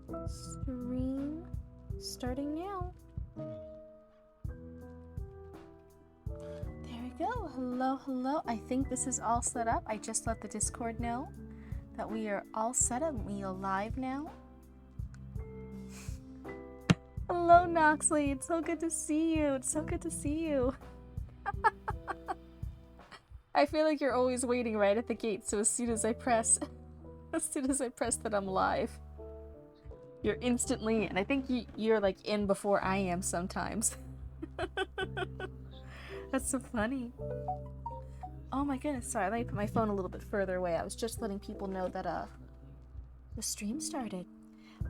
Stream starting now. There we go. Hello, hello. I think this is all set up. I just let the Discord know that we are all set up. We are live now. Hello, Noxley. It's so good to see you. It's so good to see you. I feel like you're always waiting right at the gate, so as soon as I press that I'm live, you're instantly, and I think you're like in before I am sometimes. That's so funny. Oh my goodness, sorry, let me put my phone a little bit further away. I was just letting people know that the stream started.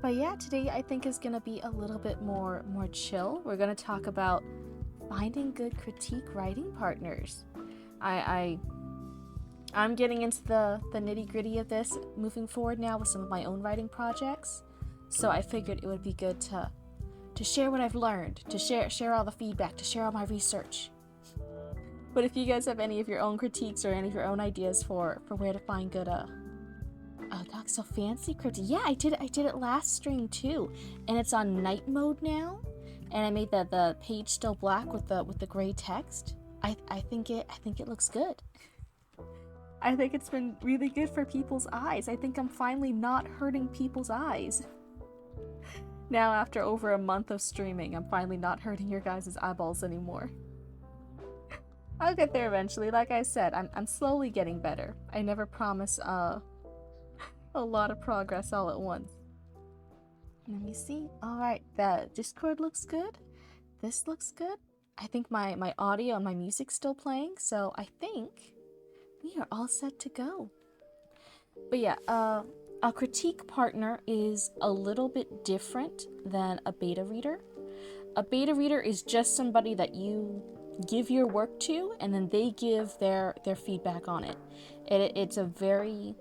But yeah, today I think is gonna be a little bit more chill. We're gonna talk about finding good critique writing partners. I'm getting into the nitty-gritty of this moving forward now with some of my own writing projects. So I figured it would be good to share what I've learned, to share all the feedback, to share all my research. But if you guys have any of your own critiques or any of your own ideas for where to find good God, so fancy Cryptid. Yeah, I did it last stream too, and it's on night mode now. And I made the page still black with the gray text. I think it looks good. I think it's been really good for people's eyes. I think I'm finally not hurting people's eyes. Now, after over a month of streaming, I'm finally not hurting your guys' eyeballs anymore. I'll get there eventually. Like I said, I'm slowly getting better. I never promise a lot of progress all at once. Let me see. Alright, the Discord looks good. This looks good. I think my audio and my music's still playing, so I think we are all set to go. But yeah, a critique partner is a little bit different than a beta reader. A beta reader is just somebody that you give your work to, and then they give their feedback on it. It's a very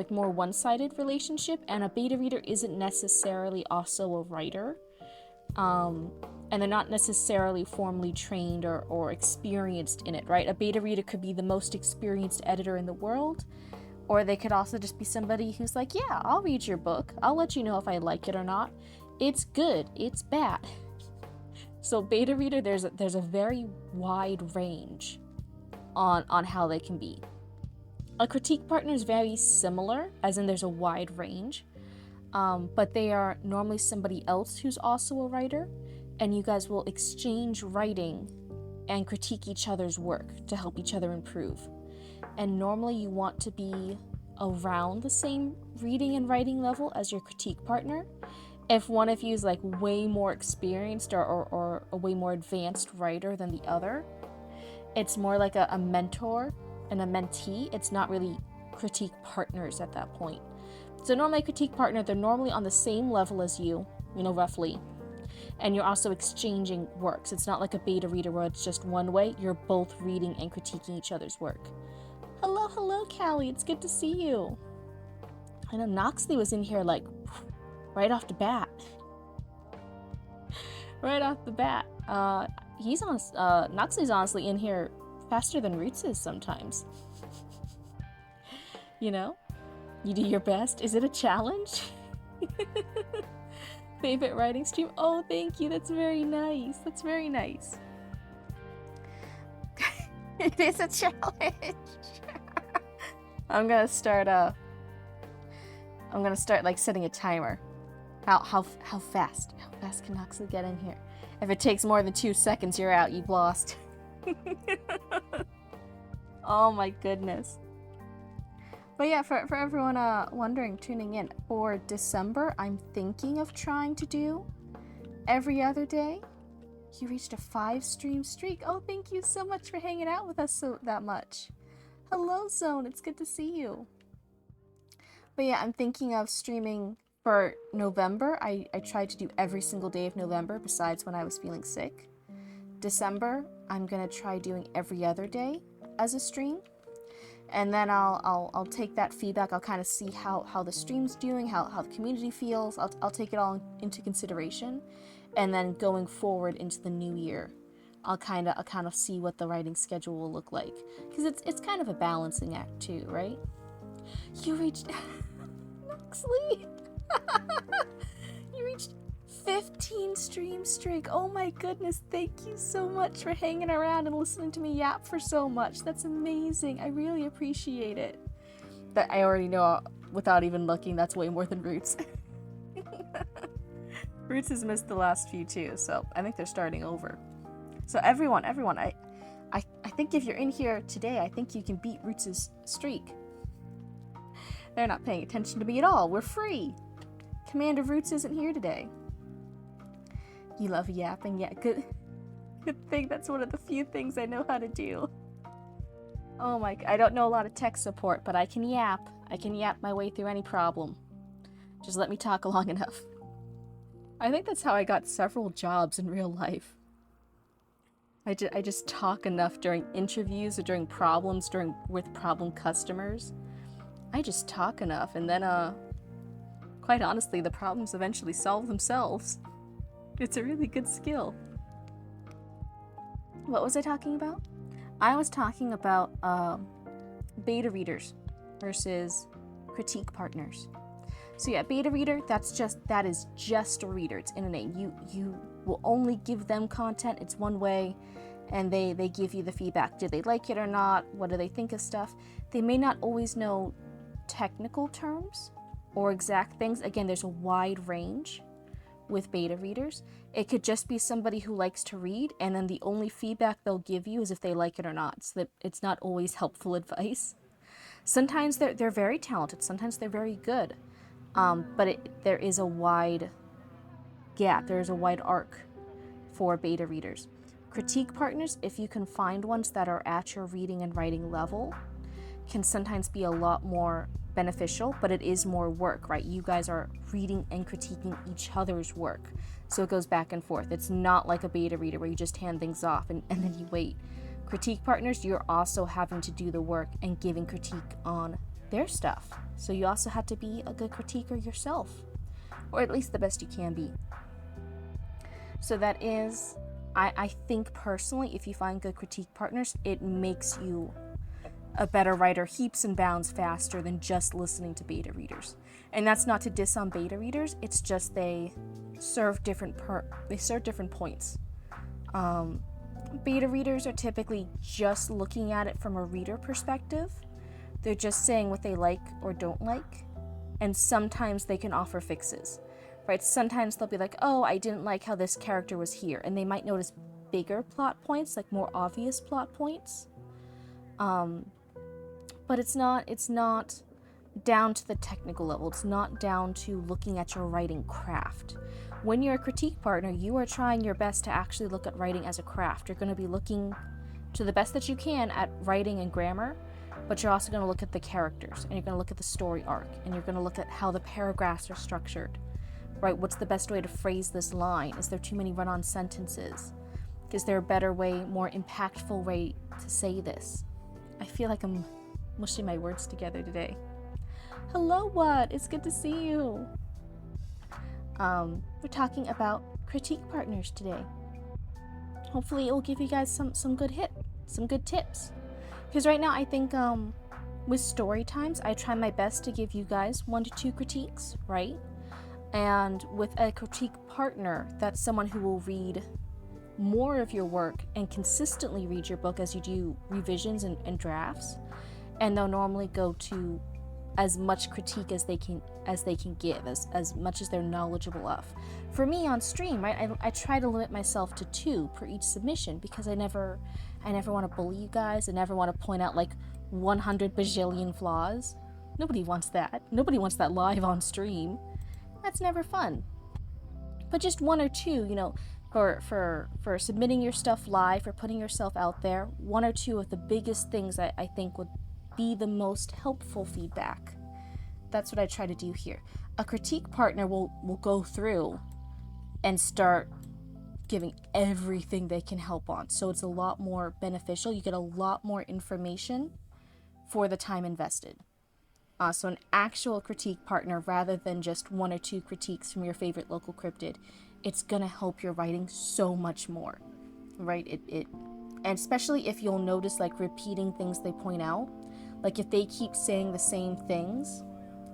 more one-sided relationship, and a beta reader isn't necessarily also a writer. And they're not necessarily formally trained or experienced in it, right? A beta reader could be the most experienced editor in the world, or they could also just be somebody who's like, yeah, I'll read your book. I'll let you know if I like it or not. It's good. It's bad. So beta reader, there's a very wide range on how they can be. A critique partner is very similar, as in there's a wide range, but they are normally somebody else who's also a writer, and you guys will exchange writing and critique each other's work to help each other improve. And normally you want to be around the same reading and writing level as your critique partner. If one of you is like way more experienced or a way more advanced writer than the other, it's more like a mentor and a mentee. It's not really critique partners at that point. So normally a critique partner, they're normally on the same level as you, roughly. And you're also exchanging works. It's not like a beta reader where it's just one way. You're both reading and critiquing each other's work. Hello, Callie. It's good to see you. I know Noxley was in here like right off the bat. Right off the bat. Noxley's honestly in here faster than Roots is sometimes. You do your best. Is it a challenge? Favorite writing stream? Oh, thank you. That's very nice. That's very nice. It is a challenge. I'm gonna start like setting a timer. How fast? How fast can Noxley get in here? If it takes more than 2 seconds, you're out. You've lost. Oh my goodness. But yeah, for everyone wondering, tuning in, for December, I'm thinking of trying to do every other day. You reached a 5-stream streak. Oh, thank you so much for hanging out with us that much. Hello, Zone. It's good to see you. But yeah, I'm thinking of streaming for November. I tried to do every single day of November besides when I was feeling sick. December, I'm gonna try doing every other day as a stream. And then I'll take that feedback. I'll kind of see how the stream's doing, how the community feels. I'll take it all into consideration, and then going forward into the new year, I'll kind of see what the writing schedule will look like, because it's kind of a balancing act too, right? You reached Noxley. stream streak. Oh my goodness, thank you so much for hanging around and listening to me yap for so much. That's amazing. I really appreciate it. That I already know without even looking, that's way more than Roots. Roots has missed the last few too, so I think they're starting over. So everyone, I think if you're in here today, I think you can beat Roots' streak. They're not paying attention to me at all. We're free. Commander Roots isn't here today. You love yapping, yeah, good thing that's one of the few things I know how to do. Oh my, I don't know a lot of tech support, but I can yap. I can yap my way through any problem. Just let me talk long enough. I think that's how I got several jobs in real life. I just talk enough during interviews or during problems with problem customers. I just talk enough, and then quite honestly, the problems eventually solve themselves. It's a really good skill. What was I talking about? I was talking about beta readers versus critique partners. So yeah, beta reader, that is just a reader. It's in a name. You will only give them content. It's one way, and they give you the feedback. Do they like it or not? What do they think of stuff? They may not always know technical terms or exact things. Again, there's a wide range with beta readers. It could just be somebody who likes to read, and then the only feedback they'll give you is if they like it or not. So that it's not always helpful advice. Sometimes they're very talented. Sometimes they're very good. But there is a wide gap. There is a wide arc for beta readers. Critique partners, if you can find ones that are at your reading and writing level, can sometimes be a lot more beneficial, but it is more work, right? You guys are reading and critiquing each other's work. So it goes back and forth. It's not like a beta reader where you just hand things off and then you wait. Critique partners, you're also having to do the work and giving critique on their stuff. So you also have to be a good critiquer yourself, or at least the best you can be. So that is, I think personally, if you find good critique partners, it makes you a better writer heaps and bounds faster than just listening to beta readers. And that's not to diss on beta readers, it's just they serve different points. Beta readers are typically just looking at it from a reader perspective. They're just saying what they like or don't like, and sometimes they can offer fixes, right? Sometimes they'll be like, oh, I didn't like how this character was here, and they might notice bigger plot points, like more obvious plot points. But it's not down to the technical level. It's not down to looking at your writing craft. When you're a critique partner, you are trying your best to actually look at writing as a craft. You're going to be looking to the best that you can at writing and grammar, but you're also going to look at the characters, and you're going to look at the story arc, and you're going to look at how the paragraphs are structured, right? What's the best way to phrase this line? Is there too many run-on sentences? Is there a better way, more impactful way to say this? I feel like I'm mushing my words together today. Hello, what? It's good to see you. We're talking about critique partners today. Hopefully it will give you guys some good tips. Because right now I think with story times, I try my best to give you guys 1 to 2 critiques, right? And with a critique partner, that's someone who will read more of your work and consistently read your book as you do revisions and drafts. And they'll normally go to as much critique as they can give, as much as they're knowledgeable of. For me on stream, right, I try to limit myself to 2 per each submission, because I never want to bully you guys. I never want to point out like 100 bajillion flaws. Nobody wants that. Nobody wants that live on stream. That's never fun. But just 1 or 2, for submitting your stuff live, for putting yourself out there, 1 or 2 of the biggest things I think would be the most helpful feedback. That's what I try to do here. A critique partner will go through and start giving everything they can help on. So it's a lot more beneficial. You get a lot more information for the time invested. So an actual critique partner, rather than just 1 or 2 critiques from your favorite local cryptid, it's gonna help your writing so much more, right? And especially if you'll notice like repeating things they point out. Like if they keep saying the same things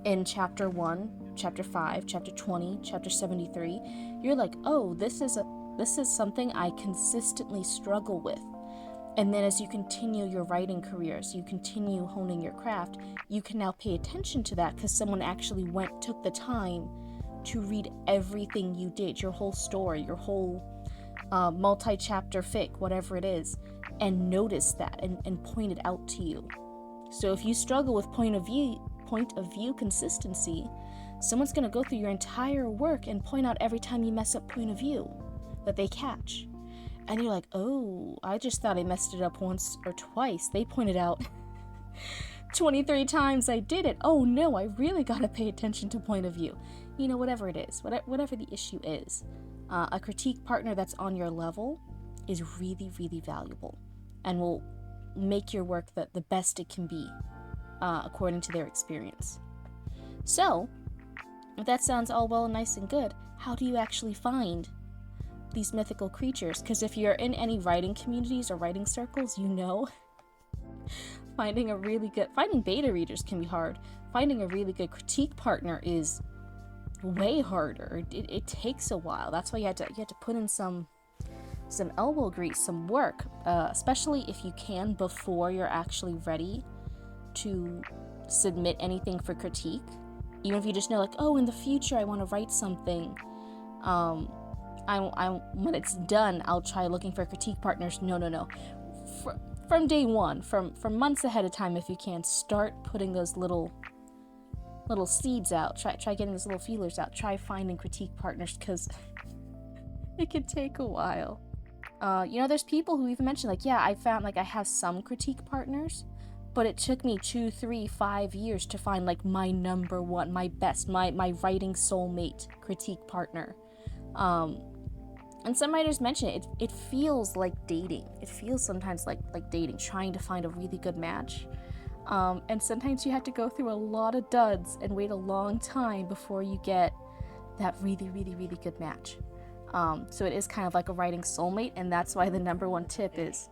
in chapter 1, chapter 5, chapter 20, chapter 73, you're like, oh, this is something I consistently struggle with. And then as you continue your writing career, as you continue honing your craft, you can now pay attention to that because someone actually took the time to read everything you did, your whole story, your whole multi-chapter fic, whatever it is, and notice that and point it out to you. So if you struggle with point of view consistency, someone's going to go through your entire work and point out every time you mess up point of view that they catch. And you're like, oh, I just thought I messed it up once or twice. They pointed out 23 times I did it. Oh no, I really got to pay attention to point of view. You know, whatever it is, whatever the issue is, a critique partner that's on your level is really, really valuable and will make your work the best it can be, according to their experience. So, if that sounds all well and nice and good, how do you actually find these mythical creatures? Because if you're in any writing communities or writing circles, you know finding beta readers can be hard. Finding a really good critique partner is way harder. It takes a while. That's why you have to put in some elbow grease, some work, especially if you can, before you're actually ready to submit anything for critique. Even if you just know, like, oh, in the future I want to write something, when it's done, I'll try looking for critique partners. No. From day one, from months ahead of time, if you can, start putting those little seeds out. Try getting those little feelers out. Try finding critique partners, because it can take a while. There's people who even mention, like, yeah, I found, like, I have some critique partners, but it took me 2, 3, 5 years to find, like, my number one, my best, my writing soulmate critique partner. And some writers mention it feels like dating. It feels sometimes like dating, trying to find a really good match. And sometimes you have to go through a lot of duds and wait a long time before you get that really, really, really good match. So it is kind of like a writing soulmate, and that's why the number one tip is,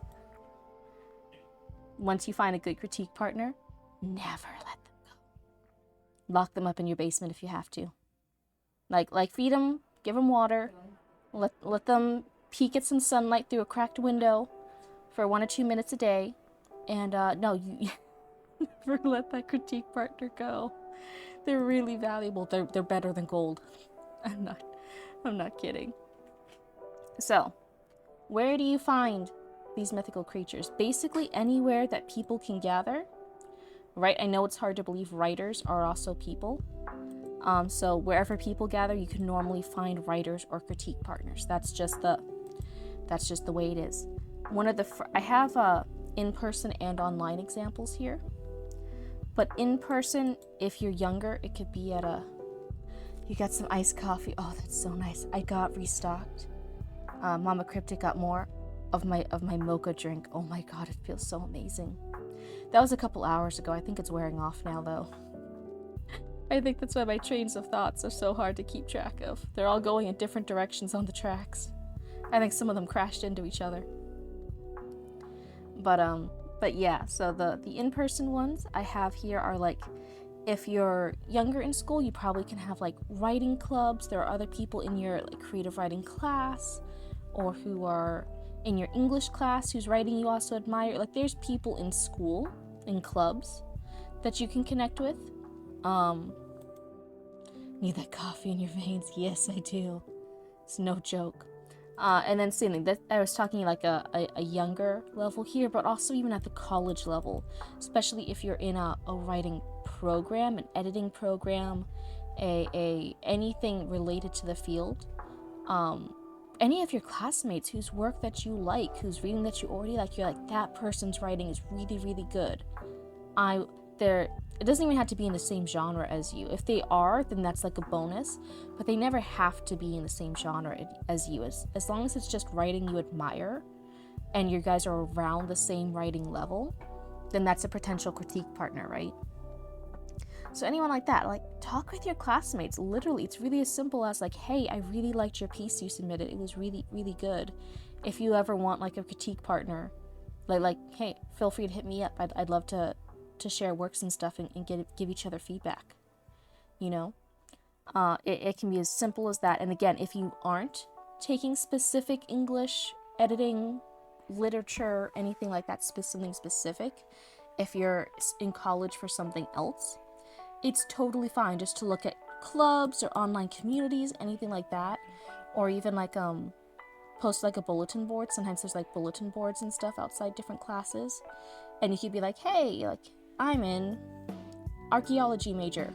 once you find a good critique partner, never let them go. Lock them up in your basement if you have to. Like feed them, give them water, let them peek at some sunlight through a cracked window for 1 or 2 minutes a day, and no, you never let that critique partner go. They're really valuable. They're better than gold. I'm not kidding. So, where do you find these mythical creatures? Basically anywhere that people can gather, right? I know it's hard to believe writers are also people. So wherever people gather, you can normally find writers or critique partners. That's just the way it is. I have in-person and online examples here. But in person, if you're younger, it could be you got some iced coffee. Oh, that's so nice. I got restocked. Mama Cryptid got more of my mocha drink. Oh my god, it feels so amazing. That was a couple hours ago. I think it's wearing off now, though. I think that's why my trains of thoughts are so hard to keep track of. They're all going in different directions on the tracks. I think some of them crashed into each other. But yeah, so the in-person ones I have here are, like, if you're younger in school, you probably can have, like, writing clubs. There are other people in your, like, creative writing class, or who are in your English class whose writing you also admire. Like, there's people in school, in clubs, that you can connect with. Need that coffee in your veins? Yes, I do. It's no joke. And then same thing, that I was talking like a younger level here, but also even at the college level, especially if you're in a writing program, an editing program, anything related to the field. Any of your classmates whose work that you like, whose reading that you already like, you're like, that person's writing is really, really good. It doesn't even have to be in the same genre as you. If they are, then that's like a bonus, but they never have to be in the same genre as you. As long as it's just writing you admire, and you guys are around the same writing level, then that's a potential critique partner, right? So anyone like that, like, talk with your classmates. Literally, it's really as simple as, like, hey, I really liked your piece you submitted. It was really, really good. If you ever want, like, a critique partner, like, hey, feel free to hit me up. I'd love to share works and stuff and give each other feedback, you know? It can be as simple as that. And again, if you aren't taking specific English, editing, literature, anything like that, something specific, if you're in college for something else, it's totally fine just to look at clubs or online communities, anything like that, or even like post like a bulletin board. Sometimes there's like bulletin boards and stuff outside different classes, and you could be like, hey, like I'm in archaeology major,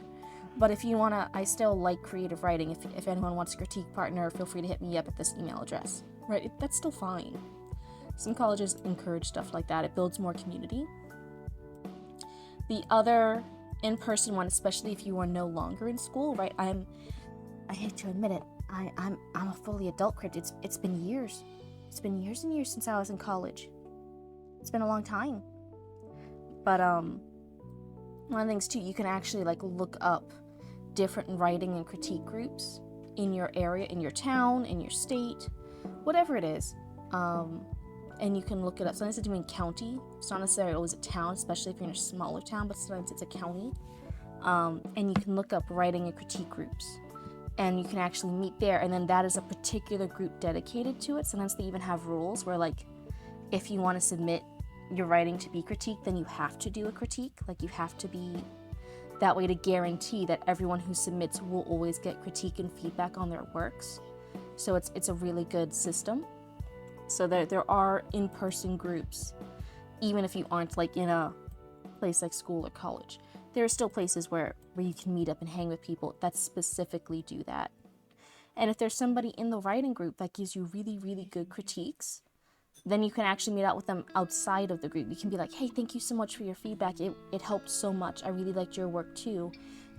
but if you wanna, I still like creative writing. If anyone wants a critique partner, feel free to hit me up at this email address. Right? That's still fine. Some colleges encourage stuff like that. It builds more community. The other in-person one, especially if you are no longer in school, right? I hate to admit it, I'm a fully adult cryptid. It's been years. It's been years and years since I was in college. It's been a long time. But one of the things too, you can actually like look up different writing and critique groups in your area, in your town, in your state, whatever it is. And you can look it up. Sometimes it's even county. It's not necessarily always a town, especially if you're in a smaller town, but sometimes it's a county. And you can look up writing and critique groups. And you can actually meet there. And then that is a particular group dedicated to it. Sometimes they even have rules where, like, if you want to submit your writing to be critiqued, then you have to do a critique. Like, you have to be that way to guarantee that everyone who submits will always get critique and feedback on their works. So it's a really good system. So there are in-person groups, even if you aren't like in a place like school or college. There are still places where you can meet up and hang with people that specifically do that. And if there's somebody in the writing group that gives you really, really good critiques, then you can actually meet out with them outside of the group. You can be like, hey, thank you so much for your feedback. It helped so much. I really liked your work too.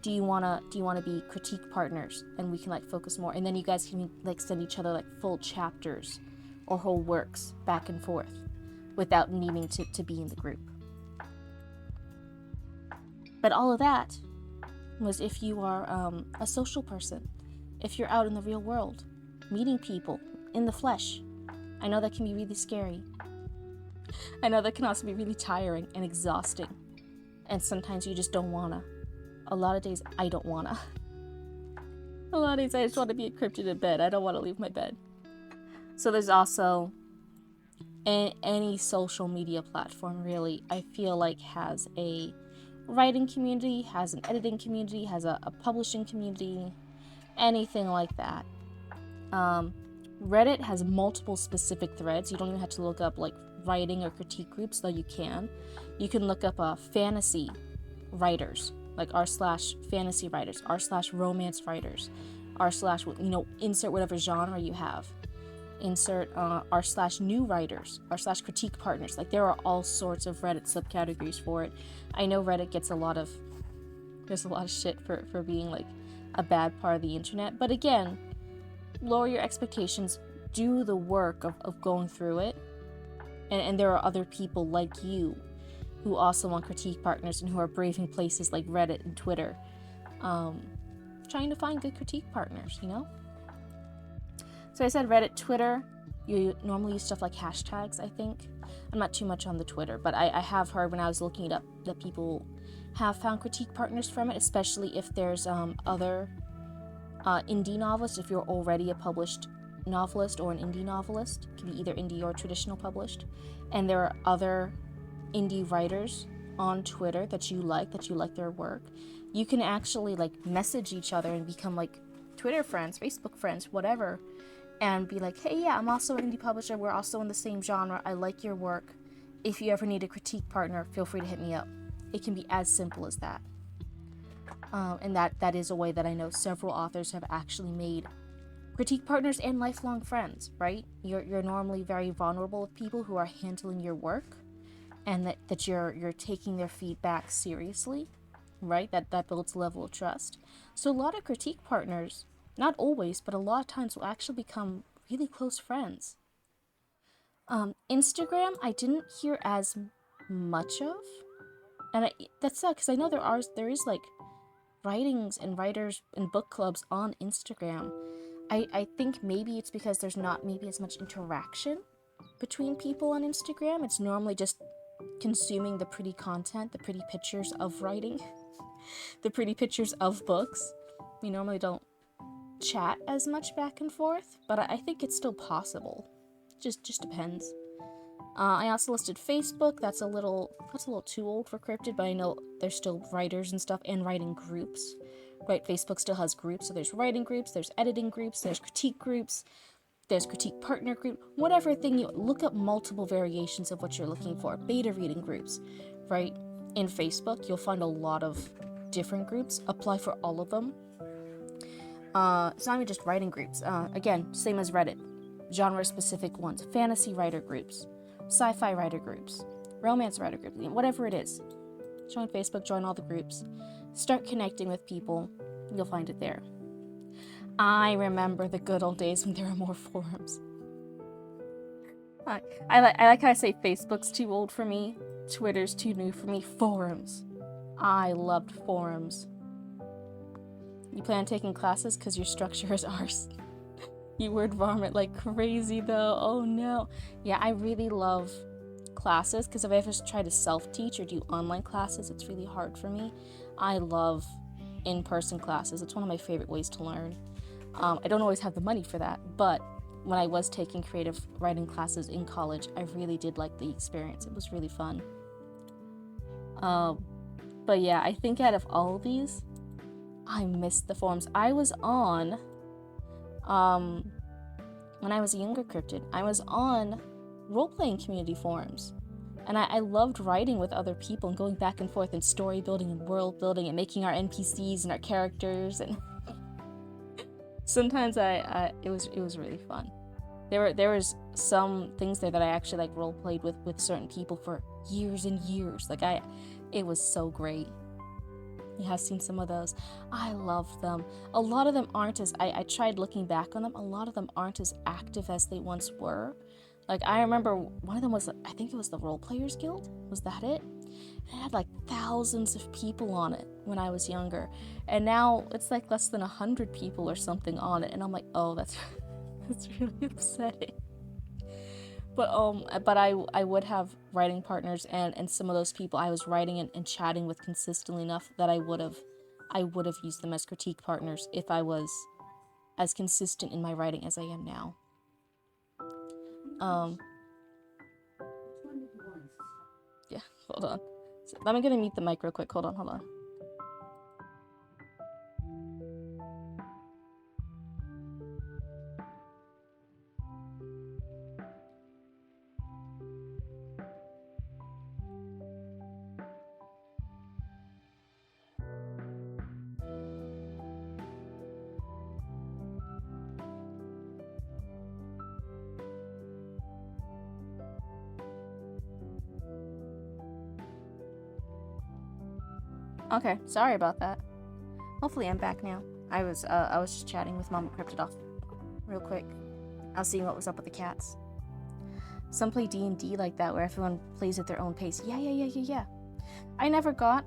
Do you wanna be critique partners? And we can like focus more. And then you guys can like send each other like full chapters or whole works back and forth without needing to be in the group. But all of that was if you are a social person, if you're out in the real world, meeting people in the flesh. I know that can be really scary. I know that can also be really tiring and exhausting. And sometimes you just don't wanna. A lot of days I don't wanna. A lot of days I just want to be encrypted in bed. I don't want to leave my bed. So there's also any social media platform really, I feel like has a writing community, has an editing community, has a publishing community, anything like that. Reddit has multiple specific threads. You don't even have to look up like writing or critique groups, though you can. You can look up fantasy writers, like r/fantasy writers, r/romance writers, insert whatever genre you have. Insert r/new writers, r/critique partners. Like there are all sorts of Reddit subcategories for it. I know Reddit gets there's a lot of shit for being like a bad part of the internet. But again, lower your expectations, do the work of going through it. And there are other people like you who also want critique partners and who are braving places like Reddit and Twitter, trying to find good critique partners, you know? So I said Reddit, Twitter, you normally use stuff like hashtags, I think. I'm not too much on the Twitter, but I have heard when I was looking it up that people have found critique partners from it, especially if there's other indie novelists. If you're already a published novelist or an indie novelist, it can be either indie or traditional published, and there are other indie writers on Twitter that you like their work, you can actually like message each other and become like Twitter friends, Facebook friends, whatever, and be like, hey, yeah, I'm also an indie publisher, we're also in the same genre, I like your work, if you ever need a critique partner, feel free to hit me up. It can be as simple as that. And that is a way that I know several authors have actually made critique partners and lifelong friends, right? You're normally very vulnerable with people who are handling your work, and that you're taking their feedback seriously, right? That builds a level of trust. So a lot of critique partners, not always, but a lot of times will actually become really close friends. Instagram, I didn't hear as much of, and that's sad because I know there is like writings and writers and book clubs on Instagram. I think maybe it's because there's not maybe as much interaction between people on Instagram. It's normally just consuming the pretty content, the pretty pictures of writing, the pretty pictures of books. We normally don't chat as much back and forth, but I think it's still possible. Just depends. I also listed Facebook. That's a little too old for Cryptid, but I know there's still writers and stuff and writing groups. Right, Facebook still has groups, so there's writing groups, there's editing groups, there's critique groups, there's critique partner group, whatever thing you look up multiple variations of what you're looking for. Beta reading groups, right? In Facebook, you'll find a lot of different groups. Apply for all of them. It's not even just writing groups. Again, same as Reddit. Genre-specific ones. Fantasy writer groups. Sci-fi writer groups. Romance writer groups. Whatever it is. Join Facebook, join all the groups. Start connecting with people. You'll find it there. I remember the good old days when there were more forums. I like how I say Facebook's too old for me. Twitter's too new for me. Forums. I loved forums. You plan on taking classes because your structure is ours. You word vomit like crazy though. Oh no. Yeah, I really love classes because if I ever try to self-teach or do online classes, it's really hard for me. I love in-person classes. It's one of my favorite ways to learn. I don't always have the money for that, but when I was taking creative writing classes in college, I really did like the experience. It was really fun. But yeah, I think out of all of these, I missed the forums. I was on, when I was a younger Cryptid, I was on role-playing community forums. And I loved writing with other people and going back and forth and story building and world building and making our NPCs and our characters, and sometimes it was really fun. There was some things there that I actually like role played with certain people for years and years. It was so great. You have seen some of those. I love them. A lot of them aren't as I tried looking back on them. A lot of them aren't as active as they once were. Like, I remember one of them was, I think it was the Role Players Guild. Was that it? It had like thousands of people on it when I was younger. And now it's like less than 100 people or something on it. And I'm like, oh, that's really upsetting. But I would have writing partners, and some of those people I was writing and chatting with consistently enough that I would have used them as critique partners if I was as consistent in my writing as I am now. Yeah, hold on. So, I'm gonna mute the mic real quick. Hold on. Okay, sorry about that. Hopefully I'm back now. I was just chatting with Mama Cryptid off real quick. I was seeing what was up with the cats. Some play D&D like that, where everyone plays at their own pace. Yeah. I never got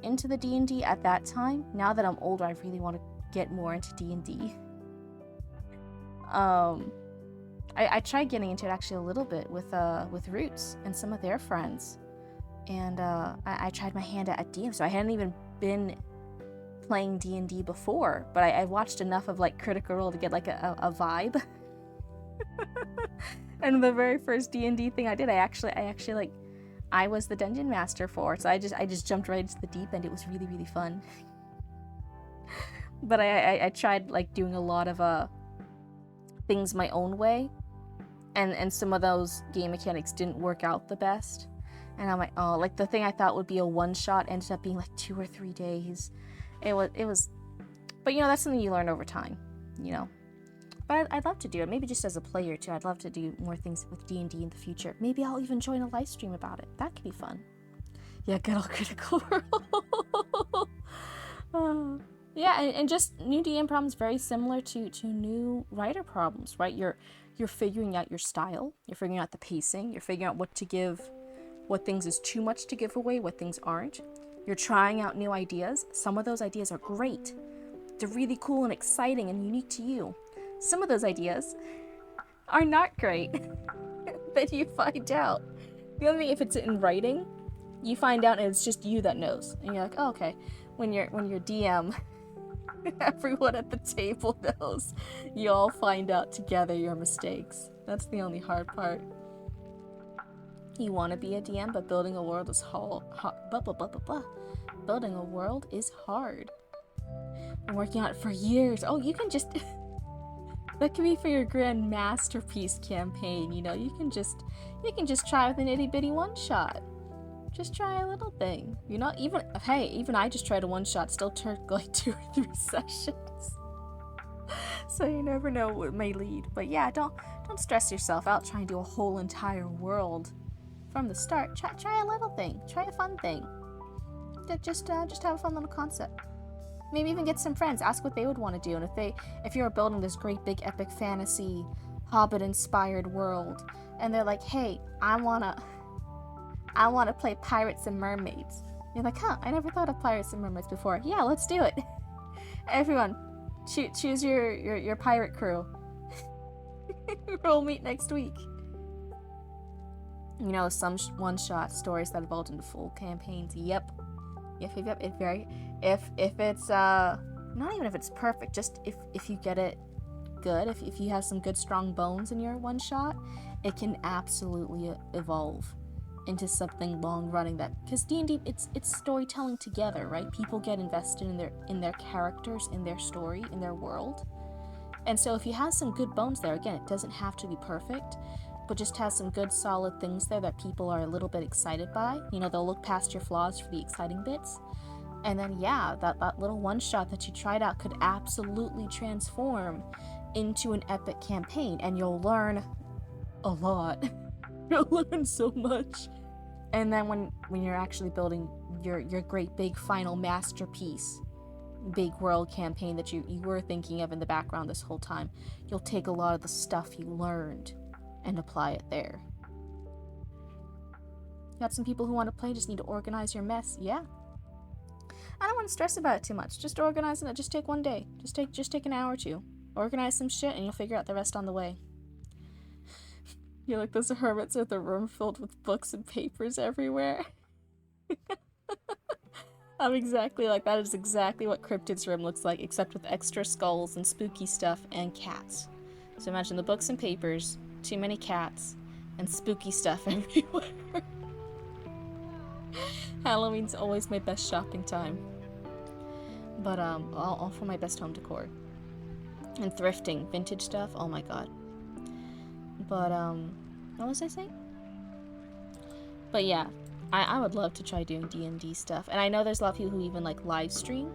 into the D&D at that time. Now that I'm older, I really want to get more into D&D. I tried getting into it actually a little bit with Roots and some of their friends. And I tried my hand at DM, so I hadn't even been playing D&D before, but I watched enough of like Critical Role to get like a vibe. And the very first D&D thing I did, I actually like, I was the dungeon master for it, so I just jumped right into the deep end. It was really, really fun. But I tried like doing a lot of things my own way, and some of those game mechanics didn't work out the best. And I'm like, oh, like the thing I thought would be a one-shot ended up being like 2 or 3 days. It was, but you know, that's something you learn over time, you know. But I'd love to do it, maybe just as a player too. I'd love to do more things with D&D in the future. Maybe I'll even join a live stream about it. That could be fun. Yeah, good old Critical Role. Yeah, and just new DM problems very similar to new writer problems, right? You're figuring out your style, you're figuring out the pacing, you're figuring out what to give. What things is too much to give away, what things aren't. You're trying out new ideas. Some of those ideas are great. They're really cool and exciting and unique to you. Some of those ideas are not great. Then you find out. The only thing, if it's in writing, you find out and it's just you that knows. And you're like, oh, okay. When you're DM, Everyone at the table knows. You all find out together your mistakes. That's the only hard part. You want to be a DM, but building a world is Building a world is hard. I'm working on it for years. Oh, you can just... that can be for your grand masterpiece campaign, you know? You can just try with an itty-bitty one-shot. Just try a little thing. You know, even I just tried a one-shot, still took like 2 or 3 sessions. So you never know what may lead. But yeah, don't stress yourself out trying to do a whole entire world from the start. Try a little thing. Try a fun thing. Just have a fun little concept. Maybe even get some friends. Ask what they would want to do. And if you're building this great big epic fantasy Hobbit-inspired world, and they're like, "Hey, I wanna play pirates and mermaids." You're like, "Huh? I never thought of pirates and mermaids before." Yeah, let's do it. Everyone, choose your pirate crew. We'll meet next week. You know, some one-shot stories that evolved into full campaigns. Yep. If it's not even if it's perfect, just if you get it good, if you have some good strong bones in your one-shot, it can absolutely evolve into something long-running. That, because D&D, it's storytelling together, right? People get invested in their characters, in their story, in their world. And so if you have some good bones there, again, it doesn't have to be perfect, but just has some good solid things there that people are a little bit excited by. You know, they'll look past your flaws for the exciting bits. And then yeah, that little one-shot that you tried out could absolutely transform into an epic campaign, and you'll learn a lot. You'll learn so much. And then when you're actually building your great big final masterpiece, big world campaign that you were thinking of in the background this whole time, you'll take a lot of the stuff you learned and apply it there. Got some people who want to play, just need to organize your mess. Yeah. I don't want to stress about it too much. Just organizing it. Just take one day. Just take an hour or 2. Organize some shit and you'll figure out the rest on the way. You're like those hermits with a room filled with books and papers everywhere. I'm exactly like that. Is exactly what Cryptid's room looks like, except with extra skulls and spooky stuff and cats. So imagine the books and papers, too many cats, and spooky stuff everywhere. Halloween's always my best shopping time. But all for my best home decor. And thrifting, vintage stuff, oh my god. But what was I saying? But yeah, I would love to try doing D&D stuff. And I know there's a lot of people who even like live stream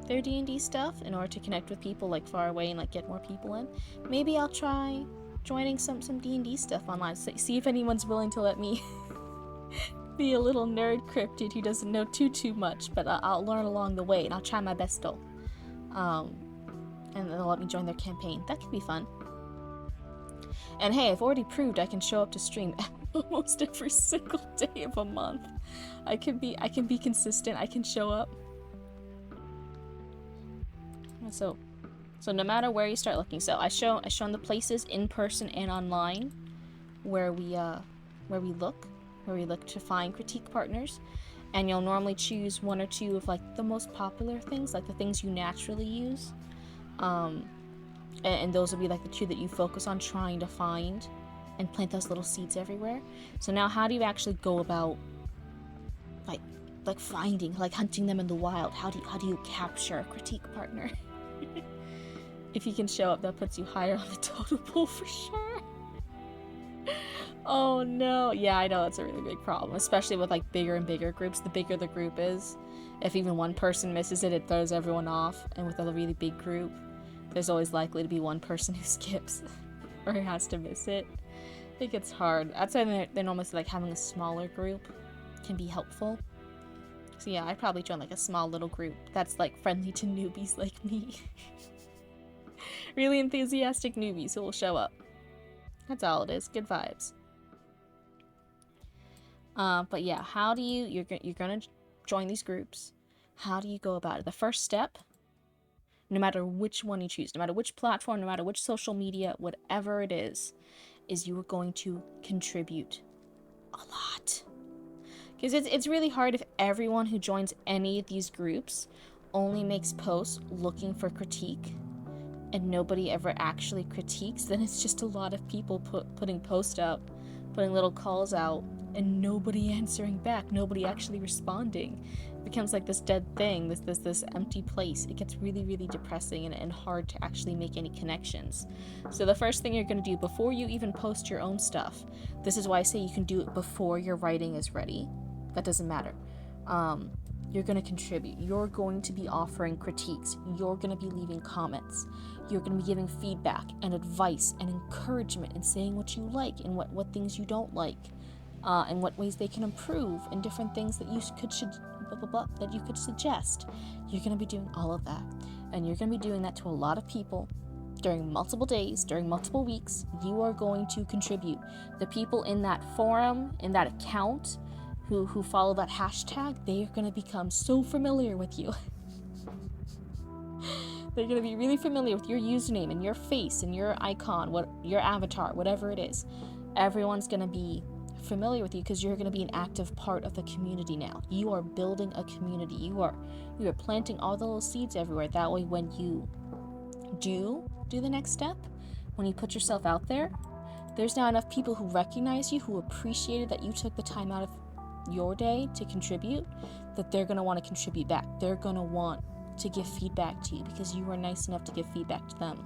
their D&D stuff in order to connect with people like far away and like get more people in. Maybe I'll try joining some D&D stuff online. See if anyone's willing to let me be a little nerd cryptid who doesn't know too much, but I'll learn along the way and I'll try my best though. And they'll let me join their campaign. That could be fun. And hey, I've already proved I can show up to stream almost every single day of a month. I can be consistent. I can show up. So no matter where you start looking. So I've shown the places in person and online where we look to find critique partners, and you'll normally choose 1 or 2 of like the most popular things, like the things you naturally use. And those will be like the 2 that you focus on trying to find and plant those little seeds everywhere. So now how do you actually go about like finding, like hunting them in the wild? How do you capture a critique partner? If you can show up, that puts you higher on the totem pole for sure. Oh no. Yeah, I know that's a really big problem, especially with like bigger and bigger groups. The bigger the group is, if even one person misses it, it throws everyone off. And with a really big group, there's always likely to be one person who skips or who has to miss it. I think it's hard. That's why they normally say like having a smaller group can be helpful. So yeah, I'd probably join like a small little group that's like friendly to newbies like me. Really enthusiastic newbies who will show up. That's all it is. Good vibes. But yeah, how do you're gonna join these groups. How do you go about it? The first step, no matter which one you choose, no matter which platform, no matter which social media, whatever it is you are going to contribute a lot. Because it's really hard if everyone who joins any of these groups only makes posts looking for critique and nobody ever actually critiques, then it's just a lot of people putting posts out, putting little calls out, and nobody answering back, nobody actually responding. It becomes like this dead thing, this empty place. It gets really, really depressing and hard to actually make any connections. So the first thing you're going to do before you even post your own stuff, this is why I say you can do it before your writing is ready. That doesn't matter. You're going to contribute. You're going to be offering critiques. You're going to be leaving comments. You're going to be giving feedback and advice and encouragement and saying what you like and what things you don't like, and what ways they can improve and different things that you could suggest. You're going to be doing all of that. And you're going to be doing that to a lot of people during multiple days, during multiple weeks. You are going to contribute. The people in that forum, in that account, who follow that hashtag, they are going to become so familiar with you. They're going to be really familiar with your username and your face and your icon, your avatar, whatever it is. Everyone's going to be familiar with you because you're going to be an active part of the community now. You are building a community. You are planting all the little seeds everywhere. That way, when you do the next step, when you put yourself out there, there's now enough people who recognize you, who appreciated that you took the time out of your day to contribute, that they're going to want to contribute back. They're going to want to give feedback to you because you were nice enough to give feedback to them.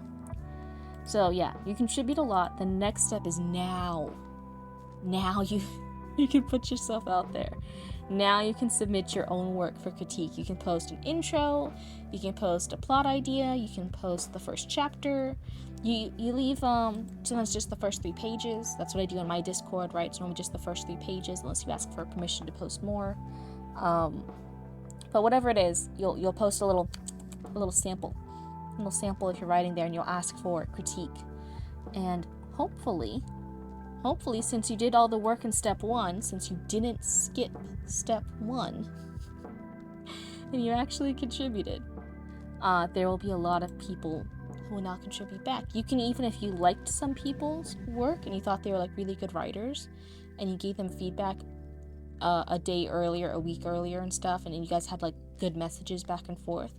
So yeah, you contribute a lot. The next step is now you can put yourself out there. Now you can submit your own work for critique. You can post an intro, you can post a plot idea, you can post the first chapter. You leave sometimes just the first 3 pages. That's what I do on my Discord, right? It's normally just the first 3 pages unless you ask for permission to post more. But whatever it is, you'll post a little sample of your writing there, and you'll ask for critique. And hopefully, since you did all the work in step 1, since you didn't skip step 1, and you actually contributed, there will be a lot of people who will now contribute back. You can, even if you liked some people's work and you thought they were like really good writers, and you gave them feedback a day earlier, a week earlier and stuff, and you guys had like good messages back and forth,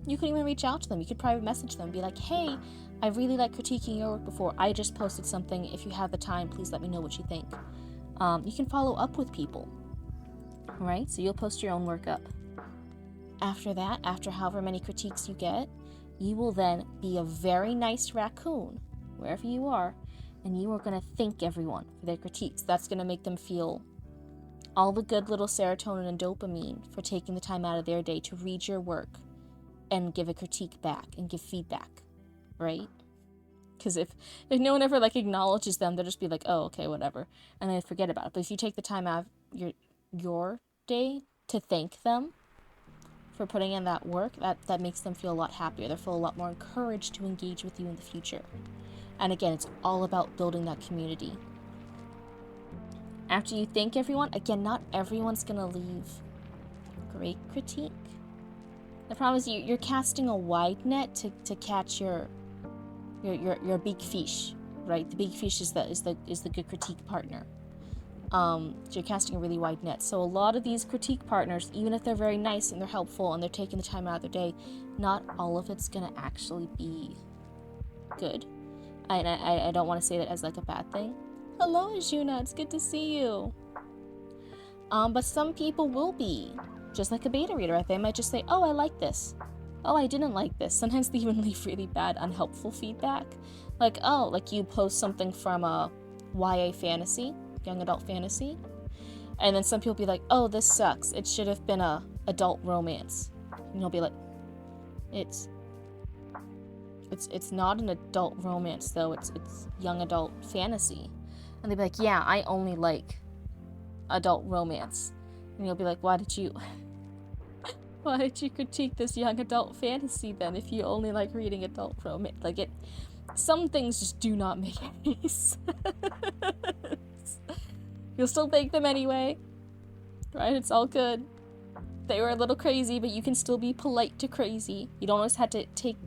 you could even reach out to them. You could private message them and be like, hey, I really like critiquing your work before. I just posted something. If you have the time, please let me know what you think. You can follow up with people, right? So you'll post your own work up. After that, after however many critiques you get, you will then be a very nice raccoon, wherever you are, and you are going to thank everyone for their critiques. That's going to make them feel all the good little serotonin and dopamine for taking the time out of their day to read your work and give a critique back and give feedback, right? Because if no one ever like acknowledges them, they'll just be like, oh, okay, whatever, and they forget about it. But if you take the time out of your day to thank them for putting in that work, that makes them feel a lot happier. They feel a lot more encouraged to engage with you in the future. And again, it's all about building that community. After you thank everyone, again, not everyone's gonna leave great critique. The problem is you're casting a wide net to catch your big fish, right? The big fish is the good critique partner. So you're casting a really wide net. So a lot of these critique partners, even if they're very nice and they're helpful and they're taking the time out of their day, not all of it's gonna actually be good. And I don't want to say that as like a bad thing. Hello, Ajuna, it's good to see you. But some people will be just like a beta reader. They might just say, oh, I like this. Oh, I didn't like this. Sometimes they even leave really bad, unhelpful feedback. Like, oh, like you post something from a YA fantasy, young adult fantasy, and then some people be like, oh, this sucks. It should have been a adult romance. And you'll be like, it's not an adult romance though. It's young adult fantasy. And they'd be like, yeah, I only like adult romance. And you'll be like, why did you critique this young adult fantasy then if you only like reading adult romance? Like some things just do not make any sense. You'll still thank them anyway, right? It's all good. They were a little crazy, but you can still be polite to crazy. You don't always have to take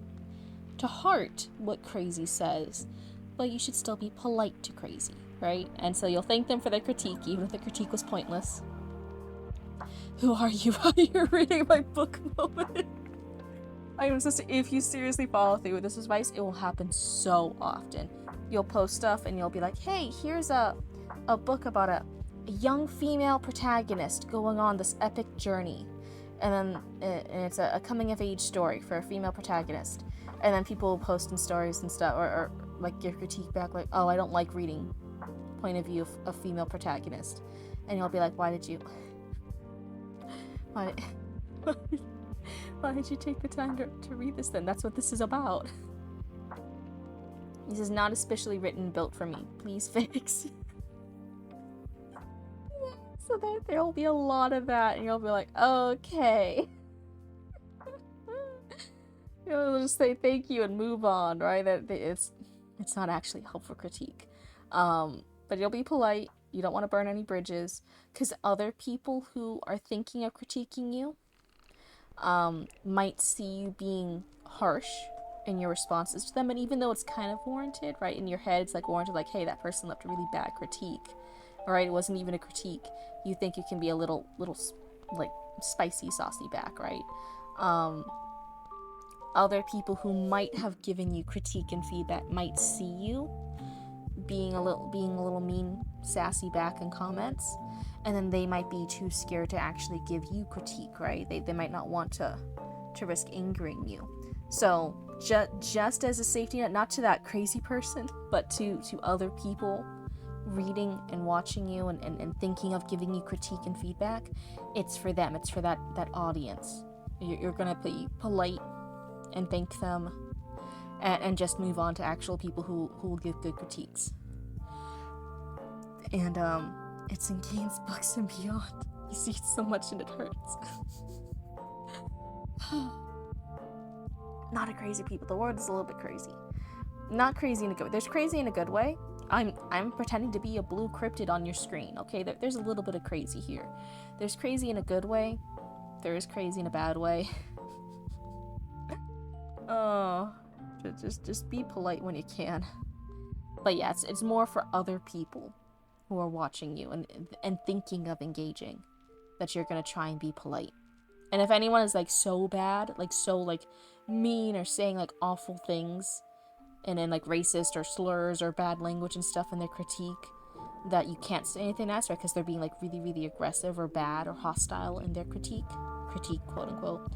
to heart what crazy says, but you should still be polite to crazy, right? And so you'll thank them for their critique, even if the critique was pointless. Who are you while you're reading my book moment? I'm just, if you seriously follow through with this advice, it will happen so often. You'll post stuff and you'll be like, hey, here's a book about a young female protagonist going on this epic journey. And then it's a coming of age story for a female protagonist. And then people will post in stories and stuff, or like give critique back, like, oh, I don't like reading point of view of a female protagonist. And you'll be like, why did you take the time to read this then? That's what this is about. This is not especially written and built for me. Please fix. So there'll be a lot of that, and you'll be like, okay. You'll just say thank you and move on, right? It's not actually helpful critique. But you'll be polite. You don't want to burn any bridges, because other people who are thinking of critiquing you might see you being harsh in your responses to them, and even though it's kind of warranted, right? In your head, it's like warranted, like, hey, that person left a really bad critique. Alright, it wasn't even a critique. You think you can be a little, like, spicy, saucy back, right? Other people who might have given you critique and feedback might see you being a little mean, sassy back in comments, and then they might be too scared to actually give you critique, right? They might not want to risk angering you. So just as a safety net, not to that crazy person, but to other people reading and watching you and thinking of giving you critique and feedback, it's for them. It's for that audience. You're gonna be polite and thank them, and just move on to actual people who will give good critiques. And it's in games, books, and beyond. You see it so much and it hurts. Not a crazy people. The world is a little bit crazy. Not crazy in a good way. There's crazy in a good way. I'm pretending to be a blue cryptid on your screen, okay? There's a little bit of crazy here. There's crazy in a good way. There is crazy in a bad way. Oh, just be polite when you can. But yeah, it's more for other people who are watching you and thinking of engaging that you're gonna try and be polite. And if anyone is like so bad, like so like mean or saying like awful things, and then like racist or slurs or bad language and stuff in their critique, that you can't say anything nice, right? Because they're being like really, really aggressive or bad or hostile in their critique, quote unquote.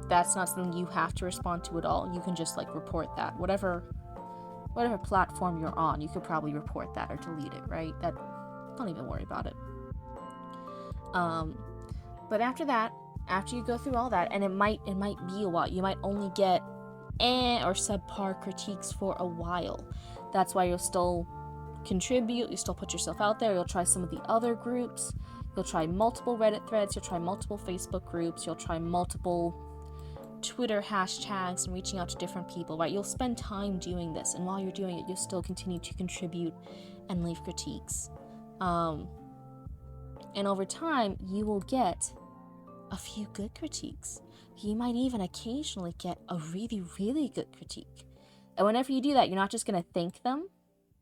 That's not something you have to respond to at all. You can just like report that. Whatever platform you're on, you could probably report that or delete it, right? Don't even worry about it. But after that, after you go through all that, and it might be a while, you might only get or subpar critiques for a while. That's why you'll still contribute, you still put yourself out there, you'll try some of the other groups, you'll try multiple Reddit threads, you'll try multiple Facebook groups, you'll try multiple Twitter hashtags and reaching out to different people, right? You'll spend time doing this, and while you're doing it, you'll still continue to contribute and leave critiques. And over time, you will get a few good critiques. You might even occasionally get a really, really good critique. And whenever you do that, you're not just going to thank them,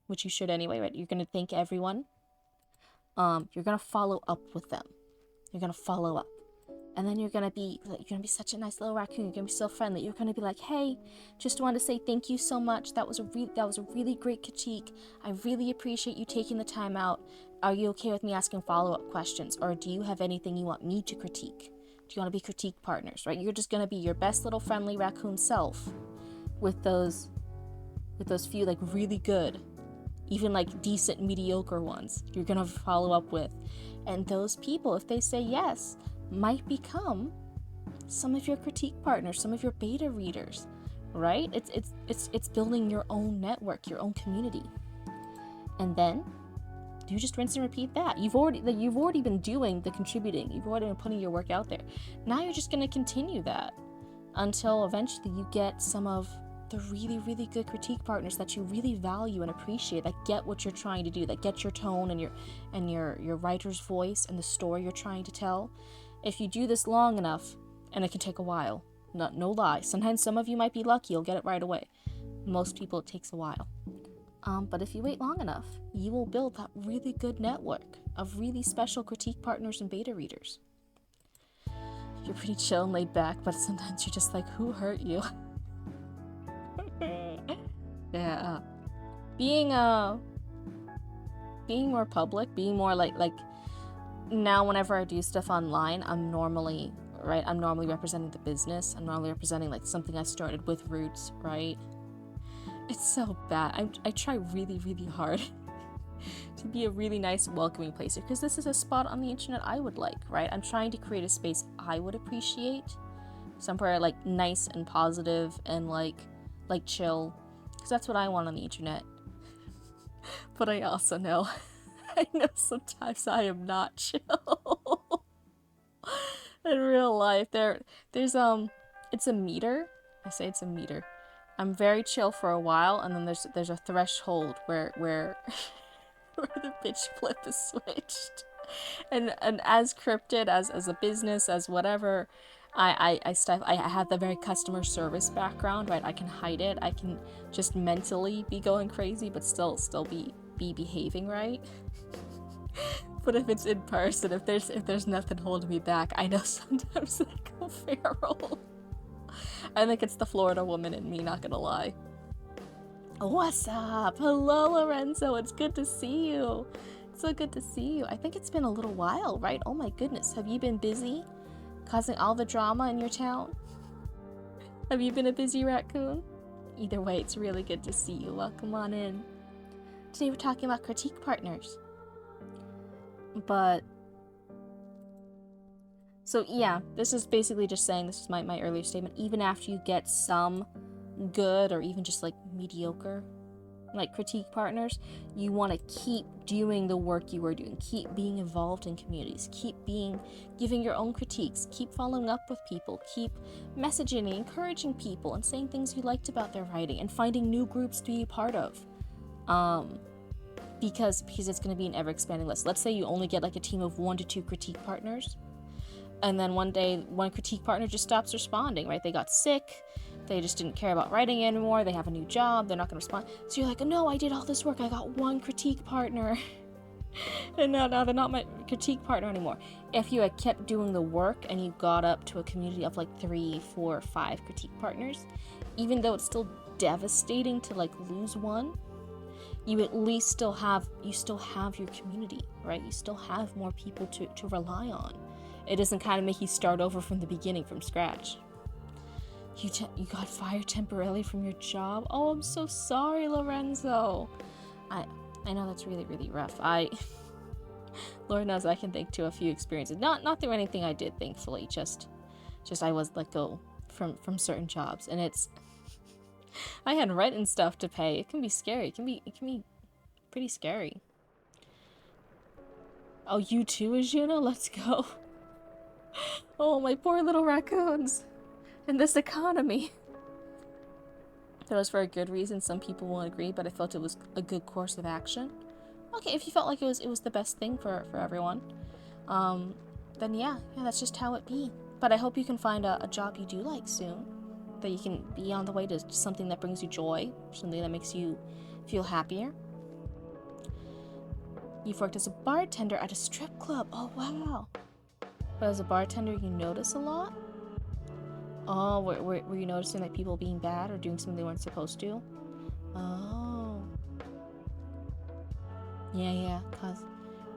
which you should anyway, right? You're going to thank everyone. You're going to follow up with them. You're going to follow up. And then you're gonna be such a nice little raccoon. You're gonna be so friendly. You're gonna be like, hey, just wanted to say thank you so much. That was a really great critique. I really appreciate you taking the time out. Are you okay with me asking follow-up questions? Or do you have anything you want me to critique? Do you want to be critique partners, right? You're just gonna be your best little friendly raccoon self with those few like really good, even like decent mediocre ones you're gonna follow up with. And those people, if they say yes, might become some of your critique partners, some of your beta readers, right? It's building your own network, your own community. And then you just rinse and repeat that. You've already been doing the contributing. You've already been putting your work out there. Now you're just going to continue that until eventually you get some of the really, really good critique partners that you really value and appreciate, that get what you're trying to do, that get your tone and your writer's voice and the story you're trying to tell. If you do this long enough, and it can take a while, no lie. Sometimes some of you might be lucky, you'll get it right away. Most people, it takes a while. But if you wait long enough, you will build that really good network of really special critique partners and beta readers. you're pretty chill and laid back, but sometimes you're just like, who hurt you? Yeah. Being more public, being more like now whenever I do stuff online, I'm normally representing the business. I'm normally representing like something I started with roots, right? It's so bad. I try really, really hard to be a really nice, welcoming place, because this is a spot on the internet I would like, right? I'm trying to create a space I would appreciate, somewhere like nice and positive and like chill, because that's what I want on the internet. But I also know, I know sometimes I am not chill. In real life, there's it's a meter. I say it's a meter. I'm very chill for a while, and then there's a threshold where where the bitch flip is switched. And as Cryptid, as a business, as whatever, I have the very customer service background, right? I can hide it. I can just mentally be going crazy, but still be behaving right. But if it's in person, if there's nothing holding me back, I know sometimes I go feral. I think it's the Florida woman in me, not gonna lie. What's up? Hello, Lorenzo. It's good to see you. It's so good to see you. I think it's been a little while, right? Oh my goodness. Have you been busy? Causing all the drama in your town? Have you been a busy raccoon? Either way, it's really good to see you. Welcome on in. Today we're talking about critique partners. But so yeah, this is basically just saying, this is my earlier statement, even after you get some good or even just like mediocre like critique partners, you want to keep doing the work you are doing, keep being involved in communities, keep giving your own critiques, keep following up with people, keep messaging and encouraging people and saying things you liked about their writing and finding new groups to be a part of. Because it's going to be an ever-expanding list. Let's say you only get like a team of 1 to 2 critique partners, and then one day one critique partner just stops responding, right? They got sick, they just didn't care about writing anymore, they have a new job, they're not going to respond. So you're like, oh, no, I did all this work, I got one critique partner. And now they're not my critique partner anymore. If you had kept doing the work and you got up to a community of like 3, 4, 5 critique partners, even though it's still devastating to like lose one, you at least still have your community, right? You still have more people to rely on. It doesn't kind of make you start over from the beginning, from scratch. You got fired temporarily from your job? Oh, I'm so sorry, Lorenzo. I know that's really, really rough. Lord knows I can think to a few experiences. Not through anything I did, thankfully. Just I was let go from certain jobs, and it's I had rent and stuff to pay. It can be scary. It can be pretty scary. Oh, you too, Ajuna? Let's go. Oh, my poor little raccoons. In this economy. That was for a good reason. Some people won't agree, but I felt it was a good course of action. Okay, if you felt like it was the best thing for everyone, then yeah, that's just how it be. But I hope you can find a job you do like soon. That you can be on the way to something that brings you joy, something that makes you feel happier. You've worked as a bartender at a strip club. Oh, wow. But as a bartender, you notice a lot? Oh, were you noticing like people being bad or doing something they weren't supposed to? Oh. Yeah, cause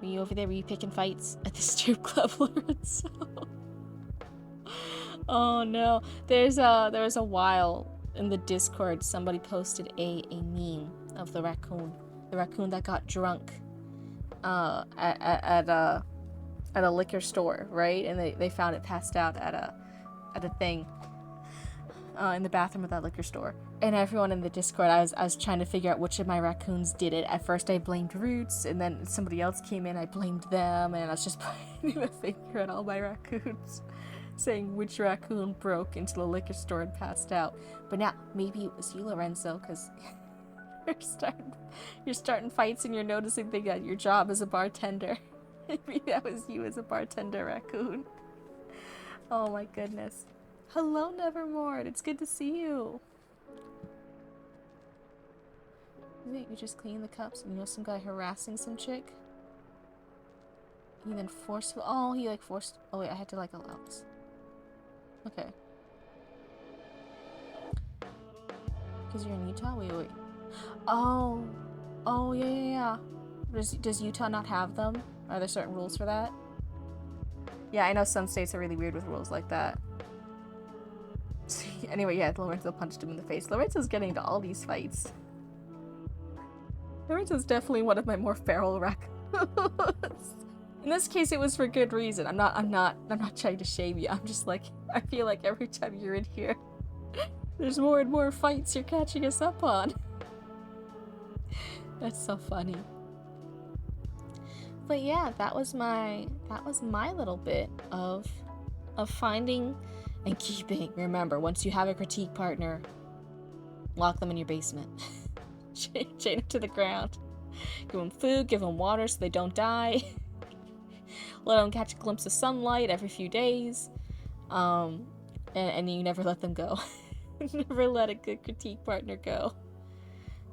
were you over there? Were you picking fights at the strip club, Lorenzo? Oh no. There was a while in the Discord somebody posted a meme of the raccoon that got drunk at a liquor store, right? And they found it passed out at a thing in the bathroom of that liquor store. And everyone in the Discord, I was trying to figure out which of my raccoons did it. At first I blamed Roots, and then somebody else came in, I blamed them, and I was just pointing the finger at all my raccoons, saying which raccoon broke into the liquor store and passed out. But now, maybe it was you, Lorenzo, because you're starting fights and you're noticing things at your job as a bartender. Maybe that was you as a bartender raccoon. Oh my goodness. Hello, Nevermore. It's good to see you. You just clean the cups and you know some guy harassing some chick? He then forceful. Oh, he like forced. Oh wait, I had to like allow this. Okay. Because you're in Utah? Wait. Oh. Oh, yeah. Does Utah not have them? Are there certain rules for that? Yeah, I know some states are really weird with rules like that. Anyway, yeah, Lorenzo punched him in the face. Lorenzo's getting into all these fights. Lorenzo's definitely one of my more feral raccoons. In this case, it was for good reason. I'm not trying to shame you. I'm just like, I feel like every time you're in here, there's more and more fights you're catching us up on. That's so funny. But yeah, that was my little bit of finding and keeping. Remember, once you have a critique partner, lock them in your basement. Chain them to the ground. Give them food, give them water so they don't die. Let them catch a glimpse of sunlight every few days. And you never let them go. Never let a good critique partner go.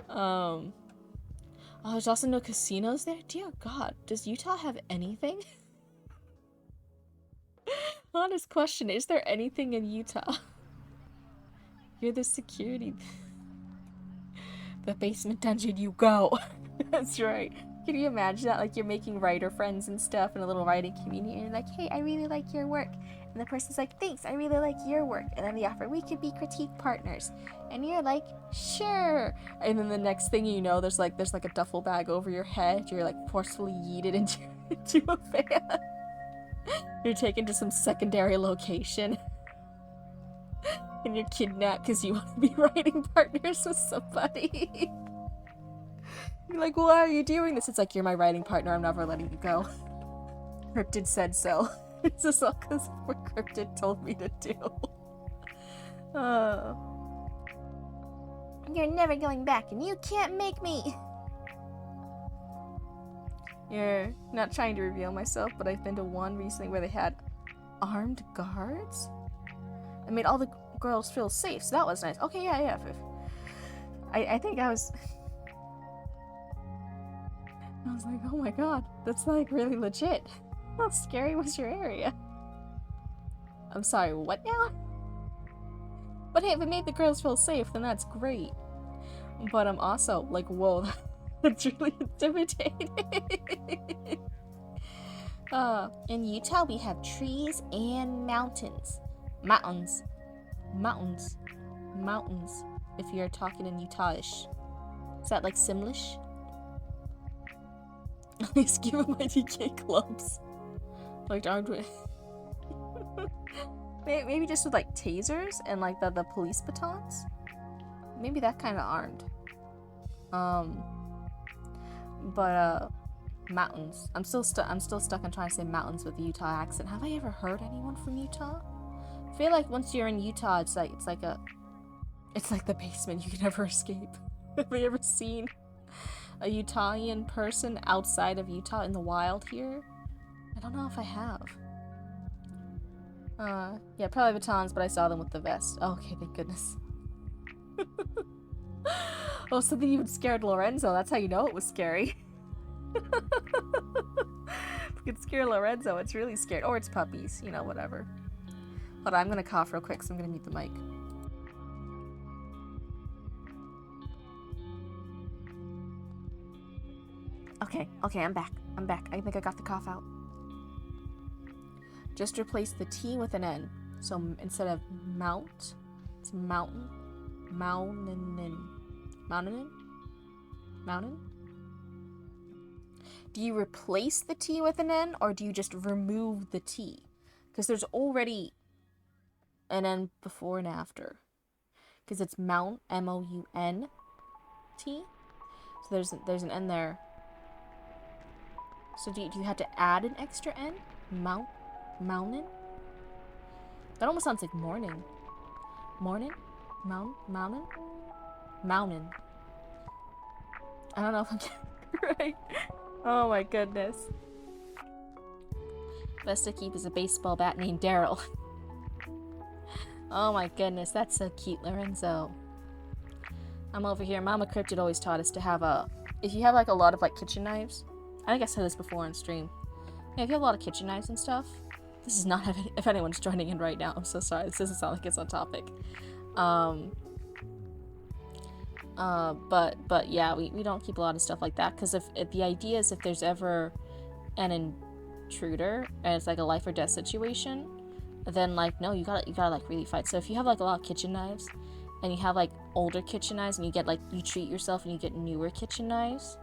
Oh, there's also no casinos there? Dear God, does Utah have anything? Honest question, is there anything in Utah? You're the security. The basement dungeon, you go. That's right. Can you imagine that? Like, you're making writer friends and stuff in a little writing community, and you're like, hey, I really like your work. And the person's like, thanks, I really like your work. And then they offer, we could be critique partners. And you're like, sure. And then the next thing you know, there's like a duffel bag over your head. You're like forcefully yeeted into a van. You're taken to some secondary location. And you're kidnapped because you want to be writing partners with somebody. You're like, why are you doing this? It's like, you're my writing partner, I'm never letting you go. Cryptid said so. It's just all because of what Cryptid told me to do. You're never going back, and you can't make me! You're not trying to reveal myself, but I've been to one recently where they had armed guards? I made all the girls feel safe, so that was nice. Okay, yeah. I think I was like, oh my god, that's like really legit. How scary was your area? I'm sorry, what now? But hey, if it made the girls feel safe, then that's great. But I'm also like, whoa, that's really intimidating. In Utah, we have trees and mountains. Mountains. If you're talking in Utahish. Is that like Simlish? At least give him my DK clubs. Like armed with maybe just with like tasers and like the police batons. Maybe that kind of armed. But mountains. I'm still stuck on trying to say mountains with the Utah accent. Have I ever heard anyone from Utah? I feel like once you're in Utah, it's like the basement. You can never escape. Have you ever seen a Utahian person outside of Utah in the wild here? I don't know if I have. Yeah, probably batons, but I saw them with the vest. Oh, okay, thank goodness. Oh, something even scared Lorenzo. That's how you know it was scary. If you can scare Lorenzo, it's really scared. Or it's puppies, you know, whatever. Hold on, I'm gonna cough real quick, so I'm gonna mute the mic. Okay, I'm back. I think I got the cough out. Just replace the T with an N. So instead of mount, it's mountain. Mountain. Do you replace the T with an N, or do you just remove the T? Because there's already an N before and after. Because it's mount, M-O-U-N-T. So there's an N there. So do you have to add an extra N? Mountain? That almost sounds like morning. Mountain? I don't know if I'm getting it right. Oh my goodness. Best to keep is a baseball bat named Daryl. Oh my goodness, that's so cute, Lorenzo. I'm over here. Mama Cryptid always taught us to have if you have like a lot of like kitchen knives. I think I said this before on stream. Yeah, if you have a lot of kitchen knives and stuff, This is not if anyone's joining in right now. I'm so sorry. This doesn't sound like it's on topic. But yeah, we don't keep a lot of stuff like that, because if the idea is if there's ever an intruder and it's like a life or death situation, then like no, you gotta like really fight. So if you have like a lot of kitchen knives and you have like older kitchen knives and you get like, you treat yourself and you get newer kitchen knives,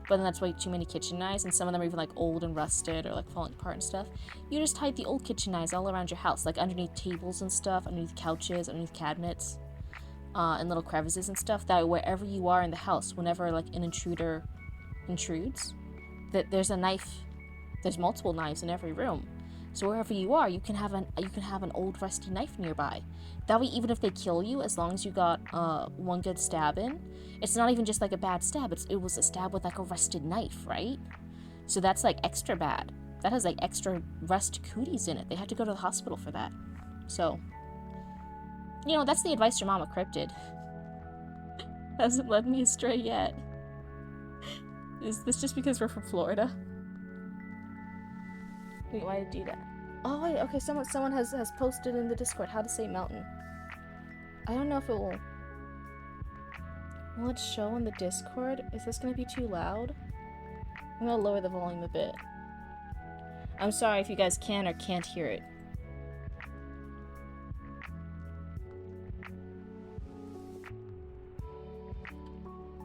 but then that's way too many kitchen knives and some of them are even like old and rusted or like falling apart and stuff, you just hide the old kitchen knives all around your house, like underneath tables and stuff, underneath couches, underneath cabinets, and little crevices and stuff, that wherever you are in the house, whenever like an intruder intrudes, that there's a knife, there's multiple knives in every room. So wherever you are, you can have an old rusty knife nearby. That way, even if they kill you, as long as you got one good stab in, it's not even just like a bad stab, it was a stab with like a rusted knife, right? So that's like extra bad. That has like extra rust cooties in it. They had to go to the hospital for that. So, you know, that's the advice your mama Cryptid. Hasn't led me astray yet. Is this just because we're from Florida? Wait, why did I do that? Oh wait, okay, someone has posted in the Discord how to say mountain. I don't know if it will it show in the Discord? Is this gonna be too loud? I'm gonna lower the volume a bit. I'm sorry if you guys can or can't hear it.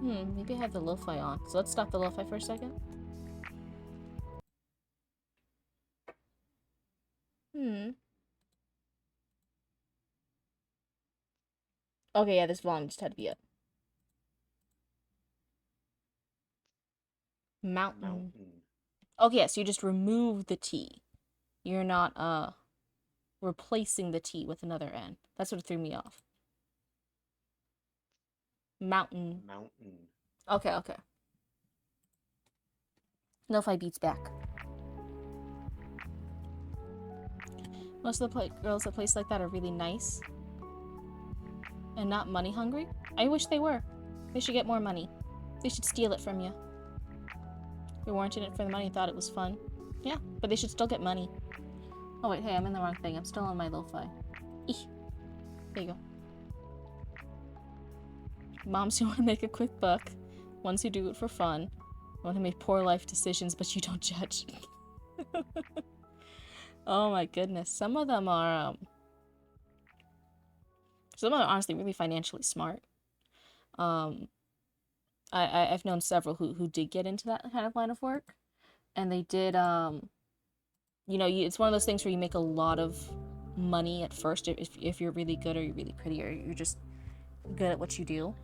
Maybe I have the lo-fi on. So let's stop the lo-fi for a second. Okay, yeah, this volume just had to be up. Mountain. Okay, yeah, so you just remove the T. You're not, replacing the T with another N. That's what threw me off. Mountain. Okay. Lo-fi beats back. Most of the girls at places like that are really nice. And not money hungry. I wish they were. They should get more money. They should steal it from you. They weren't in it for the money, thought it was fun. Yeah, but they should still get money. Oh wait, hey, I'm in the wrong thing. I'm still on my lo-fi. Eeh. There you go. Moms who want to make a quick buck. Ones who do it for fun. Want to make poor life decisions, but you don't judge. Oh my goodness. Some of them are honestly really financially smart. I've known several who did get into that kind of line of work, and they did, you know, it's one of those things where you make a lot of money at first if you're really good or you're really pretty or you're just good at what you do.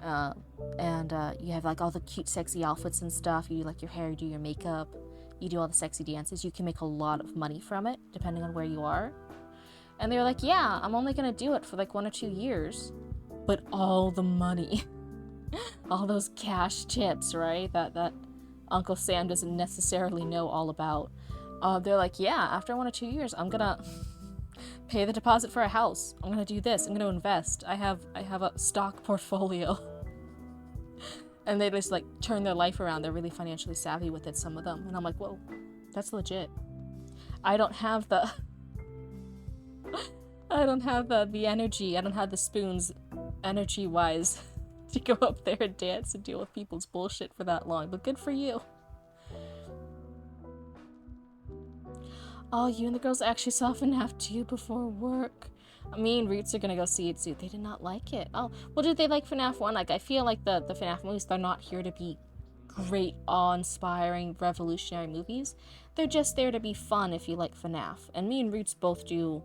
And you have like all the cute sexy outfits and stuff, you do like your hair, you do your makeup, you do all the sexy dances, you can make a lot of money from it depending on where you are. And they were like, yeah, I'm only gonna do it for like 1 or 2 years, but all the money, all those cash tips, right, that Uncle Sam doesn't necessarily know all about, they're like, yeah, after 1 or 2 years, I'm gonna pay the deposit for a house, I'm gonna do this, I'm gonna invest, I have a stock portfolio. And they just like turn their life around. They're really financially savvy with it, some of them, and I'm like, whoa, that's legit. I don't have the the energy, I don't have the spoons energy wise to go up there and dance and deal with people's bullshit for that long, but good for you. Oh, you and the girls actually saw FNAF 2 before work. Me and Roots are gonna go see it soon. They did not like it. Oh, well, did they like FNAF 1? Like, I feel like the FNAF movies, they're not here to be great, awe-inspiring, revolutionary movies. They're just there to be fun if you like FNAF. And me and Roots both do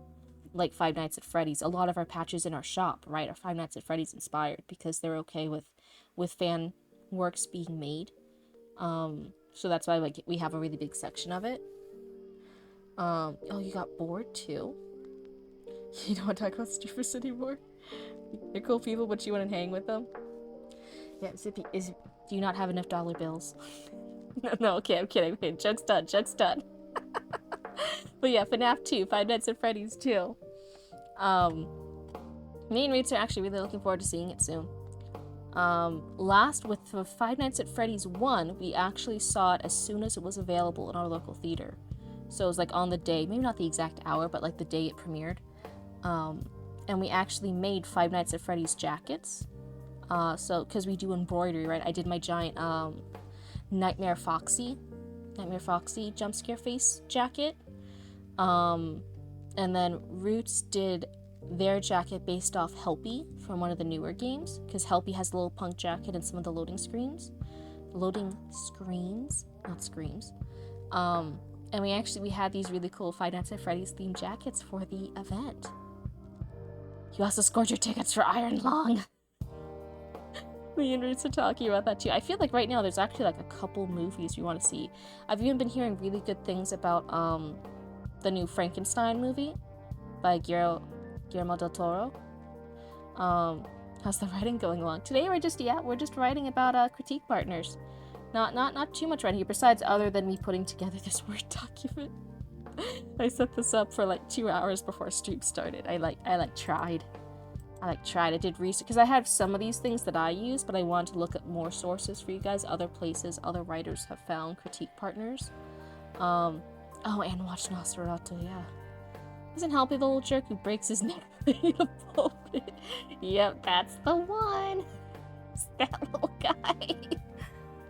like Five Nights at Freddy's. A lot of our patches in our shop, right, are Five Nights at Freddy's inspired because they're okay with fan works being made. So that's why like we have a really big section of it. Oh, you got bored too? You don't want to talk about Stupers anymore? They're cool people, but you wouldn't hang with them? Yeah, Zippy, do you not have enough dollar bills? No, okay, I'm kidding. Okay, joke's done. But yeah, FNAF 2, Five Nights at Freddy's 2. Me and Roots are actually really looking forward to seeing it soon. Last, with Five Nights at Freddy's 1, we actually saw it as soon as it was available in our local theater. So it was like on the day, maybe not the exact hour, but like the day it premiered. And we actually made Five Nights at Freddy's jackets. So, because we do embroidery, right? I did my giant Nightmare Foxy jump scare face jacket. And then Roots did their jacket based off Helpy from one of the newer games, because Helpy has a little punk jacket and some of the loading screens, not screams. And we had these really cool Five Nights at Freddy's themed jackets for the event. You also scored your tickets for Iron Lung. Me and Roots are talking about that too. I feel like right now there's actually like a couple movies you want to see. I've even been hearing really good things about the new Frankenstein movie by Guillermo del Toro. How's the writing going along? Today we're just writing about critique partners. Not too much writing here, besides other than me putting together this Word document. I set this up for like 2 hours before stream started. I tried. I did research, because I have some of these things that I use, but I wanted to look at more sources for you guys, other places, other writers have found critique partners. Oh, and watch Nosferatu, yeah. Isn't Helpy the little jerk who breaks his neck in a pulpit? Yep, that's the one. It's that little guy.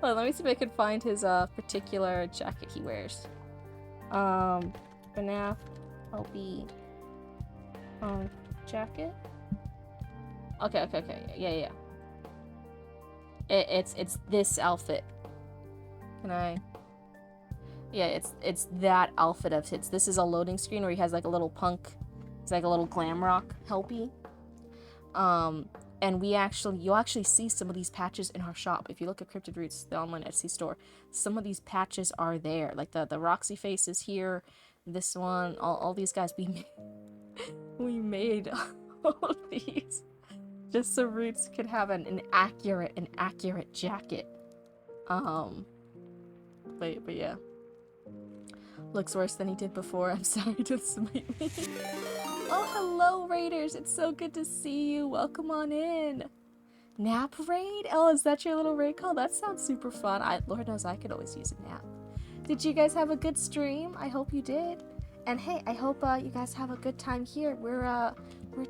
Hold on, let me see if I can find his particular jacket he wears. FNAF Helpy jacket. Okay. Yeah. It's this outfit. Can I? Yeah, it's that outfit of his. This is a loading screen where he has like a little punk. It's like a little glam rock Helpy. And you'll actually see some of these patches in our shop. If you look at Cryptid Roots, the online Etsy store, some of these patches are there. Like the Roxy face is here. This one, all these guys, we made all of these just so Roots could have an accurate jacket. But yeah. Looks worse than he did before. I'm sorry to smite me. Oh, hello, Raiders. It's so good to see you. Welcome on in. Nap raid? Oh, is that your little raid call? That sounds super fun. Lord knows I could always use a nap. Did you guys have a good stream? I hope you did. And hey, I hope you guys have a good time here. We're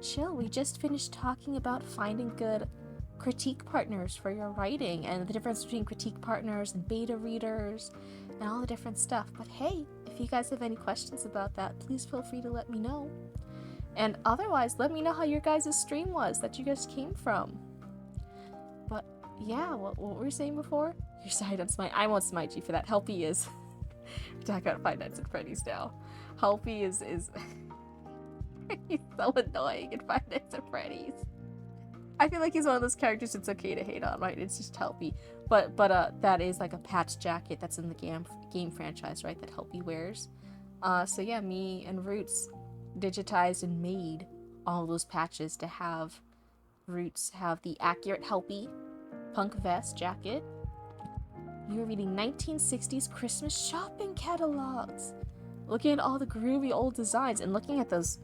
chill. We just finished talking about finding good critique partners for your writing and the difference between critique partners and beta readers and all the different stuff. But hey, if you guys have any questions about that, please feel free to let me know. And otherwise, let me know how your guys' stream was that you guys came from. But yeah, what were you saying before? You're sorry, don't smite. I won't smite you for that. Helpy is. We're talking about Five Nights at Freddy's now. Helpy is he's so annoying in Five Nights at Freddy's. I feel like he's one of those characters it's okay to hate on, right? It's just Helpy. But that is like a patch jacket that's in the game franchise, right? That Helpy wears. So yeah, me and Roots digitized and made all those patches to have Roots have the accurate Helpy punk vest jacket. You were reading 1960s Christmas shopping catalogs, looking at all the groovy old designs and looking at those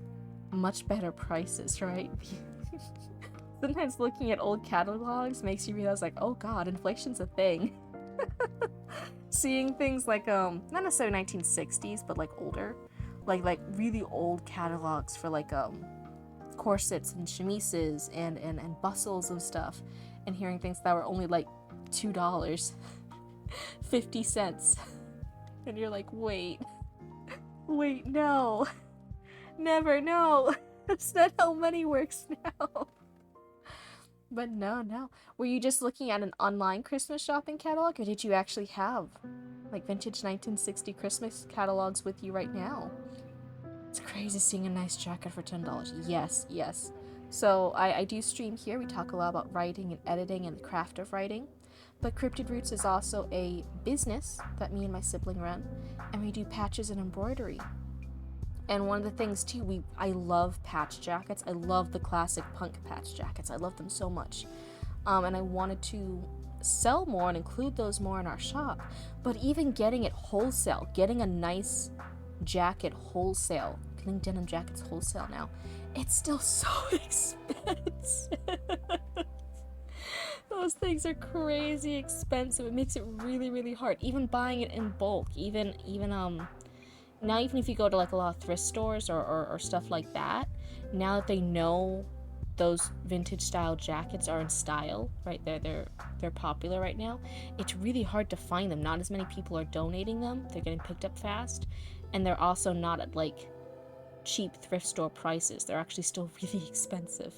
much better prices, right? Sometimes looking at old catalogs makes you realize, like, oh god, inflation's a thing. Seeing things like, not necessarily 1960s, but like older, like really old catalogs for like, corsets and chemises and bustles and stuff, and hearing things that were only like $2, 50 cents. And you're like, wait, no. Never, no. That's not how money works now. But no. Were you just looking at an online Christmas shopping catalog, or did you actually have like vintage 1960 Christmas catalogs with you right now? It's crazy seeing a nice jacket for $10. Yes. So I do stream here. We talk a lot about writing and editing and the craft of writing. But Cryptid Roots is also a business that me and my sibling run, and we do patches and embroidery. And one of the things too, I love patch jackets. I love the classic punk patch jackets. I love them so much. And I wanted to sell more and include those more in our shop. But even getting it wholesale, getting a nice jacket wholesale, getting denim jackets wholesale now, it's still so expensive. Those things are crazy expensive. It makes it really, really hard. Even buying it in bulk, even now even if you go to like a lot of thrift stores or stuff like that, now that they know those vintage style jackets are in style, right? They're popular right now. It's really hard to find them. Not as many people are donating them. They're getting picked up fast, and they're also not at like cheap thrift store prices. They're actually still really expensive.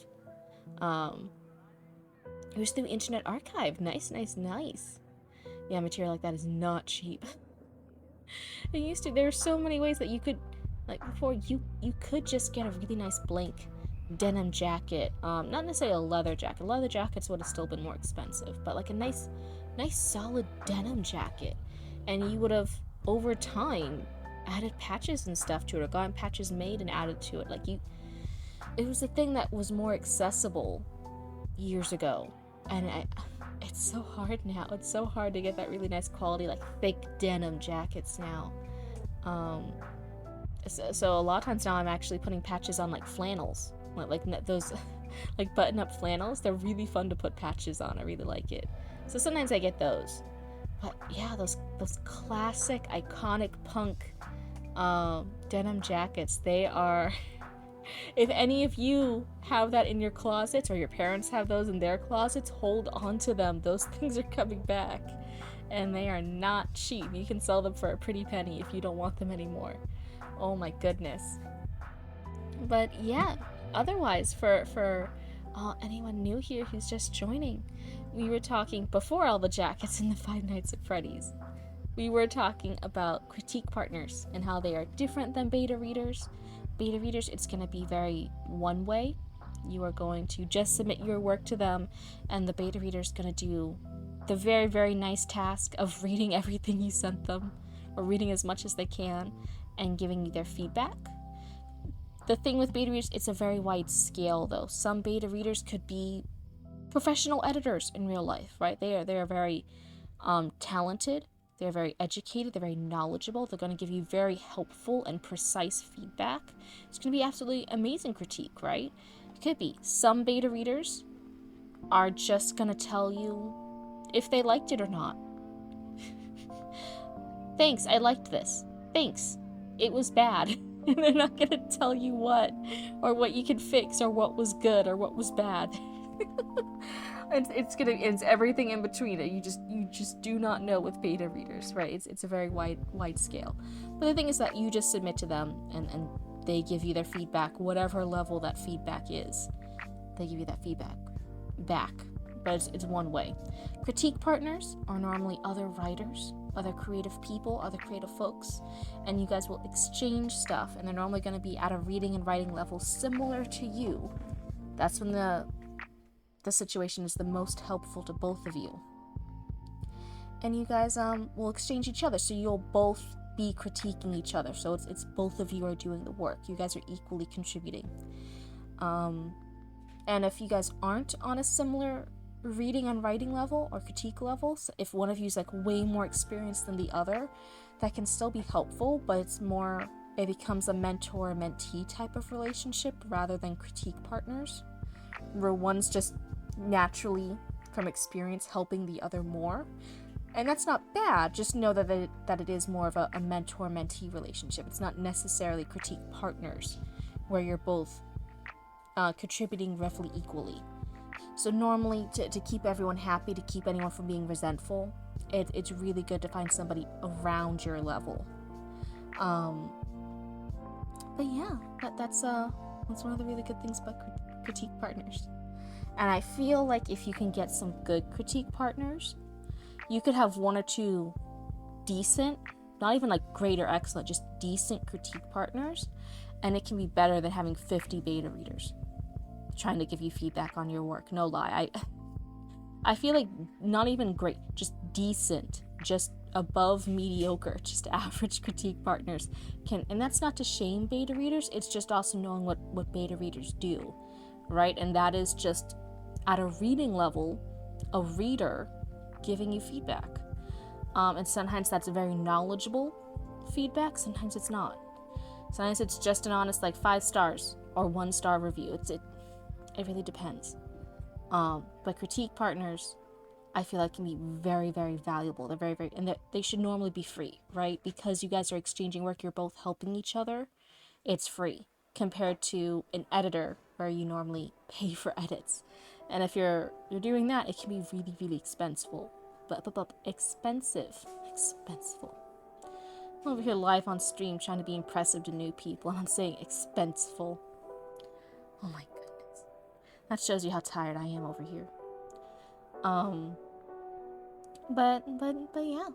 Here's through Internet Archive. Nice. Yeah, material like that is not cheap. There were so many ways that you could, like before, you could just get a really nice blank denim jacket. Not necessarily a leather jacket. Leather jackets would have still been more expensive, but like a nice solid denim jacket. And you would have, over time, added patches and stuff to it, or gotten patches made and added to it. Like it was a thing that was more accessible years ago. And it's so hard now. It's so hard to get that really nice quality, like thick denim jackets now. So a lot of times now I'm actually putting patches on like flannels, like those like button-up flannels. They're really fun to put patches on. I really like it. So sometimes I get those. But yeah, those classic, iconic punk denim jackets, they are... If any of you have that in your closets, or your parents have those in their closets, hold on to them. Those things are coming back, and they are not cheap. You can sell them for a pretty penny if you don't want them anymore. Oh my goodness. But yeah, otherwise, for anyone new here who's just joining, we were talking before all the jackets in the Five Nights at Freddy's. We were talking about critique partners and how they are different than beta readers. Beta readers, it's going to be very one way. You are going to just submit your work to them, and the beta reader is going to do the very, very nice task of reading everything you sent them, or reading as much as they can, and giving you their feedback. The thing with beta readers, it's a very wide scale, though. Some beta readers could be professional editors in real life, right? They are very talented. They're very educated, they're very knowledgeable, they're going to give you very helpful and precise feedback. It's going to be absolutely amazing critique, right? It could be. Some beta readers are just going to tell you if they liked it or not. Thanks, I liked this. Thanks, it was bad. And they're not going to tell you what, or what you can fix, or what was good, or what was bad. It's everything in between. You just do not know with beta readers, right? It's a very wide scale. But the thing is that you just submit to them, and they give you their feedback, whatever level that feedback is. They give you that feedback back, but it's one way. Critique partners are normally other writers, other creative people, other creative folks, and you guys will exchange stuff, and they're normally going to be at a reading and writing level similar to you. That's when the situation is the most helpful to both of you. And you guys will exchange each other, so you'll both be critiquing each other. So it's both of you are doing the work. You guys are equally contributing. And if you guys aren't on a similar reading and writing level or critique level, so if one of you is like way more experienced than the other, that can still be helpful, but it becomes a mentor-mentee type of relationship rather than critique partners, where one's just naturally from experience helping the other more. And that's not bad, just know that it is more of a mentor-mentee relationship. It's not necessarily critique partners where you're both contributing roughly equally. So normally, to keep everyone happy, to keep anyone from being resentful, it's really good to find somebody around your level. But yeah, that's one of the really good things about critique partners. And I feel like if you can get some good critique partners, you could have one or two decent, not even like great or excellent, just decent critique partners, and it can be better than having 50 beta readers trying to give you feedback on your work. No lie, I feel like not even great, just decent, just above mediocre, just average critique partners can, and that's not to shame beta readers, it's just also knowing what beta readers do, right? And that is just at a reading level, a reader giving you feedback. And sometimes that's a very knowledgeable feedback, sometimes it's not. Sometimes it's just an honest, like 5 stars or 1-star review. It really depends. But critique partners I feel like can be very, very valuable. They're very, very, and they should normally be free, right? Because you guys are exchanging work, you're both helping each other. It's free compared to an editor where you normally pay for edits. And if you're doing that, it can be really, really expensive. But expensive. I'm over here live on stream trying to be impressive to new people, and I'm saying expensive. Oh my goodness. That shows you how tired I am over here. But yeah.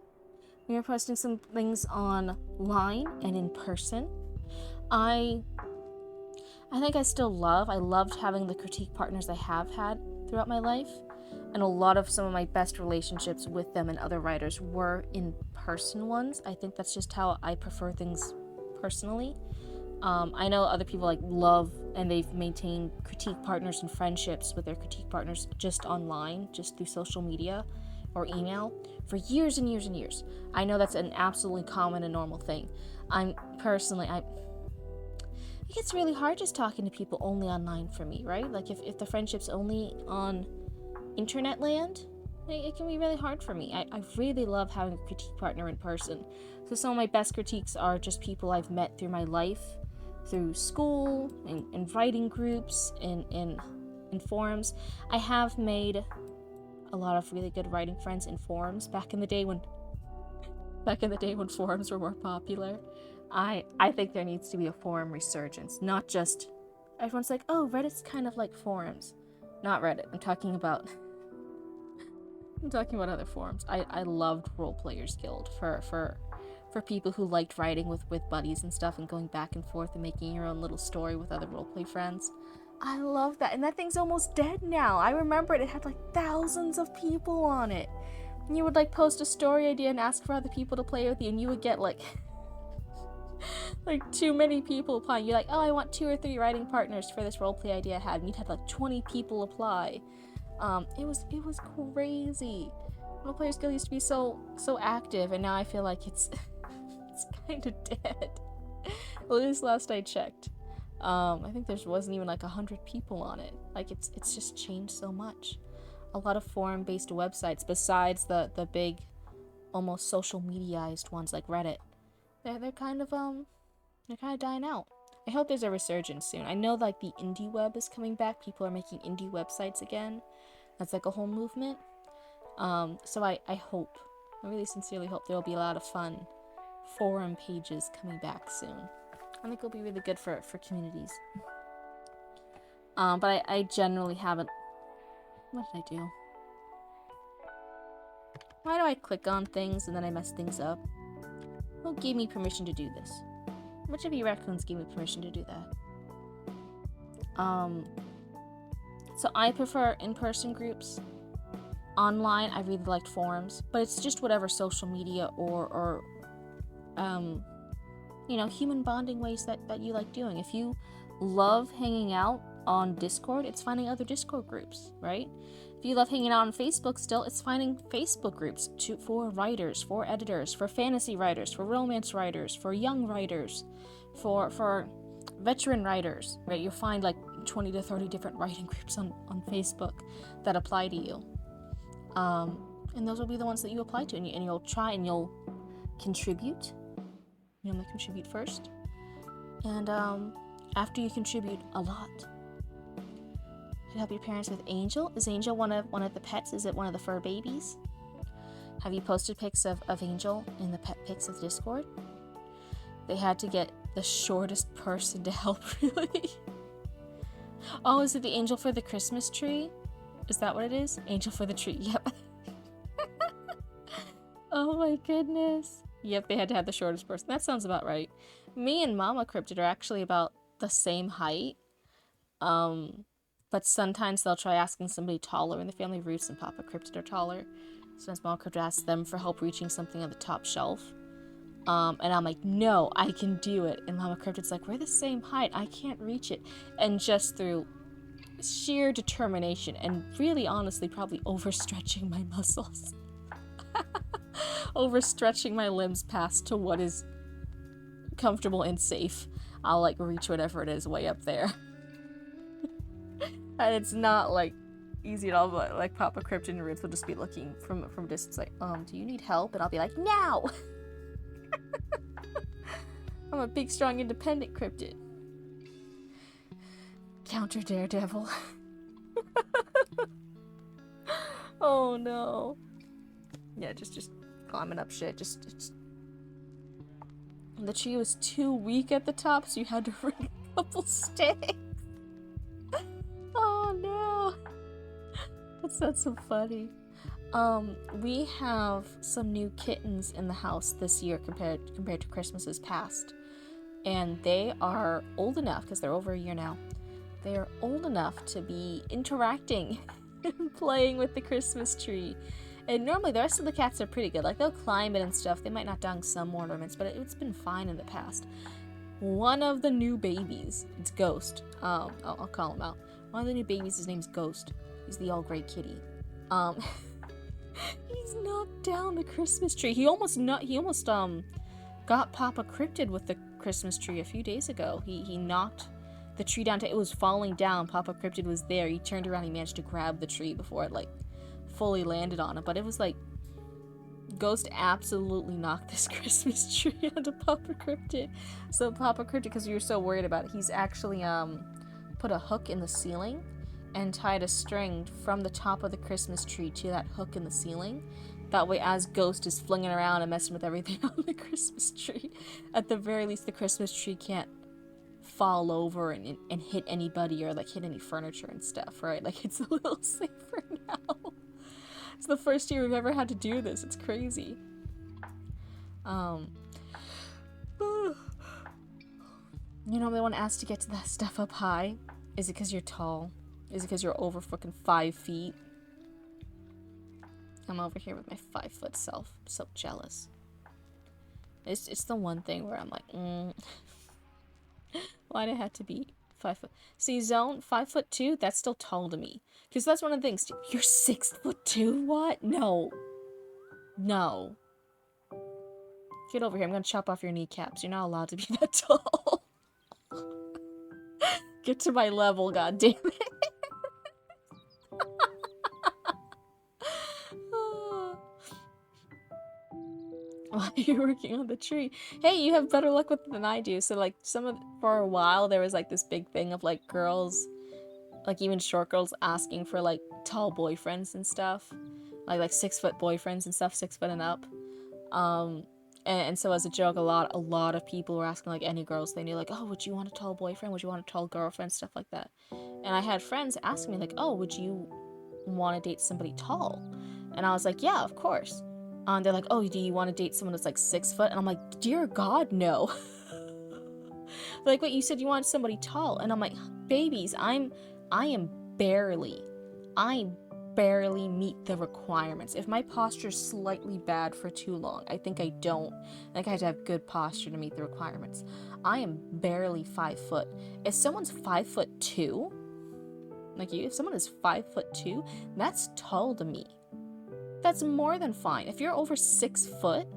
We are posting some things online and in person. I think I loved having the critique partners I have had throughout my life. And a lot of some of my best relationships with them and other writers were in-person ones. I think that's just how I prefer things personally. I know other people love and they've maintained critique partners and friendships with their critique partners just online, just through social media or email for years and years and years. I know that's an absolutely common and normal thing. It gets really hard just talking to people only online for me, right? Like if the friendship's only on internet land, it can be really hard for me. I really love having a critique partner in person. So some of my best critiques are just people I've met through my life, through school, in writing groups, in forums. I have made a lot of really good writing friends in forums back in the day when forums were more popular. I think there needs to be a forum resurgence, not just everyone's like, oh, Reddit's kind of like forums. Not Reddit. I'm talking about other forums. I loved Role Players Guild for people who liked writing with buddies and stuff and going back and forth and making your own little story with other roleplay friends. I love that. And that thing's almost dead now. I remember it had thousands of people on it. And you would post a story idea and ask for other people to play with you, and you would get too many people applying. You're like, oh, I want 2 or 3 writing partners for this roleplay idea I had, and you'd have 20 people apply. It was crazy. Role Players Guild used to be so active, and now I feel like it's kind of dead. At least last I checked. I think there wasn't even 100 people on it. It's just changed so much. A lot of forum-based websites, besides the big, almost social mediaized ones like Reddit, they're kind of dying out. I hope there's a resurgence soon. I know the indie web is coming back. People are making indie websites again. That's a whole movement. So I hope, I really sincerely hope there will be a lot of fun forum pages coming back soon. I think it'll be really good for communities. But I generally haven't. What did I do? Why do I click on things and then I mess things up? Who gave me permission to do this? Which of you raccoons gave me permission to do that? So I prefer in-person groups. Online, I really liked forums, but it's just whatever social media or human bonding ways that you like doing. If you love hanging out on Discord, it's finding other Discord groups, right? If you love hanging out on Facebook still, it's finding Facebook groups for writers, for editors, for fantasy writers, for romance writers, for young writers, for veteran writers, right? You'll find 20 to 30 different writing groups on Facebook that apply to you. And those will be the ones that you apply to, and you'll try and you'll contribute. You only contribute first. And after you contribute a lot, you can help your parents with Angel. Is Angel one of the pets? Is it one of the fur babies? Have you posted pics of Angel in the pet pics of Discord? They had to get the shortest person to help, really. Oh, is it the angel for the Christmas tree? Is that what it is? Angel for the tree, yep. Oh my goodness. Yep, they had to have the shortest person. That sounds about right. Me and Mama Cryptid are actually about the same height. But sometimes they'll try asking somebody taller in the family. Roots and Papa Cryptid are taller. Sometimes Mama Cryptid asks them for help reaching something on the top shelf. And I'm like, no, I can do it. And Mama Cryptid's like, we're the same height. I can't reach it. And just through sheer determination and really honestly probably overstretching my muscles. Overstretching my limbs past to what is comfortable and safe. I'll reach whatever it is way up there. And it's not easy at all, but like Papa Cryptid and Roots will just be looking from a distance like, do you need help? And I'll be like, no! I'm a big, strong, independent cryptid. Counter Daredevil. Oh no. Yeah, just climbing up shit. Just. The tree was too weak at the top, so you had to ring a couple sticks. Oh no. That's so funny. We have some new kittens in the house this year compared to Christmases past. And they are old enough, because they're over a year now, they are old enough to be interacting and playing with the Christmas tree. And normally the rest of the cats are pretty good. Like, they'll climb it and stuff. They might knock down some ornaments, but it's been fine in the past. One of the new babies, it's Ghost. I'll call him out. One of the new babies, his name's Ghost. He's the all-gray kitty. He's knocked down the Christmas tree. He almost got Papa Cryptid with the Christmas tree a few days ago. He knocked the tree down. It was falling down. Papa Cryptid was there. He turned around. He managed to grab the tree before it like fully landed on it. But it was like Ghost absolutely knocked this Christmas tree onto Papa Cryptid. So Papa Cryptid, because we were so worried about it, he's actually put a hook in the ceiling and tied a string from the top of the Christmas tree to that hook in the ceiling. That way, as Ghost is flinging around and messing with everything on the Christmas tree, at the very least, the Christmas tree can't fall over and hit anybody or like hit any furniture and stuff, right? Like, it's a little safer now. It's the first year we've ever had to do this. It's crazy. You normally want to ask to get to that stuff up high. Is it because you're tall? Is it because you're over fucking 5 feet? I'm over here with my 5-foot self. I'm so jealous. It's the one thing where I'm like, why'd it have to be 5 foot? See, Zone, 5'2", that's still tall to me. Because that's one of the things. You're 6'2"? What? No. No. Get over here. I'm gonna chop off your kneecaps. You're not allowed to be that tall. Get to my level, goddammit. Why are you working on the tree? Hey, you have better luck with it than I do. So, like, for a while, there was, like, this big thing of, like, girls, like, even short girls asking for, like, tall boyfriends and stuff. Like 6-foot boyfriends and stuff, 6 foot and up. And so as a joke, a lot of people were asking, like, any girls they knew, like, oh, would you want a tall boyfriend? Would you want a tall girlfriend? Stuff like that. And I had friends ask me, like, oh, would you want to date somebody tall? And I was like, yeah, of course. They're like, oh, do you want to date someone that's like 6 foot? And I'm like, dear God, no. They're like, wait, you said you want somebody tall. And I'm like, babies, I barely meet the requirements. If my posture's slightly bad for too long, I think I don't. I have to have good posture to meet the requirements. I am barely 5 foot. If someone's 5'2", like you, if someone is 5'2", that's tall to me. That's more than fine. If you're over 6 foot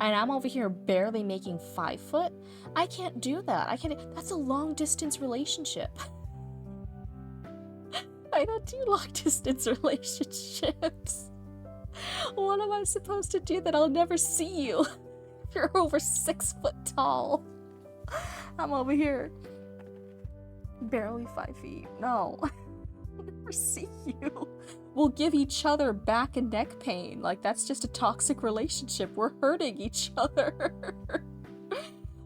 and I'm over here barely making 5 foot, I can't do that. That's a long distance relationship. I don't do long distance relationships. What am I supposed to do that I'll never see you if you're over 6 foot tall? I'm over here barely 5 feet. No. I'll never see you. We'll give each other back and neck pain. Like, that's just a toxic relationship. We're hurting each other.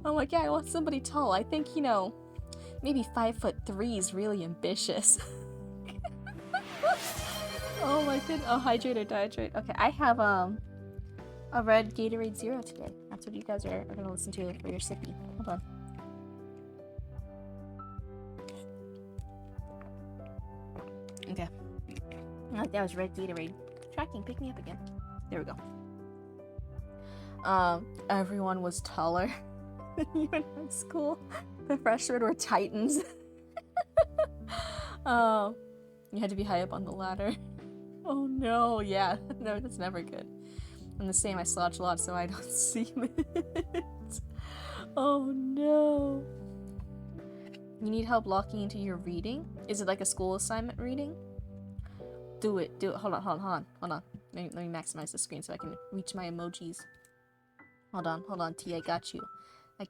I'm like, yeah, I want somebody tall. I think, maybe 5'3" is really ambitious. Oh my goodness. Oh, hydrate or dehydrate. Okay, I have a red Gatorade Zero today. That's what you guys are gonna listen to for your sippy. Hold on. Okay. That was red Gatorade. Tracking, pick me up again. There we go. Everyone was taller than you in high school. The freshmen were titans. You had to be high up on the ladder. Oh no, yeah. No, that's never good. I'm the same, I slouch a lot so I don't see it. Oh no. You need help locking into your reading? Is it like a school assignment reading? Do it. Hold on. Let me maximize the screen so I can reach my emojis. Hold on, T. I got you. I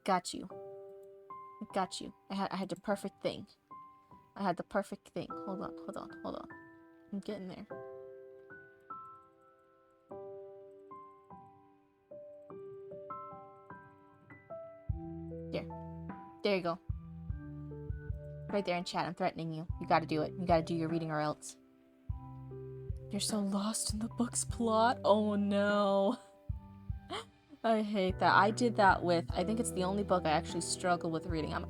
had the perfect thing. Hold on. I'm getting there. There you go. Right there in chat, I'm threatening you. You gotta do it. You gotta do your reading or else. You're so lost in the book's plot. Oh no. I hate that. I did that with, I think it's the only book I actually struggle with reading. I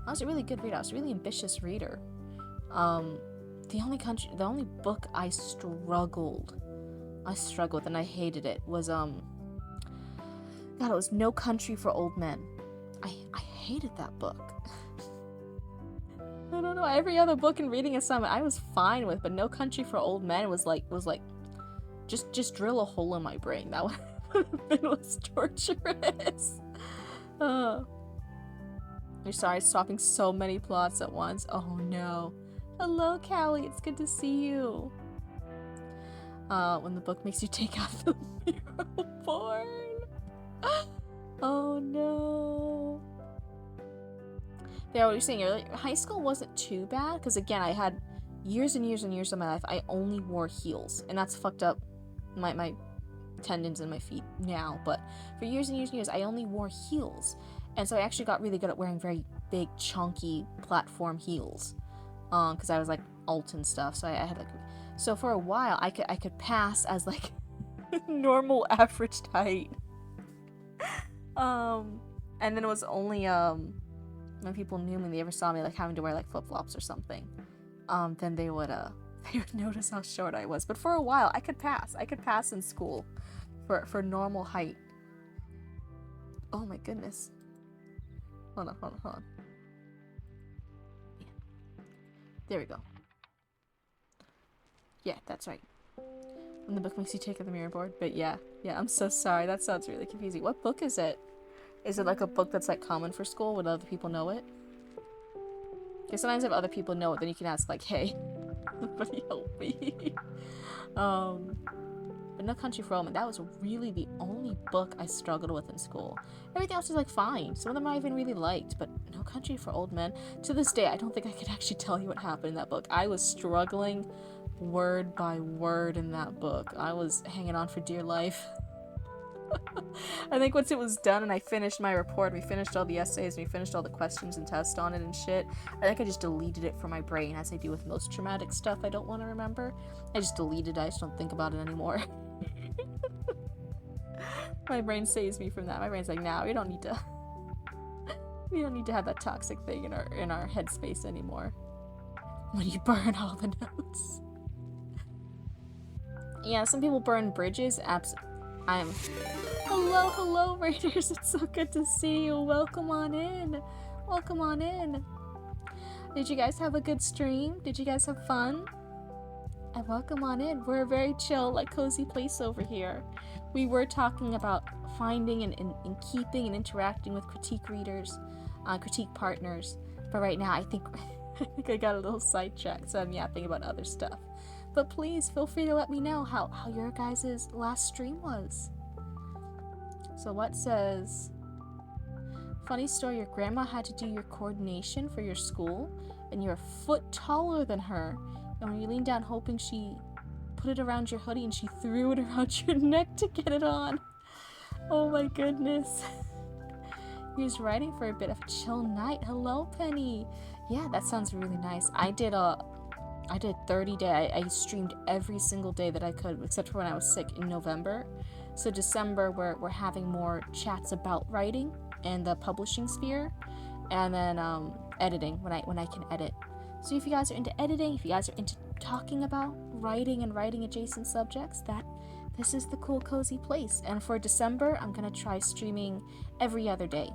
was a really good reader. I was a really ambitious reader. The only book I struggled with and I hated it was, God, it was No Country for Old Men. I hated that book. I don't know, every other book and reading assignment I was fine with, but No Country for Old Men was like, just drill a hole in my brain. That it was torturous. You're sorry, stopping so many plots at once. Oh no. Hello, Callie. It's good to see you. When the book makes you take out the mirror porn. Oh no. Yeah, what you're saying earlier, high school wasn't too bad, because again, I had years and years and years of my life, I only wore heels, and that's fucked up my tendons in my feet now, but for years and years and years, I only wore heels, and so I actually got really good at wearing very big, chunky platform heels, because I was like alt and stuff, so I had like, so for a while, I could pass as like normal average height, and then it was only, when people knew me, they ever saw me like having to wear like flip-flops or something, then they would notice how short I was. But for a while, I could pass in school for normal height. Oh my goodness. Hold on. Yeah. There we go. Yeah, that's right. When the book makes you take out the mirror board. But yeah, I'm so sorry. That sounds really confusing. What book is it? Is it like a book that's like common for school? Would other people know it? Because sometimes if other people know it, then you can ask like, hey, somebody help me. But No Country for Old Men, that was really the only book I struggled with in school. Everything else was like fine. Some of them I even really liked, but No Country for Old Men, to this day, I don't think I could actually tell you what happened in that book. I was struggling word by word in that book. I was hanging on for dear life. I think once it was done and I finished my report, we finished all the essays, we finished all the questions and tests on it and shit, I think I just deleted it from my brain, as I do with most traumatic stuff I don't want to remember. I just deleted it, I just don't think about it anymore. My brain saves me from that. My brain's like, no, we don't need to have that toxic thing in our headspace anymore. When you burn all the notes. Yeah, some people burn bridges. Hello, Raiders. It's so good to see you. Welcome on in. Did you guys have a good stream? Did you guys have fun? And welcome on in. We're a very chill, like, cozy place over here. We were talking about finding and keeping and interacting with critique readers, critique partners. But right now, I think I got a little sidetracked, so I'm yapping about other stuff. But please, feel free to let me know how your guys' last stream was. So what says, funny story, your grandma had to do your coordination for your school, and you're a foot taller than her, and when you leaned down hoping she put it around your hoodie, and she threw it around your neck to get it on. Oh my goodness. He was writing for a bit of a chill night. Hello, Penny. Yeah, that sounds really nice. I did 30 day. I streamed every single day that I could, except for when I was sick in November. So December, we're having more chats about writing and the publishing sphere, and then editing when I can edit. So if you guys are into editing, if you guys are into talking about writing and writing adjacent subjects, this is the cool cozy place. And for December, I'm gonna try streaming every other day,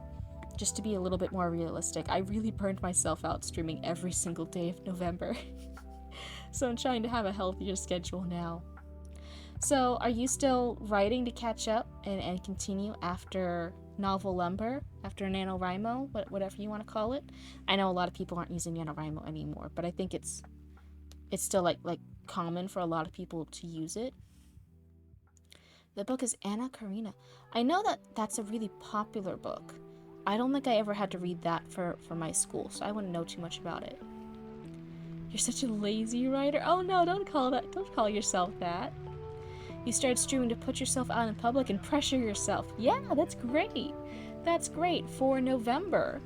just to be a little bit more realistic. I really burned myself out streaming every single day of November. So I'm trying to have a healthier schedule now. So are you still writing to catch up and continue after Novelember, after NaNoWriMo, whatever you want to call it? I know a lot of people aren't using NaNoWriMo anymore, but I think it's still like common for a lot of people to use it. The book is Anna Karenina. I know that that's a really popular book. I don't think I ever had to read that for my school, so I wouldn't know too much about it. You're such a lazy writer. Oh no, don't call yourself that. You started streaming to put yourself out in public and pressure yourself. Yeah, that's great. That's great. For November,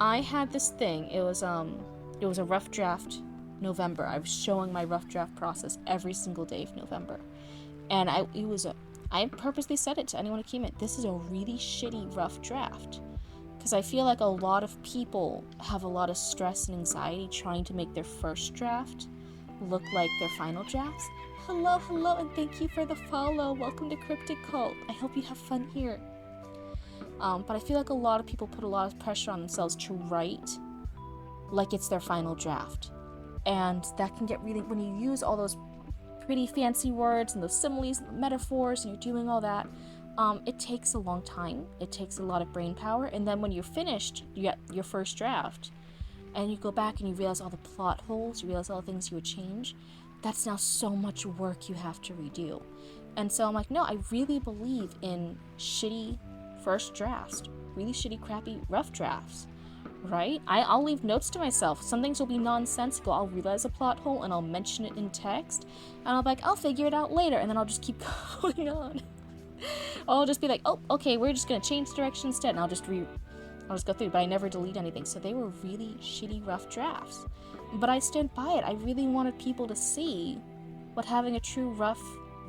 I had this thing. It was a rough draft November. I was showing my rough draft process every single day of November. And I purposely said it to anyone who came in. This is a really shitty rough draft. Because I feel like a lot of people have a lot of stress and anxiety trying to make their first draft look like their final drafts. Hello, and thank you for the follow. Welcome to Cryptid Cult. I hope you have fun here. But I feel like a lot of people put a lot of pressure on themselves to write like it's their final draft. And that can get really, when you use all those pretty fancy words and those similes and metaphors and you're doing all that, it takes a long time. It takes a lot of brain power. And then when you're finished, you get your first draft, and you go back and you realize all the plot holes, you realize all the things you would change. That's now so much work you have to redo. And so I'm like, no, I really believe in shitty first drafts, really shitty, crappy, rough drafts, right? I'll leave notes to myself. Some things will be nonsensical. I'll realize a plot hole and I'll mention it in text, and I'll be like, I'll figure it out later, and then I'll just keep going on. I'll just be like, oh, okay, we're just gonna change direction instead, and I'll just go through, but I never delete anything. So they were really shitty, rough drafts. But I stood by it. I really wanted people to see what having a true rough,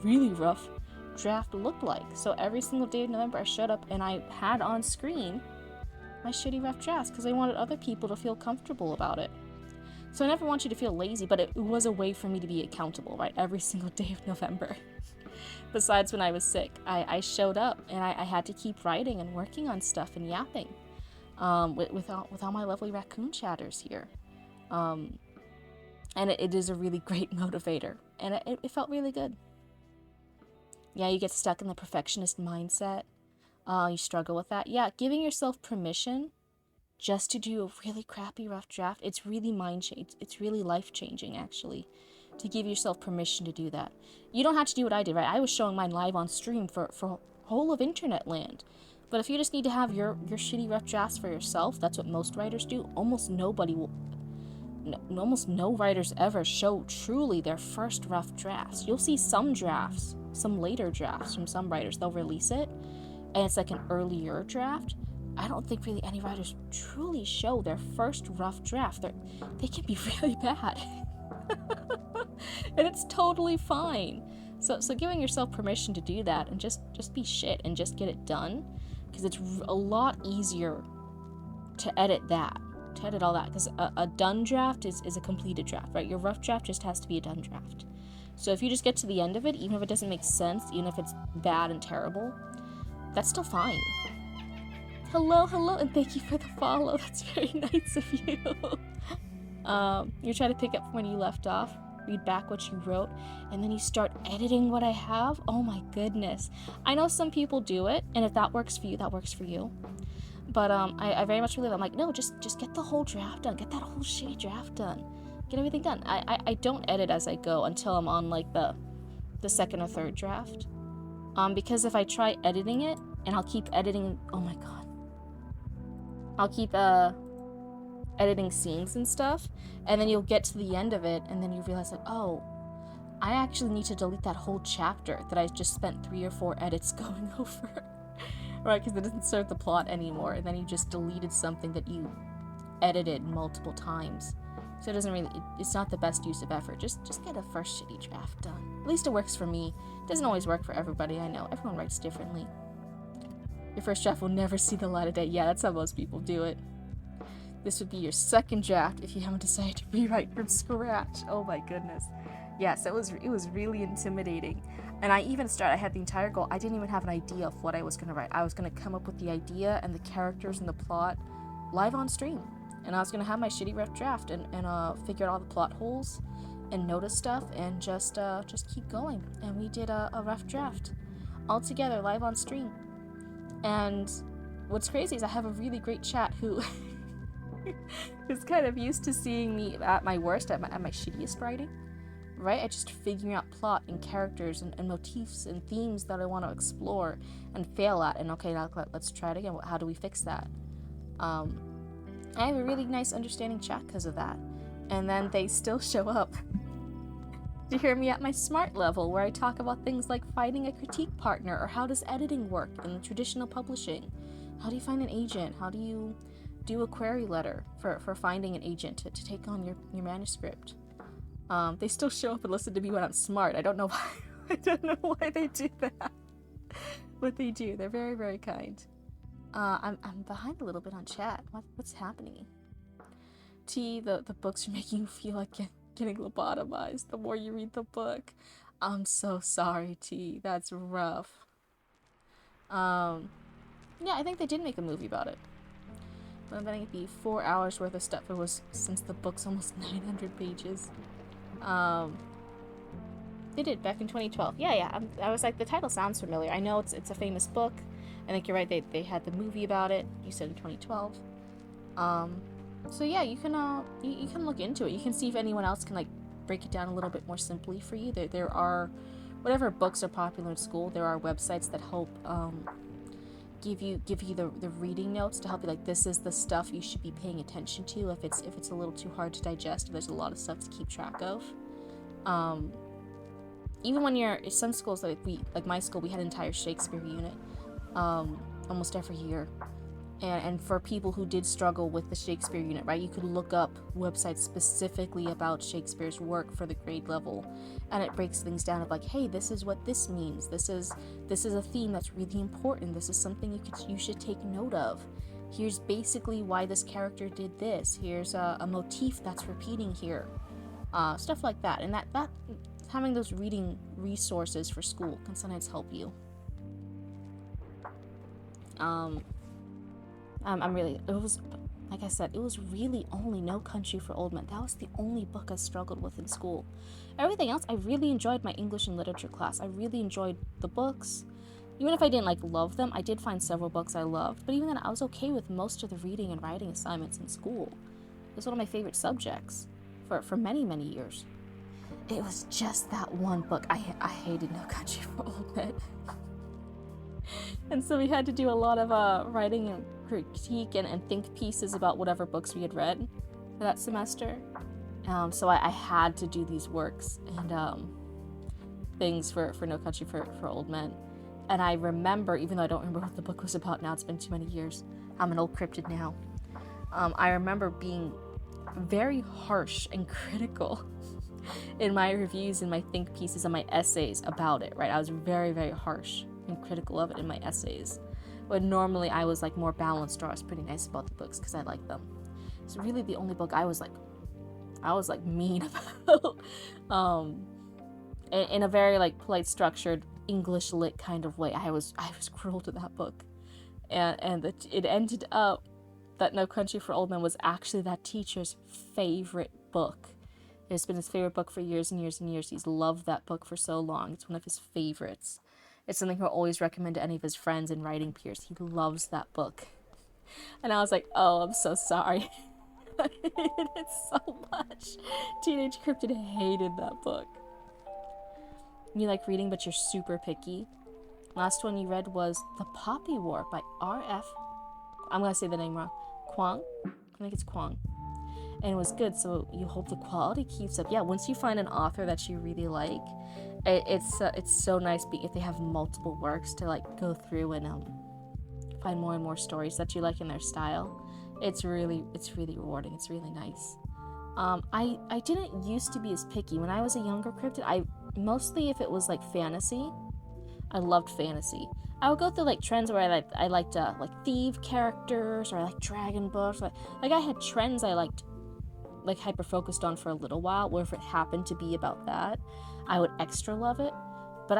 really rough draft looked like. So every single day of November, I showed up and I had on screen my shitty, rough drafts because I wanted other people to feel comfortable about it. So I never want you to feel lazy, but it was a way for me to be accountable, right? Every single day of November. Besides when I was sick, I showed up and I had to keep writing and working on stuff and yapping with all my lovely raccoon chatters here. And it is a really great motivator, and it felt really good. Yeah, you get stuck in the perfectionist mindset. You struggle with that. Yeah, giving yourself permission just to do a really crappy rough draft, it's really it's really life-changing, actually, to give yourself permission to do that. You don't have to do what I did, right? I was showing mine live on stream for whole of internet land. But if you just need to have your shitty rough drafts for yourself, that's what most writers do. Almost no writers ever show truly their first rough drafts. You'll see some drafts, some later drafts from some writers. They'll release it, and it's like an earlier draft. I don't think really any writers truly show their first rough draft. They can be really bad. And it's totally fine. So giving yourself permission to do that and just be shit and just get it done, because it's a lot easier to edit all that, because a done draft is a completed draft, right? Your rough draft just has to be a done draft. So if you just get to the end of it, even if it doesn't make sense, even if it's bad and terrible, that's still fine. Hello, and thank you for the follow. That's very nice of you. You're trying to pick up when you left off, read back what you wrote, and then you start editing what I have. Oh my goodness. I know some people do it, and if that works for you, that works for you. But I very much believe, I'm like, no, just get the whole draft done. Get that whole shitty draft done. Get everything done. I don't edit as I go until I'm on like the second or third draft. Because if I try editing it, and I'll keep editing, oh my god. I'll keep editing scenes and stuff, and then you'll get to the end of it, and then you realize like, oh, I actually need to delete that whole chapter that I just spent 3 or 4 edits going over. Right, because it doesn't serve the plot anymore, and then you just deleted something that you edited multiple times. So it doesn't really, it's not the best use of effort. Just get a first shitty draft done. At least it works for me. It doesn't always work for everybody, I know. Everyone writes differently. Your first draft will never see the light of day. Yeah, that's how most people do it. This would be your second draft if you haven't decided to rewrite from scratch. Oh my goodness. Yes, it was really intimidating. And I had the entire goal. I didn't even have an idea of what I was going to write. I was going to come up with the idea and the characters and the plot live on stream. And I was going to have my shitty rough draft and figure out all the plot holes and notice stuff and just keep going. And we did a rough draft all together live on stream. And what's crazy is I have a really great chat who is kind of used to seeing me at my worst, at my shittiest writing. right? I just figuring out plot and characters and motifs and themes that I want to explore and fail at. And okay, now let's try it again. How do we fix that? I have a really nice understanding chat because of that. And then they still show up to hear me at my smart level, where I talk about things like finding a critique partner, or how does editing work in traditional publishing. How do you find an agent? How do you do a query letter for finding an agent to take on your manuscript? They still show up and listen to me when I'm smart. I don't know why. I don't know why they do that, but they do. They're very, very kind. I'm behind a little bit on chat. What's happening? T, the books are making you feel like getting lobotomized the more you read the book. I'm so sorry, T. That's rough. Yeah, I think they did make a movie about it. But I'm betting it'd be 4 hours worth of stuff. It was, since the book's almost 900 pages. They did back in 2012. Yeah. I was like, the title sounds familiar. I know it's a famous book. I think you're right. They had the movie about it. You said in 2012. So yeah, you can look into it. You can see if anyone else can like break it down a little bit more simply for you. There are, whatever books are popular in school, there are websites that help give you the reading notes to help you, like, this is the stuff you should be paying attention to if it's a little too hard to digest, if there's a lot of stuff to keep track of. Even when you're in some schools, like my school, we had an entire Shakespeare unit almost every year. And for people who did struggle with the Shakespeare unit, right, you could look up websites specifically about Shakespeare's work for the grade level, and it breaks things down of like, hey, this is what this means. This is a theme that's really important. This is something you should take note of. Here's basically why this character did this. Here's a motif that's repeating here. Stuff like that. And that having those reading resources for school can sometimes help you. It was, like I said, it was really only No Country for Old Men. That was the only book I struggled with in school. Everything else, I really enjoyed my English and literature class. I really enjoyed the books. Even if I didn't like love them, I did find several books I loved. But even then, I was okay with most of the reading and writing assignments in school. It was one of my favorite subjects for many, many years. It was just that one book. I hated No Country for Old Men. And so we had to do a lot of writing and critique and think pieces about whatever books we had read for that semester. So I had to do these works and things for No Country for Old Men. And I remember, even though I don't remember what the book was about now, it's been too many years. I'm an old cryptid now. I remember being very harsh and critical in my reviews and my think pieces and my essays about it, right? I was very, very harsh and critical of it in my essays, when normally I was like more balanced, or I was pretty nice about the books because I liked them. It's really the only book I was like mean about, in a very like polite, structured English lit kind of way. I was cruel to that book, and it ended up that No Country for Old Men was actually that teacher's favorite book. It's been his favorite book for years and years and years. He's loved that book for so long. It's one of his favorites. It's something he'll always recommend to any of his friends and writing peers. He loves that book. And I was like, oh, I'm so sorry. I hated it so much. Teenage Cryptid hated that book. You like reading, but you're super picky. Last one you read was The Poppy War by R.F. I'm going to say the name wrong. Kwong? I think it's Kwong. And it was good, so you hope the quality keeps up. Yeah, once you find an author that you really like, it's so nice if they have multiple works to like go through and find more and more stories that you like in their style. It's really rewarding. It's really nice. I didn't used to be as picky when I was a younger cryptid. I mostly, if it was like fantasy, I loved fantasy. I would go through like trends where I liked like thief characters, or I liked dragon books. Like I had trends I liked, like hyper focused on for a little while, where if it happened to be about that, I would extra love it. But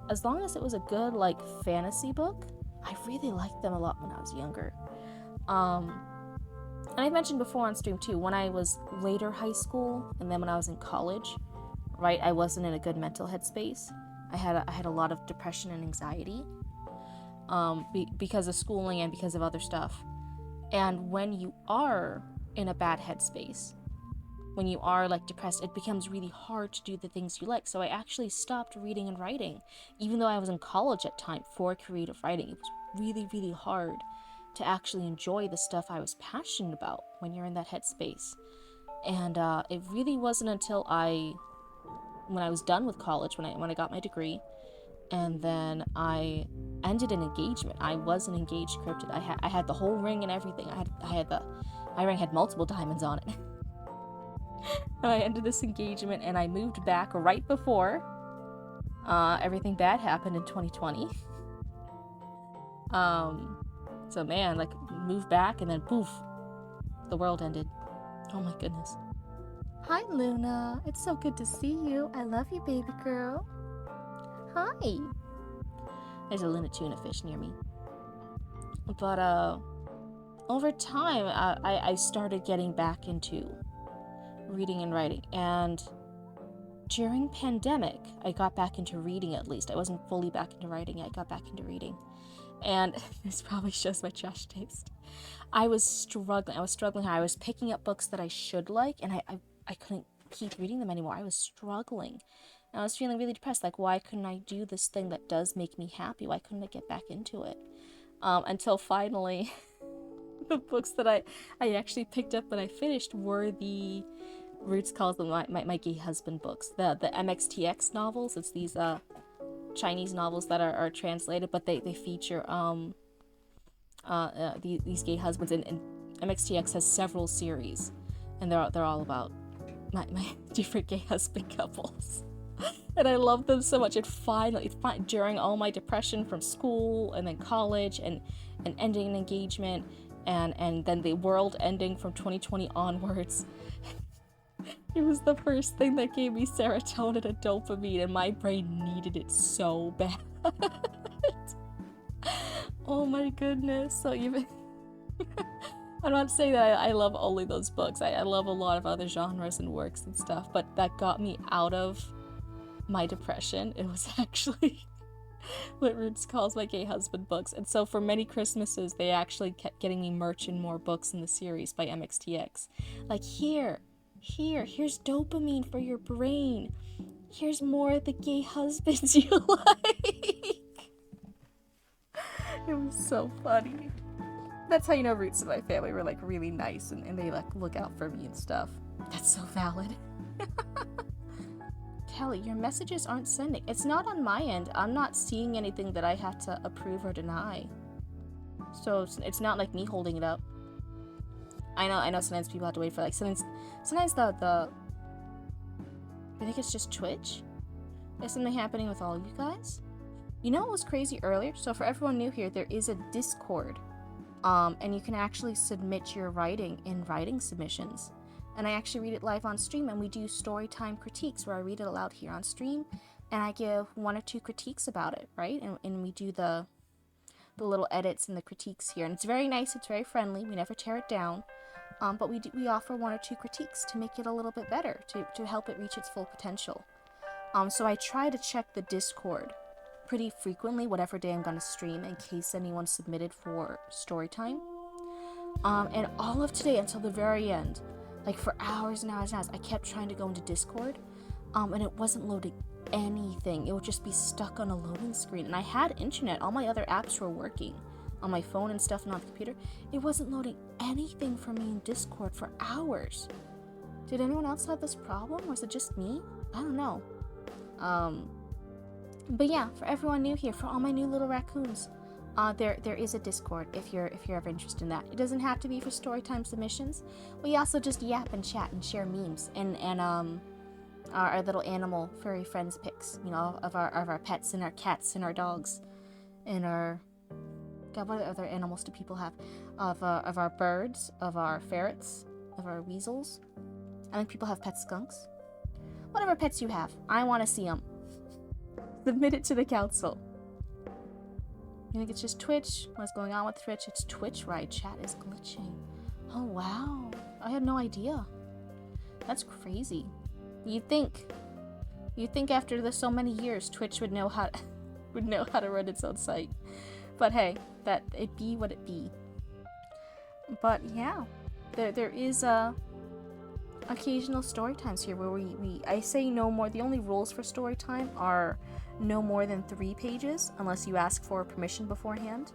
as long as it was a good like fantasy book, I really liked them a lot when I was younger. And I mentioned before on stream too, when I was later high school and then when I was in college, right, I wasn't in a good mental headspace. I had a lot of depression and anxiety because of schooling and because of other stuff. And when you are in a bad headspace, when you are like depressed, it becomes really hard to do the things you like. So I actually stopped reading and writing, even though I was in college at time for creative writing. It was really, really hard to actually enjoy the stuff I was passionate about when you're in that headspace. And it really wasn't until when I was done with college, when I got my degree, and then I ended an engagement. I was an engaged cryptid. I had the whole ring and everything. My ring had multiple diamonds on it. And I ended this engagement, and I moved back right before everything bad happened in 2020. So man, like, moved back, and then poof, the world ended. Oh my goodness. Hi, Luna. It's so good to see you. I love you, baby girl. Hi. There's a Luna tuna fish near me. But over time, I started getting back into reading and writing, and during pandemic, I got back into reading. At least I wasn't fully back into writing. I got back into reading, and this probably shows my trash taste. I was struggling. I was picking up books that I should like, and I couldn't keep reading them anymore. I was struggling. And I was feeling really depressed. Like, why couldn't I do this thing that does make me happy? Why couldn't I get back into it? Until finally, the books that I actually picked up and I finished were the Roots calls them my gay husband books. The MXTX novels. It's these Chinese novels that are translated, but they feature these gay husbands, and MXTX has several series, and they're all about my different gay husband couples. And I love them so much. During all my depression from school and then college and ending an engagement and then the world ending from 2020 onwards, it was the first thing that gave me serotonin and dopamine, and my brain needed it so bad. Oh my goodness. So even I'm not saying that I love only those books. I love a lot of other genres and works and stuff, but that got me out of my depression. It was actually what Roots calls my gay husband books. And so for many Christmases, they actually kept getting me merch and more books in the series by MXTX. Like, here's dopamine for your brain. Here's more of the gay husbands you like. It was so funny. That's how you know Roots and my family were like really nice, and they like look out for me and stuff. That's so valid. Kelly, your messages aren't sending. It's not on my end. I'm not seeing anything that I have to approve or deny. So it's not like me holding it up. I know sometimes people have to wait for like sometimes the I think it's just Twitch. Is something happening with all you guys? You know what was crazy earlier? So for everyone new here, there is a Discord. And you can actually submit your writing in writing submissions. And I actually read it live on stream, and we do story time critiques where I read it aloud here on stream, and I give 1 or 2 critiques about it, right? And we do the little edits and the critiques here, and it's very nice. It's very friendly. We never tear it down, but we offer 1 or 2 critiques to make it a little bit better, to help it reach its full potential. So I try to check the Discord pretty frequently, whatever day I'm gonna stream, in case anyone submitted for story time. And all of today until the very end, like for hours and hours and hours, I kept trying to go into Discord, and it wasn't loading anything. It would just be stuck on a loading screen. And I had internet. All my other apps were working on my phone and stuff and on the computer. It wasn't loading anything for me in Discord for hours. Did anyone else have this problem? Was it just me? I don't know. But yeah, for everyone new here, for all my new little raccoons, there is a Discord if you're ever interested in that. It doesn't have to be for storytime submissions. We also just yap and chat and share memes and our little animal furry friends pics, you know, of our pets and our cats and our dogs and our what other animals do people have? Of our birds, of our ferrets, of our weasels. I think people have pet skunks. Whatever pets you have, I want to see them. Submit it to the council. You think it's just Twitch? What's going on with Twitch? It's Twitch, right? Chat is glitching. Oh wow, I had no idea. That's crazy. You'd think after so many years, Twitch would know how to run its own site. But hey, that it be what it be. But yeah, there is a occasional story times here where I say no more. The only rules for story time are no more than 3 pages unless you ask for permission beforehand.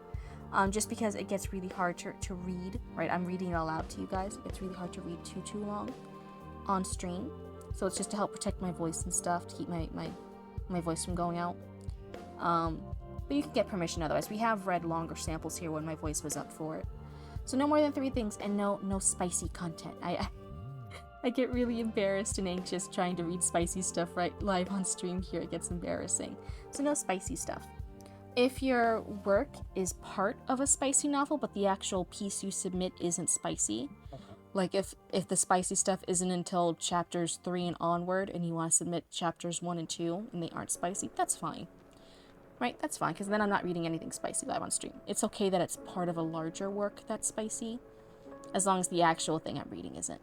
Just because it gets really hard to read, right? I'm reading it aloud to you guys. It gets really hard to read too long on stream. So it's just to help protect my voice and stuff, to keep my voice from going out. But you can get permission otherwise. We have read longer samples here when my voice was up for it. So no more than 3 things, and no spicy content. I get really embarrassed and anxious trying to read spicy stuff right live on stream here. It gets embarrassing. So no spicy stuff. If your work is part of a spicy novel, but the actual piece you submit isn't spicy, like if the spicy stuff isn't until chapters 3 and onward, and you want to submit chapters 1 and 2, and they aren't spicy, that's fine. Right? That's fine, because then I'm not reading anything spicy live on stream. It's okay that it's part of a larger work that's spicy, as long as the actual thing I'm reading isn't.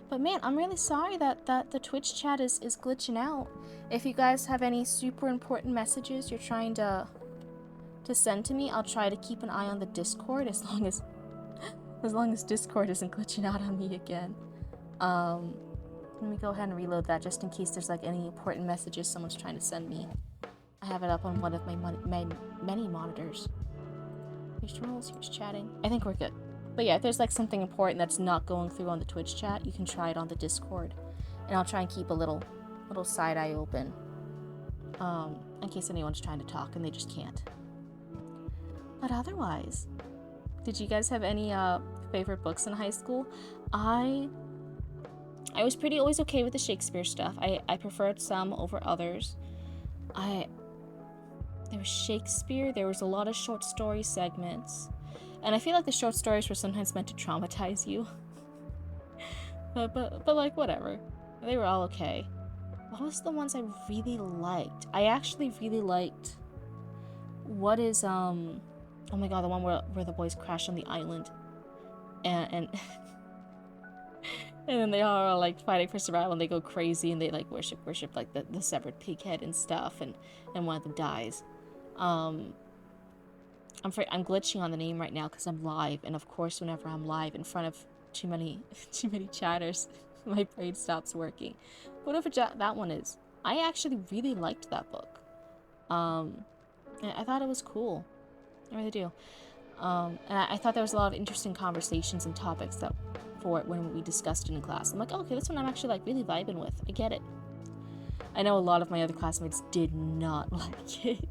But man, I'm really sorry that the Twitch chat is glitching out. If you guys have any super important messages you're trying to send to me, I'll try to keep an eye on the Discord as long as Discord isn't glitching out on me again. Let me go ahead and reload that just in case there's like any important messages someone's trying to send me. I have it up on one of my many monitors. Here's rules, here's chatting. I think we're good. But yeah, if there's like something important that's not going through on the Twitch chat, you can try it on the Discord. And I'll try and keep a little side eye open. In case anyone's trying to talk and they just can't. But otherwise, did you guys have any favorite books in high school? I was always okay with the Shakespeare stuff. I preferred some over others. There was Shakespeare, there was a lot of short story segments. And I feel like the short stories were sometimes meant to traumatize you. but like, whatever. They were all okay. What was the ones I really liked? I actually really liked... What is, oh my god, the one where the boys crash on the island. And and then they all are like fighting for survival and they go crazy and they like worship like the severed pig head and stuff, and one of them dies. I'm glitching on the name right now because I'm live, and of course whenever I'm live in front of too many chatters, my brain stops working. Whatever that one is, I actually really liked that book. I thought it was cool. I really do. And I thought there was a lot of interesting conversations and topics for it when we discussed it in class. I'm like, oh, okay, this one I'm actually like really vibing with. I get it. I know a lot of my other classmates did not like it.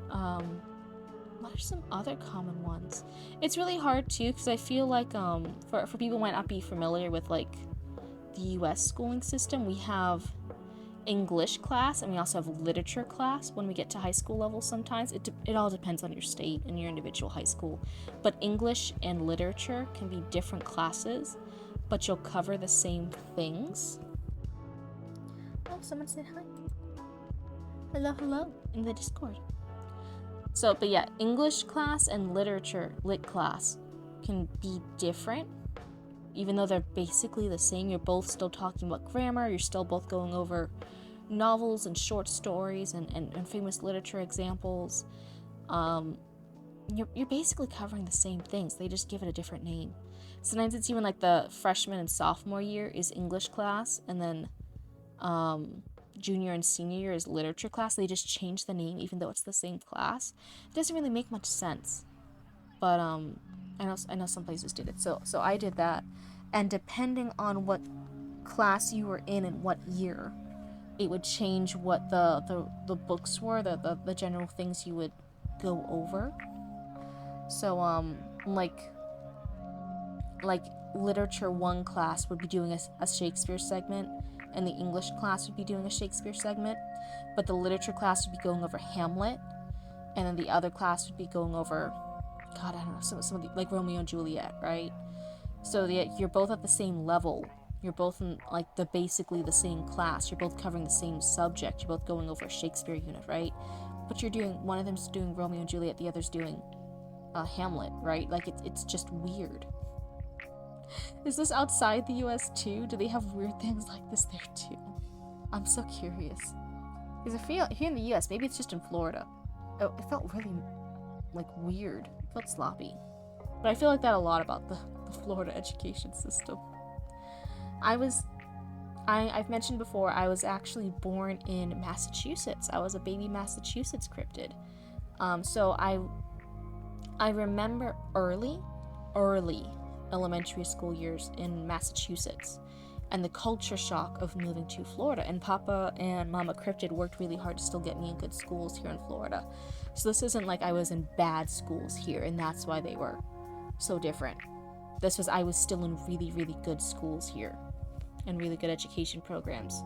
What are some other common ones? It's really hard too, because I feel like for people who might not be familiar with like the US schooling system, we have English class and we also have literature class when we get to high school level. Sometimes it all depends on your state and your individual high school, but English and literature can be different classes, but you'll cover the same things. Oh, someone said hi. Hello in the Discord. So, but yeah, English class and literature, lit class, can be different, even though they're basically the same. You're both still talking about grammar, you're still both going over novels and short stories and famous literature examples. You're basically covering the same things, they just give it a different name. Sometimes it's even like the freshman and sophomore year is English class, and then junior and senior year is literature class. They just change the name even though it's the same class. It doesn't really make much sense, but I know some places did it. So I did that, and depending on what class you were in and what year, it would change what the books were, the general things you would go over. So like literature 1 class would be doing a Shakespeare segment, and the English class would be doing a Shakespeare segment, but the literature class would be going over Hamlet, and then the other class would be going over, God, I don't know, some of the, like Romeo and Juliet, right? So you're both at the same level. You're both in like basically the same class. You're both covering the same subject. You're both going over a Shakespeare unit, right? But one of them's doing Romeo and Juliet, the other's doing Hamlet, right? Like it's just weird. Is this outside the US too? Do they have weird things like this there too? I'm so curious. Because I feel here in the US, maybe it's just in Florida. Oh, it felt really like weird. It felt sloppy. But I feel like that a lot about the Florida education system. I've mentioned before, I was actually born in Massachusetts. I was a baby Massachusetts cryptid. So I remember early elementary school years in Massachusetts and the culture shock of moving to Florida. And Papa and Mama Cryptid worked really hard to still get me in good schools here in Florida. So this isn't like I was in bad schools here and that's why they were so different. I was still in really, really good schools here and really good education programs.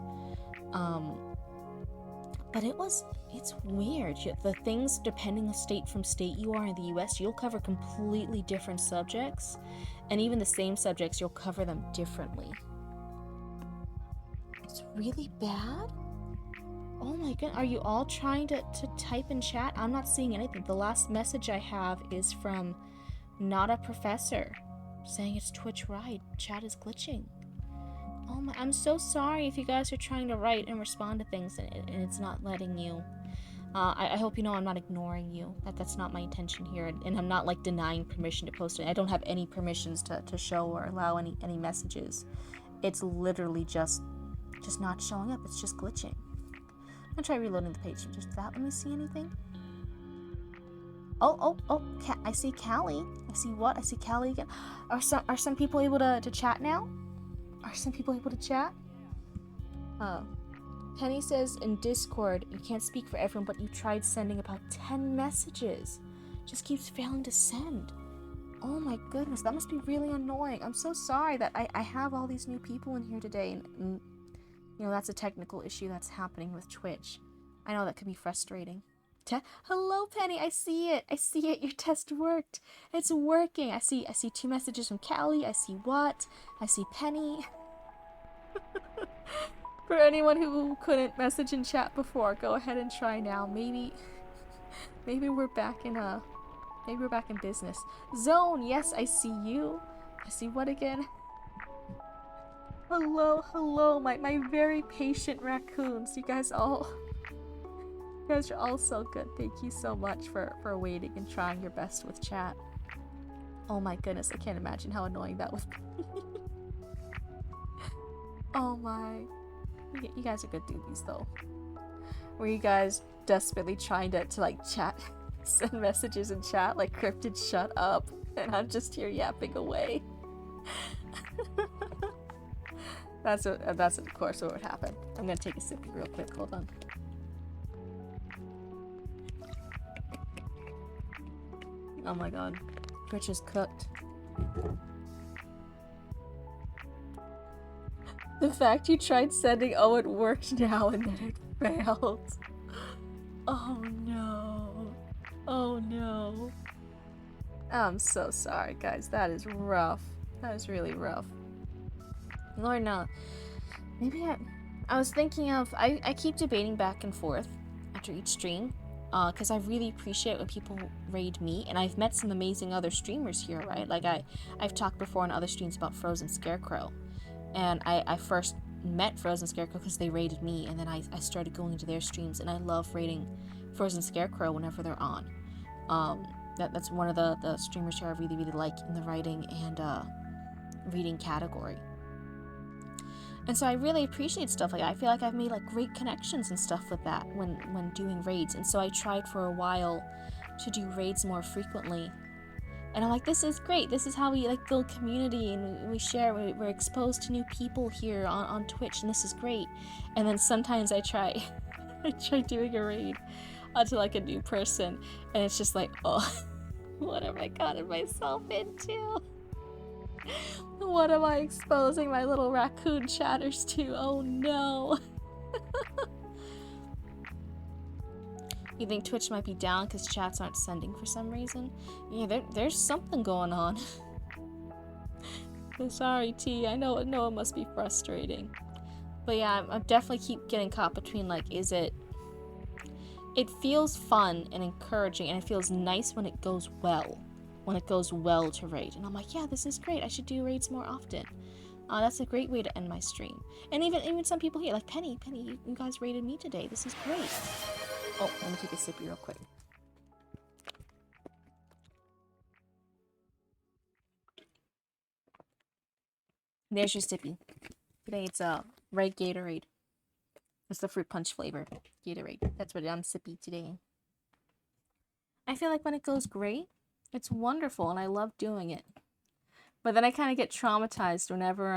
But it's weird. The things, depending on state from state you are in the US, you'll cover completely different subjects. And even the same subjects, you'll cover them differently. It's really bad? Oh my god, are you all trying to type in chat? I'm not seeing anything. The last message I have is from Not a Professor, saying it's Twitch Ride. Chat is glitching. Oh my, I'm so sorry if you guys are trying to write and respond to things and it's not letting you. I hope you know I'm not ignoring you. That's not my intention here, and I'm not like denying permission to post it. I don't have any permissions to show or allow any messages. It's literally just not showing up. It's just glitching. I'm gonna try reloading the page just that. Let me see anything. Oh, I see Callie. I see what? I see Callie again. Are some people able to chat now? Are some people able to chat? Penny says in Discord, you can't speak for everyone, but you tried sending about 10 messages. Just keeps failing to send. Oh my goodness, that must be really annoying. I'm so sorry that I have all these new people in here today, and you know, that's a technical issue that's happening with Twitch. I know that can be frustrating. Hello, Penny. I see it. I see it. Your test worked. It's working. I see 2 messages from Callie. I see what? I see Penny. For anyone who couldn't message in chat before, go ahead and try now. Maybe we're back in business. Zone. Yes, I see you. I see what again? Hello, my very patient raccoons. You guys are all so good. Thank you so much for waiting and trying your best with chat. Oh my goodness, I can't imagine how annoying that would be. Oh my. You guys are good doobies though. Were you guys desperately trying to like chat, send messages in chat like Cryptid shut up, and I'm just here yapping away. That's of course what would happen. I'm gonna take a sip real quick, hold on. Oh my god. Twitch is cooked. The fact you tried sending, it worked now, and then it failed. Oh no. Oh no. I'm so sorry, guys. That is rough. That is really rough. Lord, no. Maybe I was thinking of... I keep debating back and forth after each stream. Because I really appreciate when people raid me, and I've met some amazing other streamers here, right? Like I've talked before on other streams about Frozen Scarecrow, and I first met Frozen Scarecrow because they raided me, and then I started going into their streams, and I love raiding Frozen Scarecrow whenever they're on. That's one of the streamers here I really, really like in the writing and reading category. And so I really appreciate stuff like that. I feel like I've made like great connections and stuff with that when doing raids. And so I tried for a while to do raids more frequently. And I'm like, this is great. This is how we like build community and we share. We're exposed to new people here on Twitch, and this is great. And then sometimes I try doing a raid onto like a new person, and it's just like, oh, what have I gotten myself into? What am I exposing my little raccoon chatters to? Oh no. You think Twitch might be down because chats aren't sending for some reason? Yeah, there's something going on. I'm sorry, T. I know it must be frustrating. But yeah, I definitely keep getting caught between like, it feels fun and encouraging, and it feels nice when it goes well. When it goes well to raid. And I'm like, yeah, this is great. I should do raids more often. That's a great way to end my stream. And even some people here, like Penny, you guys raided me today. This is great. Oh, let me take a sip real quick. There's your sippy. Today it's a red Gatorade. It's the fruit punch flavor Gatorade. That's what I'm sippy today. I feel like when it goes great, it's wonderful and I love doing it. But then I kind of get traumatized whenever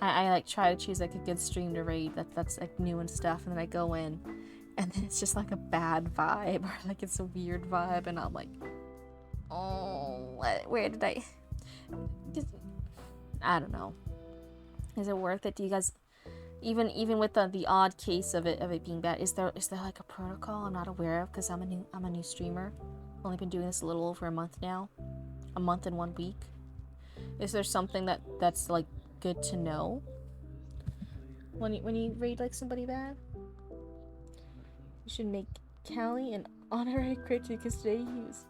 I like try to choose like a good stream to raid that's like new and stuff, and then I go in and then it's just like a bad vibe or like it's a weird vibe and I'm like, oh, where did I don't know. Is it worth it? Do you guys even with the odd case of it being bad, is there like a protocol I'm not aware of? Because I'm a new streamer. I've only been doing this a little over a month now. A month and 1 week. Is there something that's like good to know when you raid like somebody bad? You should make Callie an honorary Cryptid because today he was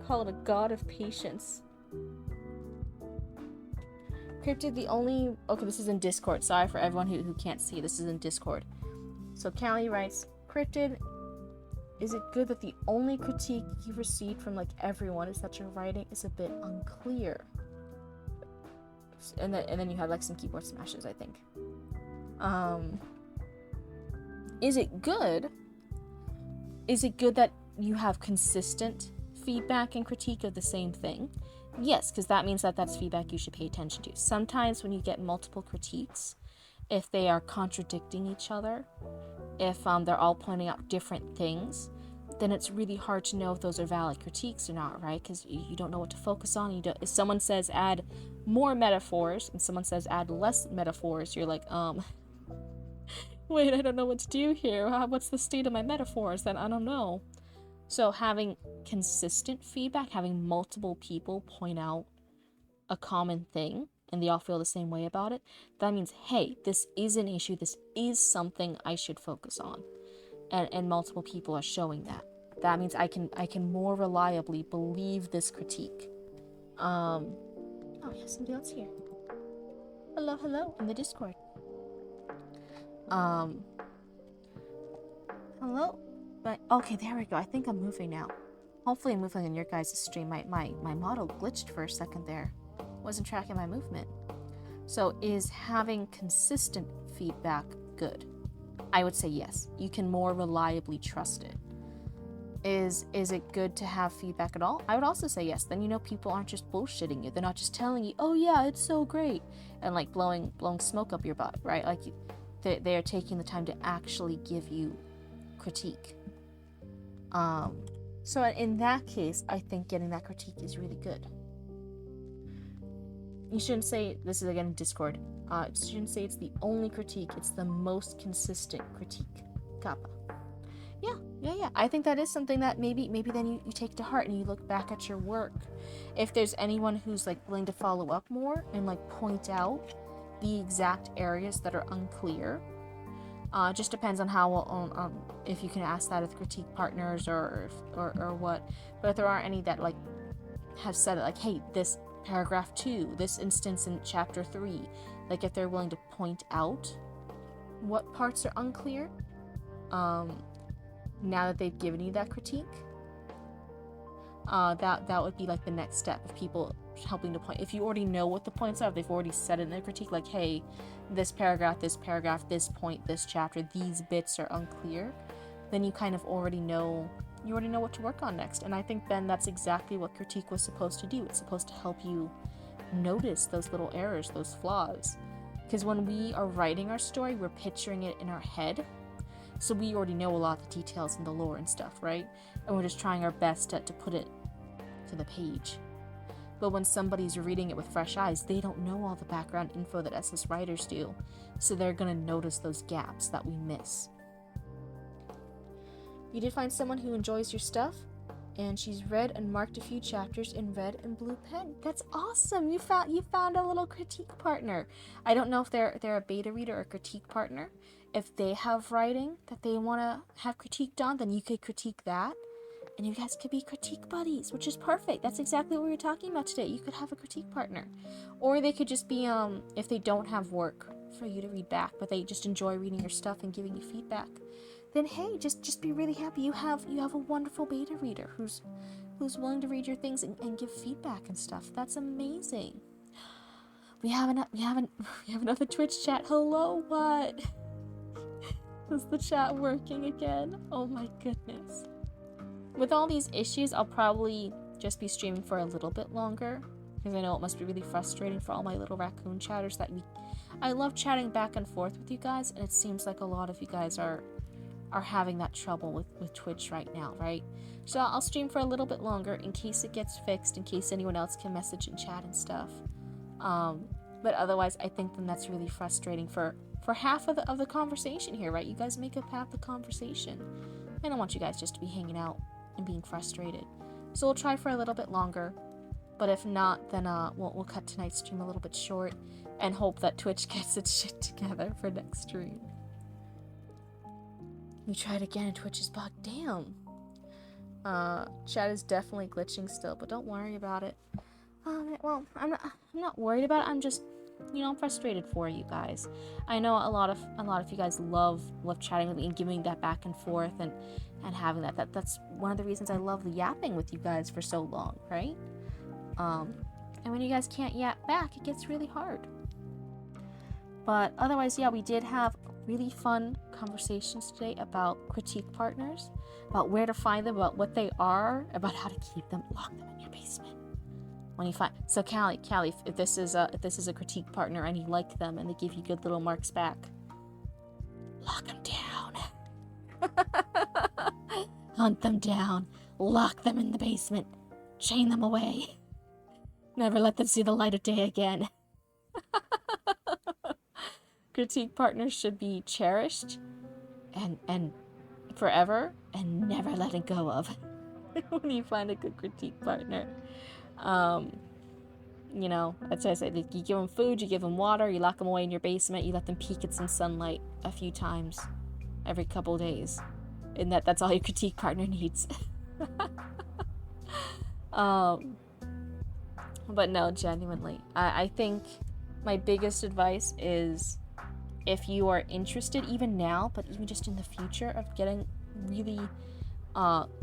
called a god of patience. Cryptid, the only... Okay, this is in Discord. Sorry for everyone who can't see. This is in Discord. So Callie writes, Cryptid, is it good that the only critique you've received from like everyone is that your writing is a bit unclear? And then you have like some keyboard smashes, I think. Is it good? Is it good that you have consistent feedback and critique of the same thing? Yes, because that means that that's feedback you should pay attention to. Sometimes when you get multiple critiques, if they are contradicting each other, if they're all pointing out different things, then it's really hard to know if those are valid critiques or not, right? Because you don't know what to focus on. If someone says add more metaphors and someone says add less metaphors, you're like, wait, I don't know what to do here. What's the state of my metaphors? Then I don't know. So having consistent feedback, having multiple people point out a common thing and they all feel the same way about it, that means, hey, this is an issue. This is something I should focus on. And multiple people are showing that. That means I can more reliably believe this critique. Oh yeah, somebody else here. Hello, in the Discord. Hello? But okay, there we go. I think I'm moving now. Hopefully I'm moving on your guys' stream. My model glitched for a second there. Wasn't tracking my movement. So is having consistent feedback good? I would say yes. You can more reliably trust it. Is it good to have feedback at all? I would also say yes. Then you know people aren't just bullshitting you. They're not just telling you, oh yeah, it's so great, and like blowing smoke up your butt, right? Like they are taking the time to actually give you critique. So in that case, I think getting that critique is really good. You shouldn't say, this is again Discord, you shouldn't say it's the only critique, it's the most consistent critique. Kappa. Yeah. I think that is something that maybe then you take to heart and you look back at your work. If there's anyone who's like willing to follow up more and like point out the exact areas that are unclear, just depends on how if you can ask that of critique partners or what. But if there aren't any that like have said it, like, hey, this paragraph 2, this instance in chapter 3, like if they're willing to point out what parts are unclear, now that they've given you that critique, that would be like the next step of people helping to point. If you already know what the points are, if they've already said it in their critique, like, hey, this paragraph, this point, this chapter, these bits are unclear, then you kind of already know what to work on next. And I think then that's exactly what critique was supposed to do. It's supposed to help you notice those little errors, those flaws. Because when we are writing our story, we're picturing it in our head. So we already know a lot of the details and the lore and stuff, right? And we're just trying our best to put it to the page. But when somebody's reading it with fresh eyes, they don't know all the background info that SS writers do. So they're going to notice those gaps that we miss. You did find someone who enjoys your stuff, and she's read and marked a few chapters in red and blue pen. That's awesome! You found a little critique partner. I don't know if they're a beta reader or a critique partner. If they have writing that they want to have critiqued on, then you could critique that, and you guys could be critique buddies, which is perfect. That's exactly what we were talking about today. You could have a critique partner. Or they could just be, if they don't have work for you to read back, but they just enjoy reading your stuff and giving you feedback, then hey, just be really happy. You have a wonderful beta reader who's willing to read your things and give feedback and stuff. That's amazing. We have another Twitch chat. Hello, what? Is the chat working again? Oh my goodness. With all these issues, I'll probably just be streaming for a little bit longer, because I know it must be really frustrating for all my little raccoon chatters that I love chatting back and forth with you guys, and it seems like a lot of you guys are having that trouble with Twitch right now, right? So I'll stream for a little bit longer in case it gets fixed, in case anyone else can message and chat and stuff. But otherwise, I think then that's really frustrating for half of the conversation here, right? You guys make up half the conversation. I don't want you guys just to be hanging out and being frustrated. So we'll try for a little bit longer. But if not, then we'll cut tonight's stream a little bit short and hope that Twitch gets its shit together for next stream. We tried again and Twitch is bugged. Damn. Chat is definitely glitching still, but don't worry about it. Well, I'm not worried about it. I'm just, I'm frustrated for you guys. I know a lot of you guys love chatting with me and giving that back and forth and having that. That's one of the reasons I love yapping with you guys for so long, right? And when you guys can't yap back, it gets really hard. But otherwise, yeah, we did have really fun conversations today about critique partners, about where to find them, about what they are, about how to keep them, lock them in your basement. When you find, so Callie, if this is a critique partner and you like them and they give you good little marks back, lock them down. Hunt them down, lock them in the basement, chain them away. Never let them see the light of day again. Critique partners should be cherished and forever and never letting go of when you find a good critique partner. That's what I said. You give them food, you give them water, you lock them away in your basement, you let them peek at some sunlight a few times every couple days. And that's all your critique partner needs. But no, genuinely, I think my biggest advice is, if you are interested, even now, but even just in the future, of getting really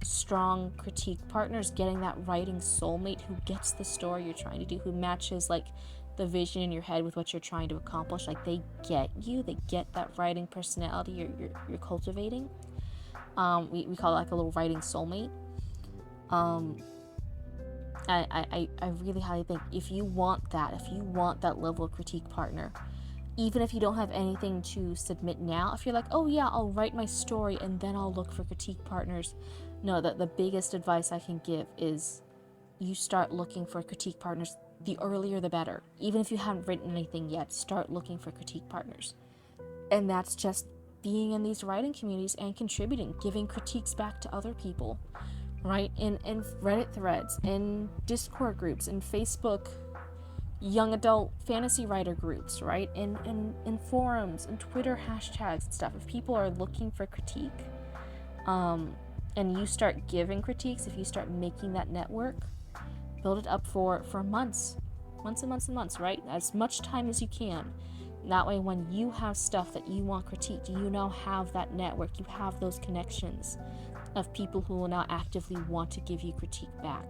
strong critique partners, getting that writing soulmate who gets the story you're trying to do, who matches like the vision in your head with what you're trying to accomplish. Like, they get you, they get that writing personality you're cultivating. We call it like a little writing soulmate. I really highly think if you want that level of critique partner, even if you don't have anything to submit now, if you're like, oh yeah, I'll write my story and then I'll look for critique partners. No, the biggest advice I can give is you start looking for critique partners. The earlier the better. Even if you haven't written anything yet, start looking for critique partners. And that's just being in these writing communities and contributing, giving critiques back to other people, right? In Reddit threads, in Discord groups, in Facebook young adult fantasy writer groups, right? In forums and Twitter hashtags and stuff. If people are looking for critique, and you start giving critiques, if you start making that network, build it up for months and months, right? As much time as you can. That way, when you have stuff that you want critiqued, you now have that network, you have those connections of people who will now actively want to give you critique back,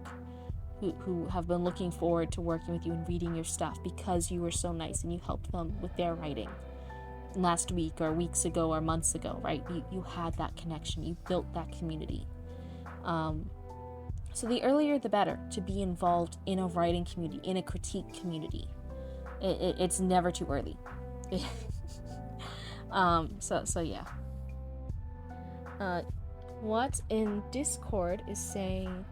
who have been looking forward to working with you and reading your stuff because you were so nice and you helped them with their writing last week or weeks ago or months ago, right? You had that connection, you built that community. So the earlier the better to be involved in a writing community, in a critique community. It's never too early. So yeah. What in Discord is saying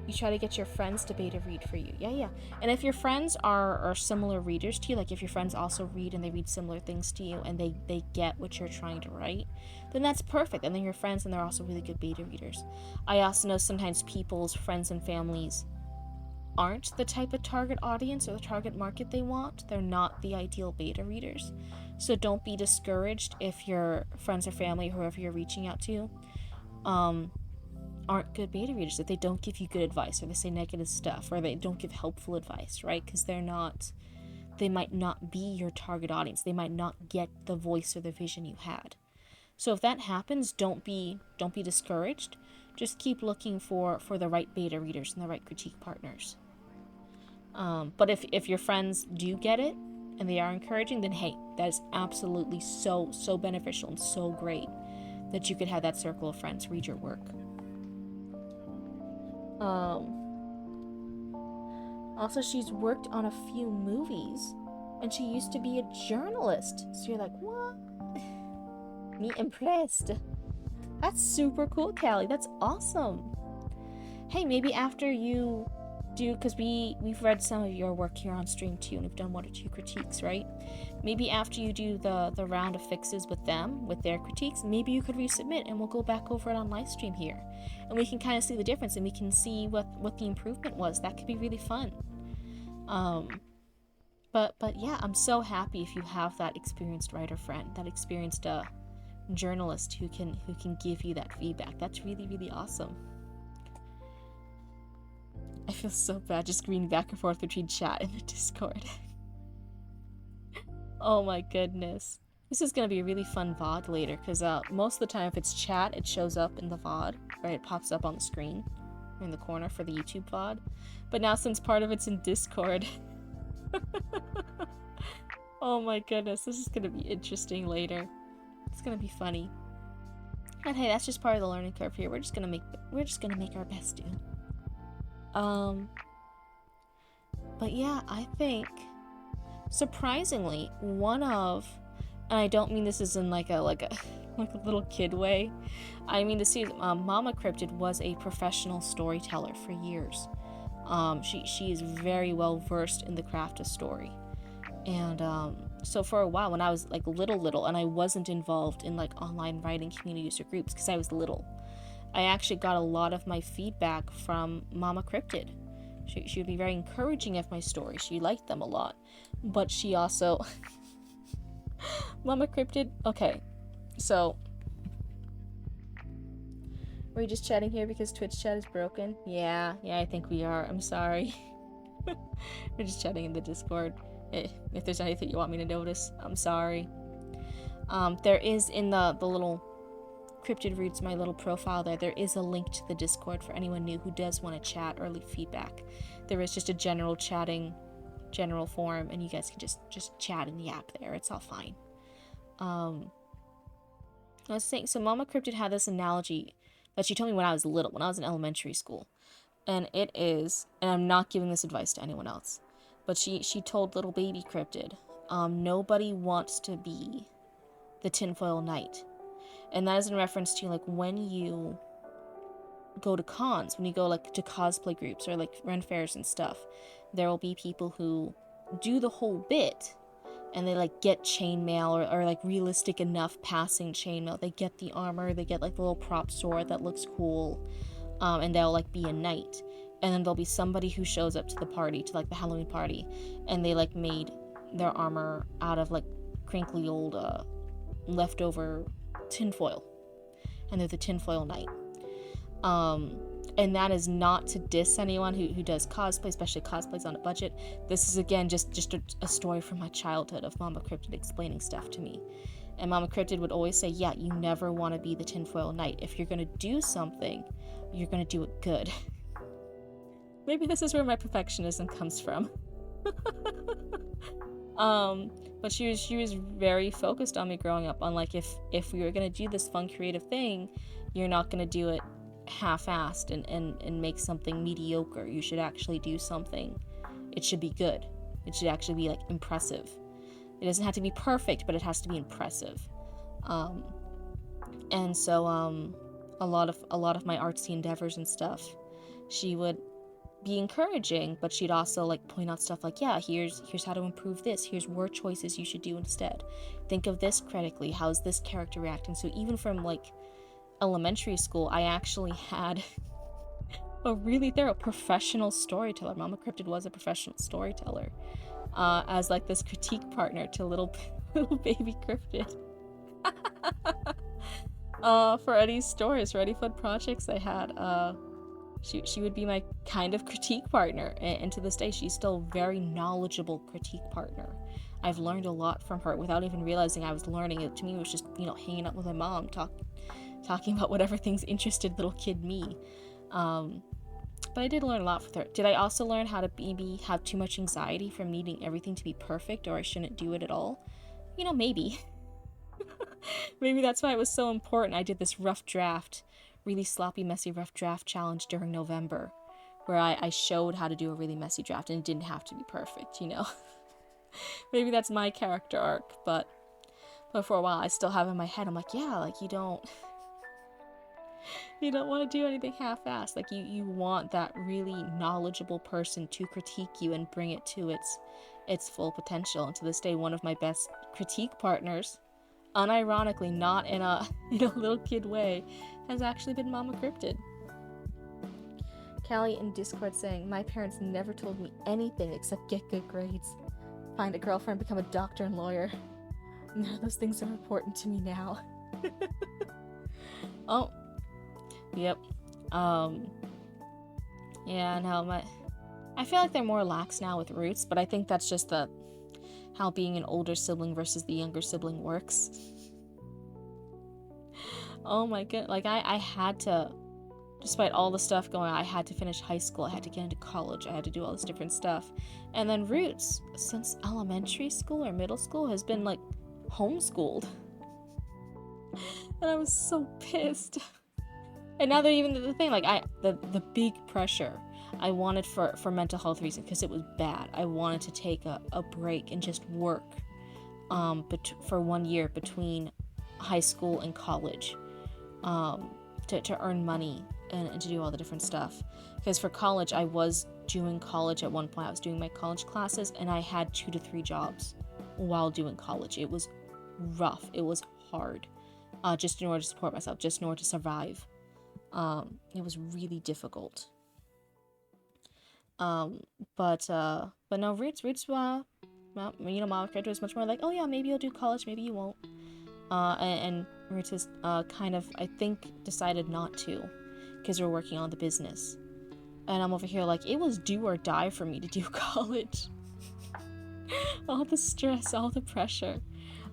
you try to get your friends to beta read for you. Yeah. And if your friends are similar readers to you, like if your friends also read and they read similar things to you and they get what you're trying to write, then that's perfect. And then your friends, and they're also really good beta readers. I also know sometimes people's friends and families aren't the type of target audience or the target market they want. They're not the ideal beta readers. So don't be discouraged if your friends or family, whoever you're reaching out to, aren't good beta readers, if they don't give you good advice, or they say negative stuff, or they don't give helpful advice, right? Because they might not be your target audience. They might not get the voice or the vision you had. So if that happens, don't be discouraged. Just keep looking for the right beta readers and the right critique partners. But if your friends do get it, and they are encouraging, then hey, that is absolutely so beneficial and so great that you could have that circle of friends read your work. Also, she's worked on a few movies, and she used to be a journalist. So you're like, what? Me impressed. That's super cool, Callie. That's awesome. Hey, maybe after you do, because we've read some of your work here on stream too, and we've done 1 or 2 critiques, right? Maybe after you do the round of fixes with them, with their critiques, maybe you could resubmit, and we'll go back over it on live stream here, and we can kind of see the difference, and we can see what the improvement was. That could be really fun. But yeah, I'm so happy if you have that experienced writer friend, that experienced journalist who can give you that feedback. That's really, really awesome. I feel so bad just reading back and forth between chat and the Discord. Oh my goodness. This is going to be a really fun VOD later, because most of the time if it's chat, it shows up in the VOD, right? It pops up on the screen in the corner for the YouTube VOD. But now since part of it's in Discord... Oh my goodness, this is going to be interesting later. It's going to be funny. And hey, that's just part of the learning curve here. We're just going to make our best do. But yeah, I think surprisingly one of, and I don't mean this is in like a little kid way. I mean to see Mama Cryptid was a professional storyteller for years. She is very well versed in the craft of story. And so for a while when I was like little and I wasn't involved in like online writing communities or groups because I was little, I actually got a lot of my feedback from Mama Cryptid. She would be very encouraging of my stories. She liked them a lot. But she also... Mama Cryptid... Okay, so... Are we just chatting here because Twitch chat is broken? Yeah, I think we are. I'm sorry. We're just chatting in the Discord. If there's anything you want me to notice, I'm sorry. There is in the little... Cryptid Reads, my little profile there is a link to the Discord for anyone new who does want to chat or leave feedback. There is just a general forum, and you guys can just chat in the app there. It's all fine. I was saying, so Mama Cryptid had this analogy that she told me when I was little, when I was in elementary school. And it is, and I'm not giving this advice to anyone else, but she told little baby Cryptid, nobody wants to be the tinfoil knight. And that is in reference to, like, when you go to cons, when you go, like, to cosplay groups or, like, Ren fairs and stuff, there will be people who do the whole bit, and they, like, get chainmail or like, realistic enough passing chainmail. They get the armor, they get, like, the little prop sword that looks cool, and they'll, like, be a knight. And then there'll be somebody who shows up to the party, to, like, the Halloween party, and they, like, made their armor out of, like, crinkly old, leftover tinfoil, and they're the tinfoil knight. And that is not to diss anyone who does cosplay, especially cosplays on a budget. This is again just a story from my childhood of Mama Cryptid explaining stuff to me. And Mama Cryptid would always say, yeah, you never want to be the tinfoil knight. If you're going to do something, you're going to do it good. Maybe this is where my perfectionism comes from. But she was very focused on me growing up on, like, if we were gonna do this fun creative thing, you're not gonna do it half-assed and make something mediocre. You should actually do something. It should be good. It should actually be, like, impressive. It doesn't have to be perfect, but it has to be impressive. And so a lot of my artsy endeavors and stuff, she would be encouraging, but she'd also, like, point out stuff like, yeah, here's how to improve this, here's word choices you should do instead, think of this critically, how's this character reacting. So even from, like, elementary school, I actually had a really thorough professional storyteller. Mama Cryptid was a professional storyteller, as, like, this critique partner to little baby Cryptid. For any stories, for any fun projects I had, she would be my kind of critique partner, and to this day she's still a very knowledgeable critique partner. I've learned a lot from her without even realizing I was learning. It to me was just, hanging out with my mom, talking about whatever things interested little kid me. But but I did learn a lot with her. Did I also learn how to maybe have too much anxiety from needing everything to be perfect, or I shouldn't do it at all? You know, maybe. Maybe that's why it was so important. I did this rough draft, really sloppy, messy rough draft challenge during November, where I showed how to do a really messy draft, and it didn't have to be perfect, you know? Maybe that's my character arc, but for a while I still have in my head, I'm like, yeah, like you don't want to do anything half-assed. Like you want that really knowledgeable person to critique you and bring it to its full potential. And to this day, one of my best critique partners, unironically, not in a little kid way, has actually been Mama Cryptid. Callie in Discord saying, my parents never told me anything except get good grades, find a girlfriend, become a doctor and lawyer. None of those things are important to me now. Oh, yep. Yeah, no, I feel like they're more lax now with Roots, but I think that's just how being an older sibling versus the younger sibling works. Oh my god, like I had to, despite all the stuff going on, I had to finish high school, I had to get into college, I had to do all this different stuff. And then Roots, since elementary school or middle school, has been like homeschooled. And I was so pissed. And now they're even the thing, like the big pressure I wanted for mental health reasons, because it was bad. I wanted to take a break and just work for 1 year between high school and college, to earn money and to do all the different stuff. Because for college, I was doing college at one point. I was doing my college classes, and I had 2 to 3 jobs while doing college. It was rough. It was hard, just in order to support myself, just in order to survive. It was really difficult. But no, Roots, well, Mama Cryptid was much more like, oh yeah, maybe you'll do college, maybe you won't. And Roots has, kind of, I think, decided not to, because we're working on the business. And I'm over here like, it was do or die for me to do college. All the stress, all the pressure,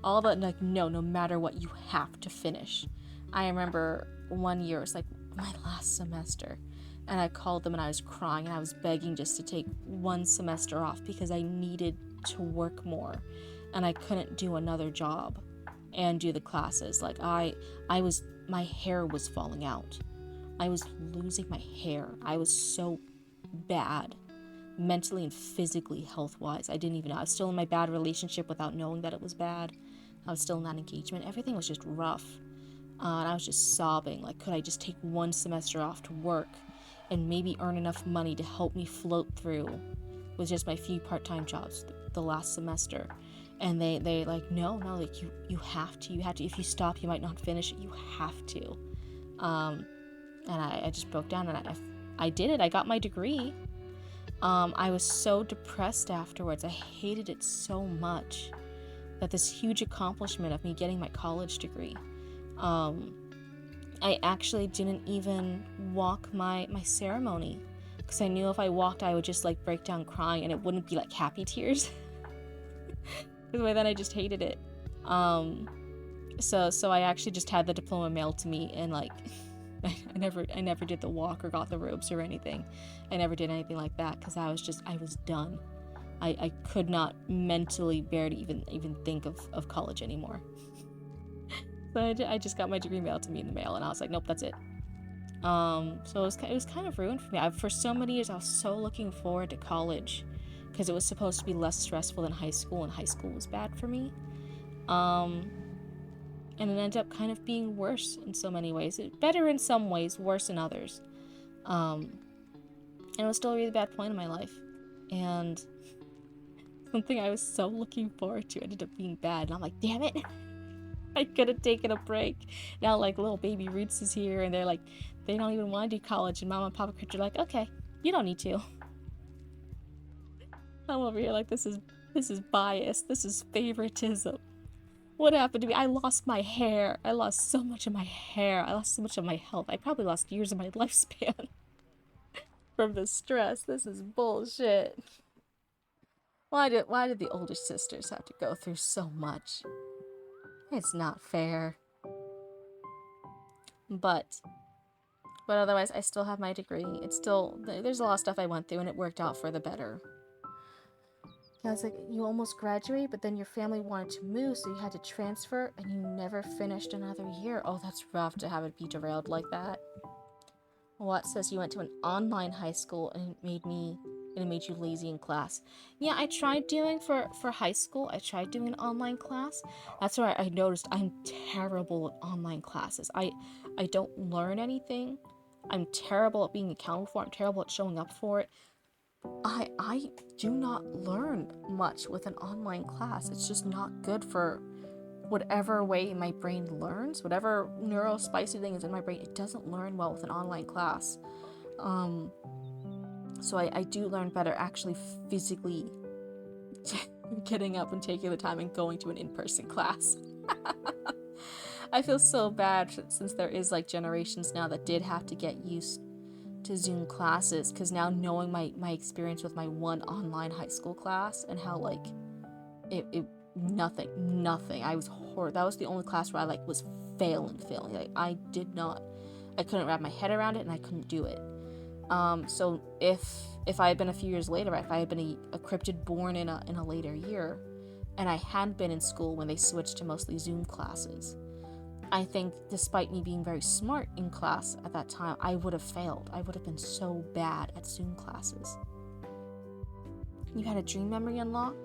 all the, like, no matter what, you have to finish. I remember one year, it was like my last semester, and I called them and I was crying and I was begging just to take 1 semester off because I needed to work more and I couldn't do another job and do the classes. Like my hair was falling out. I was losing my hair. I was so bad, mentally and physically, health-wise. I didn't even know. I was still in my bad relationship without knowing that it was bad. I was still in that engagement. Everything was just rough. And I was just sobbing. Like, could I just take 1 semester off to work and maybe earn enough money to help me float through with just my few part-time jobs the last semester? And they like, no, like, you have to. If you stop, you might not finish it. You have to. And I just broke down, and I did it. I got my degree. I was so depressed afterwards. I hated it so much, that this huge accomplishment of me getting my college degree, I actually didn't even walk my ceremony, because I knew if I walked, I would just like break down crying, and it wouldn't be like happy tears. Because by then I just hated it. So I actually just had the diploma mailed to me, and like I never did the walk or got the robes or anything. I never did anything like that, because I was done. I could not mentally bear to even think of college anymore. So I just got my degree mailed to me in the mail, and I was like, nope, that's it. So it was kind of ruined for me. For so many years, I was so looking forward to college, because it was supposed to be less stressful than high school, and high school was bad for me. And it ended up kind of being worse in so many ways. Better in some ways, worse in others. And it was still a really bad point in my life. And something I was so looking forward to ended up being bad. And I'm like, damn it. I could have taken a break. Now, like, little baby Roots is here, and they're like, they don't even want to do college. And Mama and Papa Cryptid are like, okay, you don't need to. I'm over here like, this is bias. This is favoritism. What happened to me? I lost my hair. I lost so much of my hair. I lost so much of my health. I probably lost years of my lifespan from the stress. This is bullshit. Why did the older sisters have to go through so much? It's not fair. But But otherwise, I still have my degree. It's still, there's a lot of stuff I went through, and it worked out for the better. I was like, you almost graduate, but then your family wanted to move, so you had to transfer, and you never finished another year. Oh, that's rough to have it be derailed like that. What says you went to an online high school and it made you lazy in class. Yeah, I tried doing for high school. I tried doing an online class. That's where I noticed I'm terrible at online classes. I don't learn anything. I'm terrible at being accountable for. I'm terrible at showing up for it. I do not learn much with an online class. It's just not good for whatever way my brain learns, whatever neurospicy thing is in my brain, it doesn't learn well with an online class. So I do learn better actually physically getting up and taking the time and going to an in-person class. I feel so bad since there is like generations now that did have to get used to Zoom classes, because now knowing my experience with my one online high school class and how like it nothing. I was horrible. That was the only class where I like was failing. Like I couldn't wrap my head around it, and I couldn't do it. So if I had been a few years later, if I had been a cryptid born in a later year, and I had been in school when they switched to mostly Zoom classes, I think despite me being very smart in class at that time, I would have failed. I would have been so bad at Zoom classes. You had a dream memory unlock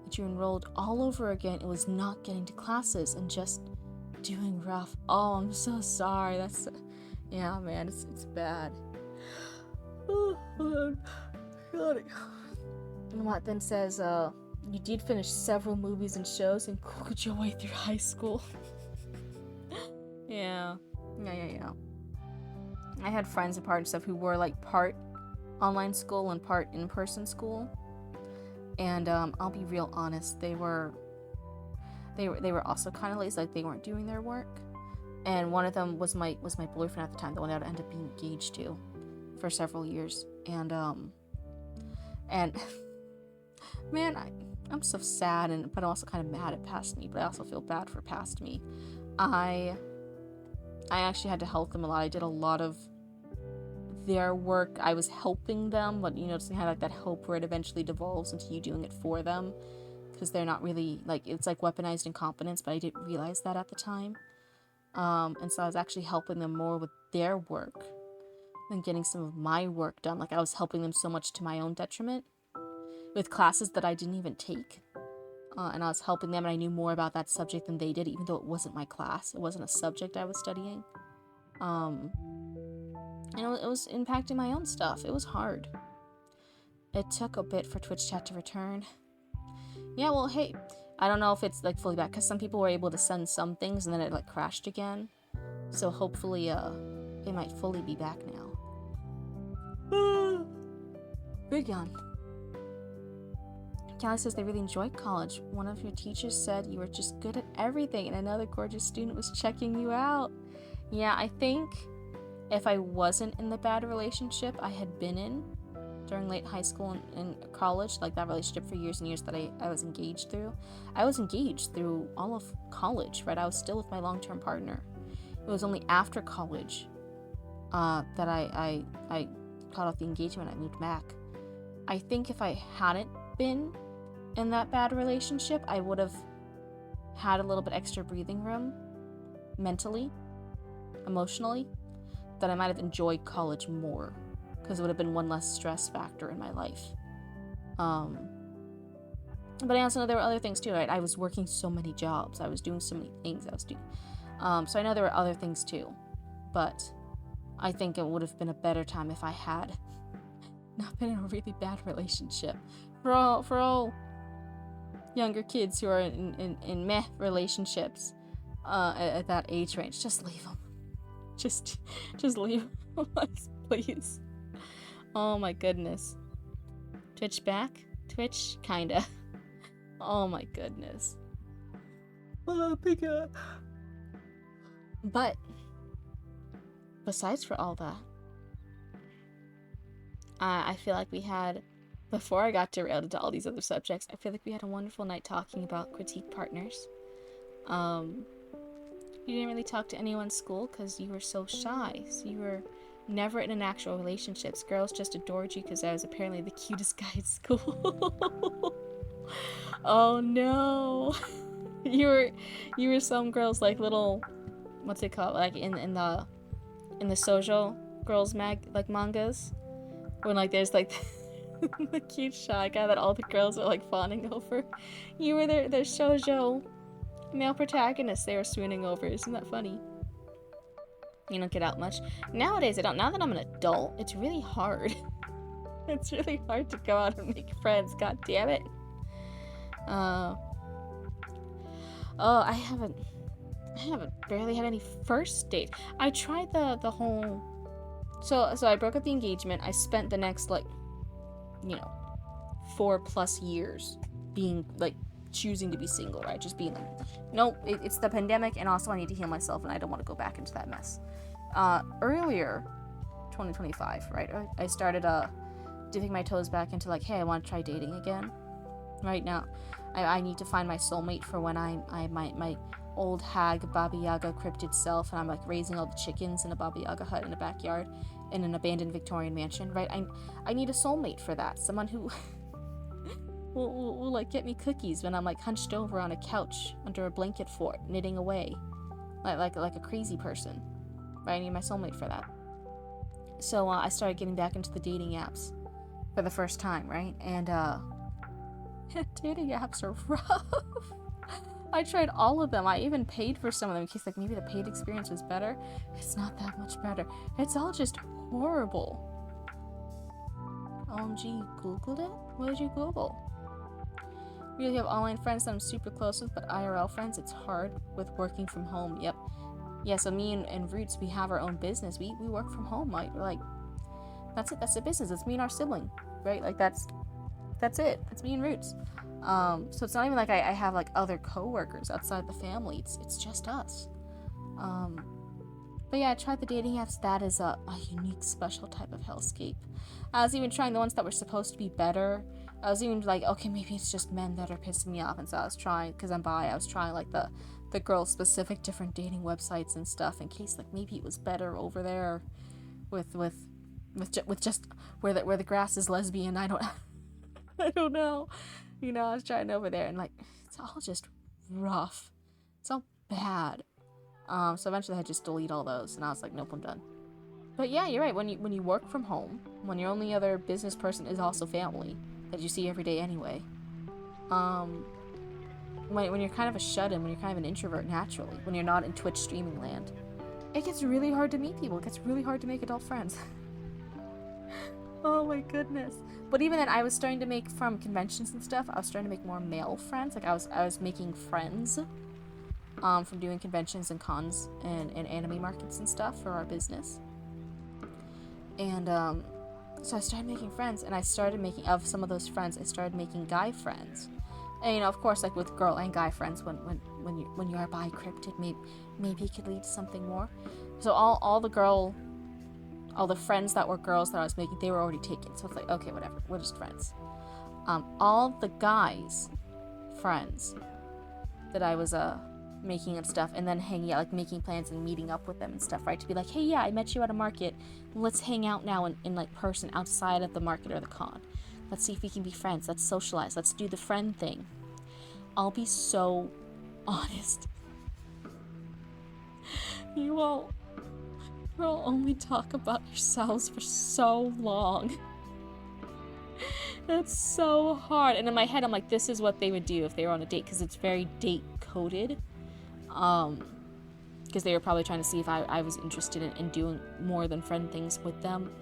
that you enrolled all over again. It was not getting to classes and just doing rough. Oh, I'm so sorry. Yeah, man, it's bad. Oh, God. And what then says, you did finish several movies and shows and cooked your way through high school. Yeah. I had friends and and stuff who were like part online school and part in-person school. And I'll be real honest, they were also kind of lazy, like they weren't doing their work. And one of them was my boyfriend at the time, the one that I ended up being engaged to for several years. And man, I'm so sad, but I'm also kind of mad at past me, but I also feel bad for past me. I actually had to help them a lot. I did a lot of their work. I was helping them, but just kind of like that hope where it eventually devolves into you doing it for them, because they're not really like, it's like weaponized incompetence, but I didn't realize that at the time. And so I was actually helping them more with their work than getting some of my work done. Like I was helping them so much to my own detriment with classes that I didn't even take. And I was helping them, and I knew more about that subject than they did, even though it wasn't my class. It wasn't a subject I was studying. And it was impacting my own stuff. It was hard. It took a bit for Twitch chat to return. Yeah, well, hey, I don't know if it's like fully back, because some people were able to send some things and then it like crashed again. So hopefully, it might fully be back now. Big yawn. Callie says they really enjoyed college. One of your teachers said you were just good at everything, and another gorgeous student was checking you out. Yeah, I think if I wasn't in the bad relationship I had been in during late high school and college, like that relationship for years and years that I was engaged through. I was engaged through all of college, right? I was still with my long-term partner. It was only after college that I cut off the engagement. I moved back. I think if I hadn't been in that bad relationship, I would have had a little bit extra breathing room mentally, emotionally, that I might have enjoyed college more, because it would have been one less stress factor in my life. But I also know there were other things too, right? I was working so many jobs. I was doing so many things I was doing. So I know there were other things too. But I think it would have been a better time if I had not been in a really bad relationship. For all younger kids who are in meh relationships at that age range, just leave them. Just leave them, please. Oh my goodness. Twitch back? Twitch? Kinda. Oh my goodness. Oh, big God. But besides for all that, I feel like we had, before I got derailed into all these other subjects, I feel like we had a wonderful night talking about critique partners. You didn't really talk to anyone in school because you were so shy. So you were Never in an actual relationships. Girls just adored you because I was apparently the cutest guy at school. Oh no. You were some girls like little, what's it called? Like in the social girls like mangas, when like there's like the cute shy guy that all the girls are like fawning over. You were their shoujo male protagonist they were swooning over. Isn't that funny? You don't get out much nowadays. I don't. Now that I'm an adult, it's really hard. It's really hard to go out and make friends. God damn it. Oh, I haven't barely had any first date. I tried the whole. So I broke up the engagement. I spent the next 4+ years being like choosing to be single, right? Just being like, nope, it's the pandemic, and also I need to heal myself, and I don't want to go back into that mess. Earlier, 2025, right? I started dipping my toes back into like, hey, I want to try dating again. Right now, I need to find my soulmate for when my old hag Baba Yaga cryptid self, and I'm like raising all the chickens in a Baba Yaga hut in a backyard in an abandoned Victorian mansion, right? I need a soulmate for that. Someone who will like get me cookies when I'm like hunched over on a couch under a blanket fort knitting away, like a crazy person, right? I need my soulmate for that. So I started getting back into the dating apps for the first time, right? And dating apps are rough. I tried all of them. I even paid for some of them in case like maybe the paid experience was better. It's not that much better. It's all just horrible. OMG, you Googled it? What did you Google? Really have online friends that I'm super close with, but IRL friends, it's hard with working from home. Yep. Yeah, so me and Roots, we have our own business. We work from home, right? We're like, that's it. That's the business. It's me and our sibling, right? Like that's it. That's me and Roots. So it's not even like I have like other coworkers outside the family. It's just us. But yeah, I tried the dating apps. That is a unique, special type of hellscape. I was even trying the ones that were supposed to be better. I was even like, okay, maybe it's just men that are pissing me off, and so I was trying, because I'm bi, I was trying like the girl-specific different dating websites and stuff in case like maybe it was better over there with just where the grass is lesbian. I don't I don't know. You know, I was trying over there, and like it's all just rough. It's all bad. So eventually I just delete all those, and I was like, nope, I'm done. But yeah, you're right. When you work from home, when your only other business person is also family that you see every day anyway, when you're kind of a shut-in, when you're kind of an introvert naturally, when you're not in Twitch streaming land, it gets really hard to meet people. It gets really hard to make adult friends. Oh my goodness. But even then, I was starting to make, from conventions and stuff, I was starting to make more male friends. Like I was making friends from doing conventions and cons and anime markets and stuff for our business. And so I started making friends, and I started making, of some of those friends, I started making guy friends. And, you know, of course, like with girl and guy friends, when you are bi cryptid, maybe it could lead to something more. So all the friends that were girls that I was making, they were already taken. So it's like, okay, whatever, we're just friends. All the guys friends that I was making and stuff, and then hanging out, like making plans and meeting up with them and stuff, right? To be like, hey, yeah, I met you at a market. Let's hang out now in like person outside of the market or the con. Let's see if we can be friends. Let's socialize. Let's do the friend thing. I'll be so honest. You all will only talk about yourselves for so long. That's so hard. And in my head, I'm like, this is what they would do if they were on a date, because it's very date coded. Because they were probably trying to see if I was interested in doing more than friend things with them.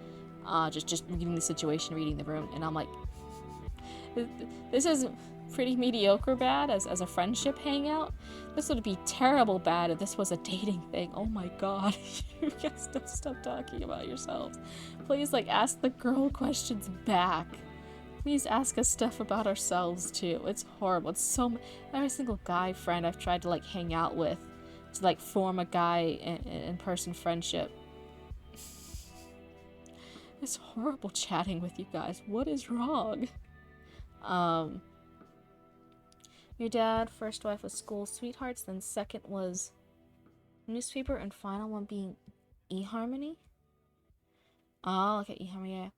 Just reading the situation, reading the room. And I'm like, this is pretty mediocre bad as a friendship hangout. This would be terrible bad if this was a dating thing. Oh my god. You guys don't stop talking about yourselves. Please, like, ask the girl questions back. Please ask us stuff about ourselves too. It's horrible. It's so every single guy friend I've tried to like hang out with to like form a guy in person friendship. It's horrible chatting with you guys. What is wrong? Your dad, first wife was school sweethearts, then second was newspaper, and final one being eHarmony. Oh, okay, yeah.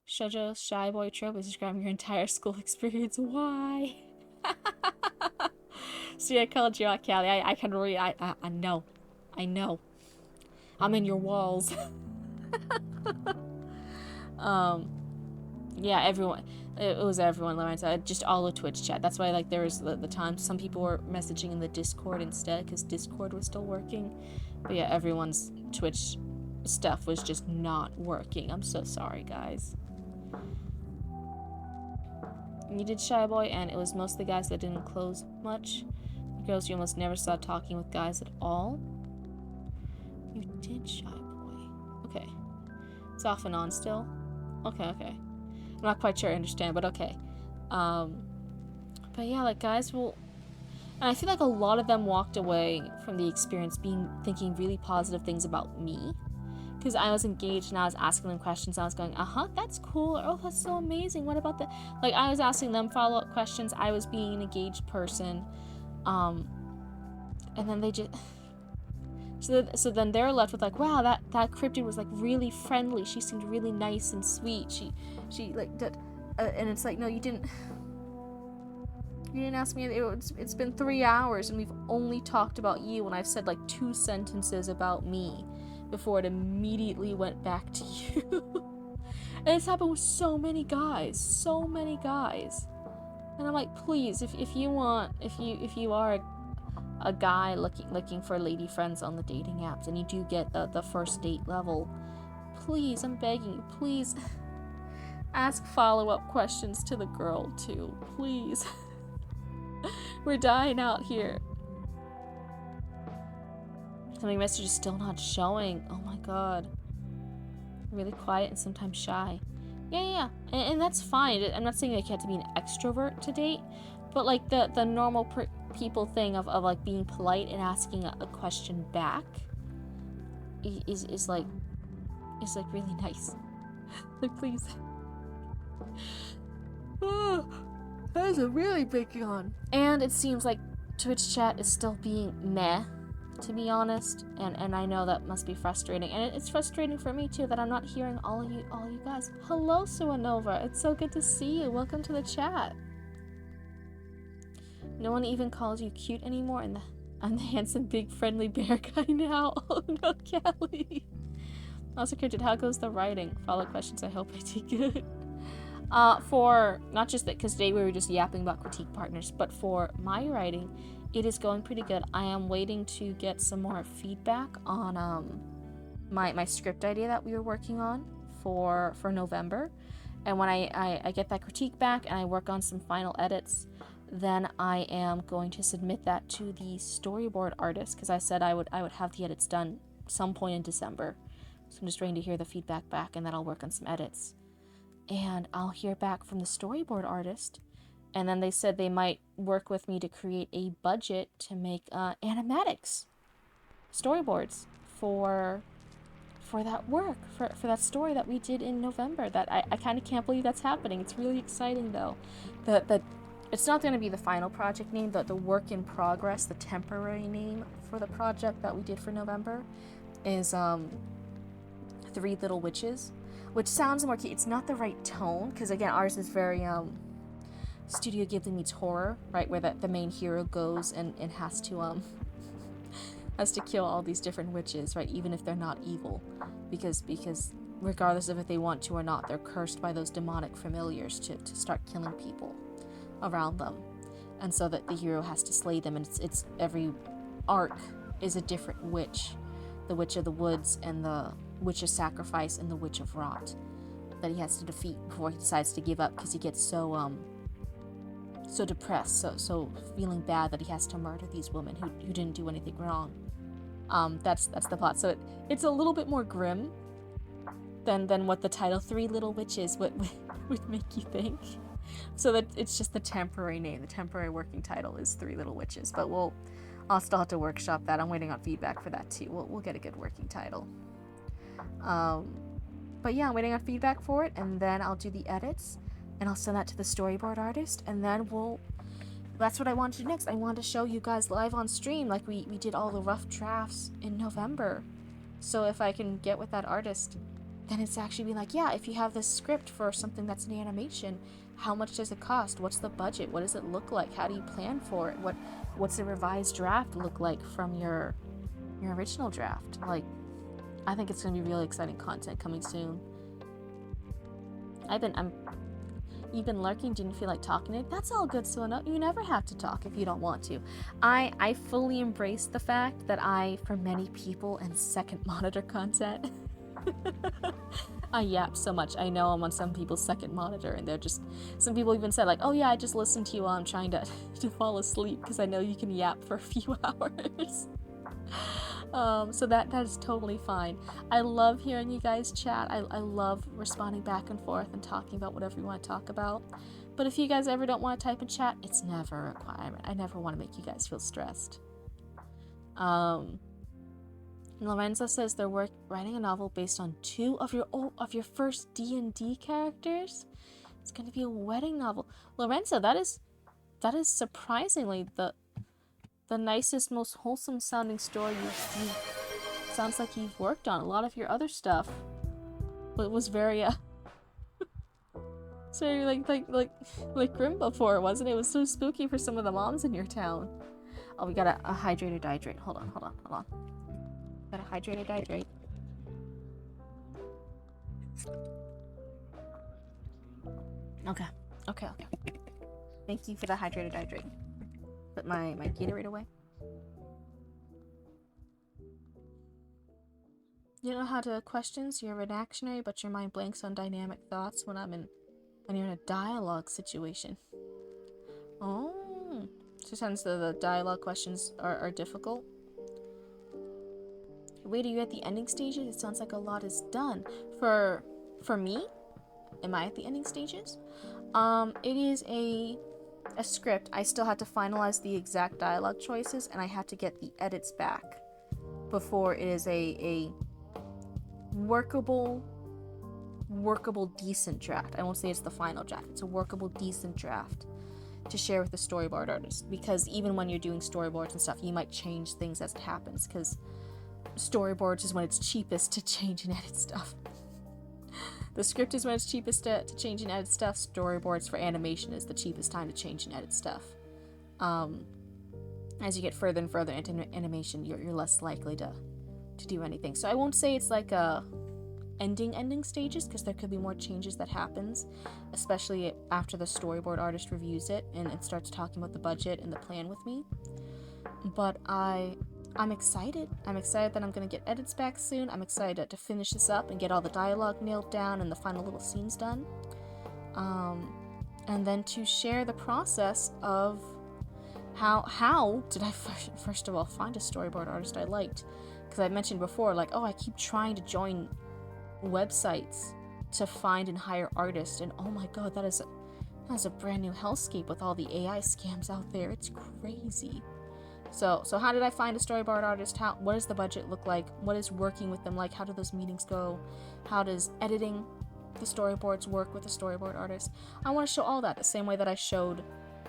Shoujo shy boy trope is describing your entire school experience. Why? See, I called you out, Callie. I can read. I know. I know. I'm in your walls. um, yeah, everyone. It was everyone, Lorenzo. Just all the Twitch chat. That's why, like, there was the time some people were messaging in the Discord instead because Discord was still working. But yeah, everyone's Twitch stuff was just not working. I'm so sorry, guys. You did Shy Boy, and it was mostly guys that didn't close much. The girls you almost never saw talking with guys at all. You did Shy Boy. Okay. It's off and on still. Okay. I'm not quite sure I understand, but okay. But yeah, like, guys will... And I feel like a lot of them walked away from the experience thinking really positive things about me. Because I was engaged and I was asking them questions. And I was going, that's cool. Or, oh, that's so amazing. What about the... Like, I was asking them follow-up questions. I was being an engaged person. And then they just... So then they're left with, like, wow, that Cryptid was, like, really friendly. She seemed really nice and sweet. She like, did... and it's like, no, you didn't ask me. It's been 3 hours and we've only talked about you, and I've said, like, 2 sentences about me before it immediately went back to you. And it's happened with so many guys. And I'm like, please, if you are a guy looking for lady friends on the dating apps and you do get the first date level, please, I'm begging you, please ask follow-up questions to the girl too, please. We're dying out here. My message is still not showing. Oh my god. Really quiet and sometimes shy. Yeah. And that's fine. I'm not saying that you have to be an extrovert to date, but, like, the normal people thing of like being polite and asking a question back is like really nice. Like, please. Oh, that is a really big yawn. And it seems like Twitch chat is still being meh, to be honest, and I know that must be frustrating, and it's frustrating for me too that I'm not hearing all you guys. Hello, Suanova. It's so good to see you. Welcome to the chat. No one even calls you cute anymore, and I'm the handsome, big, friendly bear guy now. Oh no, Kelly. Also, Cryptid, how goes the writing? Follow questions. I hope I did good. For not just that, because today we were just yapping about critique partners, but for my writing, it is going pretty good. I am waiting to get some more feedback on my script idea that we were working on for November. And when I get that critique back and I work on some final edits, then I am going to submit that to the storyboard artist, because I said I would have the edits done some point in December. So I'm just waiting to hear the feedback back, and then I'll work on some edits. And I'll hear back from the storyboard artist, and then they said they might work with me to create a budget to make animatics storyboards for that work, for that story that we did in November. That I kind of can't believe that's happening. It's really exciting though. It's not going to be the final project name. The work in progress, the temporary name for the project that we did for November is 3 Little Witches, which sounds more cute. It's not the right tone, because again, ours is very Studio Ghibli meets horror, right, where the main hero goes and has to kill all these different witches, right, even if they're not evil, because regardless of if they want to or not, they're cursed by those demonic familiars to start killing people around them, and so that the hero has to slay them, and it's every arc is a different witch, the Witch of the Woods and the Witch of Sacrifice and the Witch of Rot, that he has to defeat before he decides to give up, because he gets so depressed, so feeling bad that he has to murder these women who didn't do anything wrong. That's the plot. So it's a little bit more grim than what the title 3 Little Witches would make you think. So that it's just the temporary name. The temporary working title is 3 Little Witches, but I'll still have to workshop that. I'm waiting on feedback for that too. We'll get a good working title. But yeah, I'm waiting on feedback for it, and then I'll do the edits, and I'll send that to the storyboard artist, and then that's what I wanted to do next. I wanted to show you guys live on stream, like we did all the rough drafts in November. So if I can get with that artist, then it's actually being like, yeah, if you have this script for something that's an animation, how much does it cost? What's the budget? What does it look like? How do you plan for it? What's a revised draft look like from your original draft? Like, I think it's gonna be really exciting content coming soon. You've been lurking, didn't feel like talking to it. That's all good, so you never have to talk if you don't want to. I fully embrace the fact that for many people, am second monitor content. I yap so much. I know I'm on some people's second monitor, and some people even said like, oh yeah, I just listen to you while I'm trying to fall asleep because I know you can yap for a few hours. So that is totally fine. I love hearing you guys chat. I love responding back and forth and talking about whatever you want to talk about. But if you guys ever don't want to type in chat, it's never a requirement. I never want to make you guys feel stressed. Lorenzo says they're writing a novel based on 2 of your first D&D characters. It's going to be a wedding novel. Lorenzo, that is surprisingly the nicest, most wholesome sounding story sounds like you've worked on. A lot of your other stuff was very so like grim before, wasn't it? It was so spooky for some of the moms in your town. Oh, we got a hydrate or dihydrate. Hold on. Got a hydrate or dihydrate. Okay. Thank you for the hydrate or dihydrate. Put my Gatorade away. You don't know how to questions. You're reactionary, but your mind blanks on dynamic thoughts when you're in a dialogue situation. Oh, so since the dialogue questions are difficult. Wait, are you at the ending stages? It sounds like a lot is done. For me, am I at the ending stages? It is a script. I still have to finalize the exact dialogue choices, and I have to get the edits back before it is a workable, decent draft. I won't say it's the final draft. It's a workable, decent draft to share with the storyboard artist, because even when you're doing storyboards and stuff, you might change things as it happens, because storyboards is when it's cheapest to change and edit stuff. The script is when it's cheapest to change and edit stuff. Storyboards for animation is the cheapest time to change and edit stuff. As you get further and further into animation, you're less likely to do anything. So I won't say it's like a ending stages, because there could be more changes that happens, especially after the storyboard artist reviews it and starts talking about the budget and the plan with me. But I'm excited. I'm excited that I'm going to get edits back soon. I'm excited to finish this up and get all the dialogue nailed down and the final little scenes done. And then to share the process of how did I first of all find a storyboard artist I liked. Because I mentioned before, like, I keep trying to join websites to find and hire artists, and oh my god, that is a brand new hellscape with all the AI scams out there. It's crazy. So how did I find a storyboard artist? What does the budget look like? What is working with them like? How do those meetings go? How does editing the storyboards work with a storyboard artist? I want to show all that the same way that I showed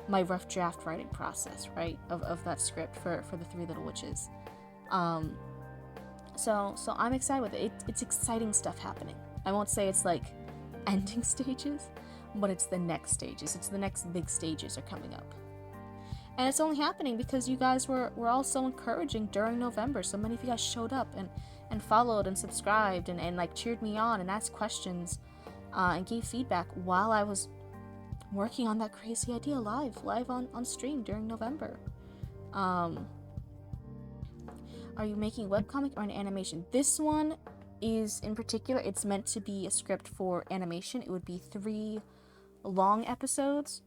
my rough draft writing process, right? Of that script for the Three Little Witches. So I'm excited with it. It's exciting stuff happening. I won't say it's like ending stages, but it's the next stages. It's the next big stages are coming up. And it's only happening because you guys were all so encouraging during November. So many of you guys showed up and followed and subscribed and like cheered me on and asked questions and gave feedback while I was working on that crazy idea live on stream during November. Are you making a webcomic or an animation? This one is, in particular, it's meant to be a script for animation. It would be 3 long episodes.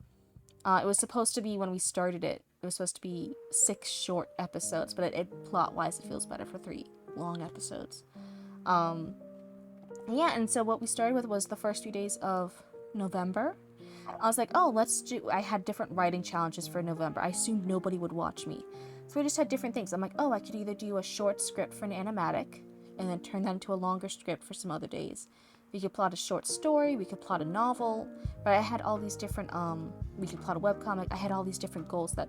It was supposed to be, when we started it was supposed to be 6 short episodes, but plot-wise, it feels better for 3 long episodes. Yeah, and so what we started with was the first few days of November. I was like, I had different writing challenges for November. I assumed nobody would watch me. So we just had different things. I'm like, I could either do a short script for an animatic and then turn that into a longer script for some other days. We could plot a short story, we could plot a novel, but I had all these different, we could plot a webcomic. I had all these different goals that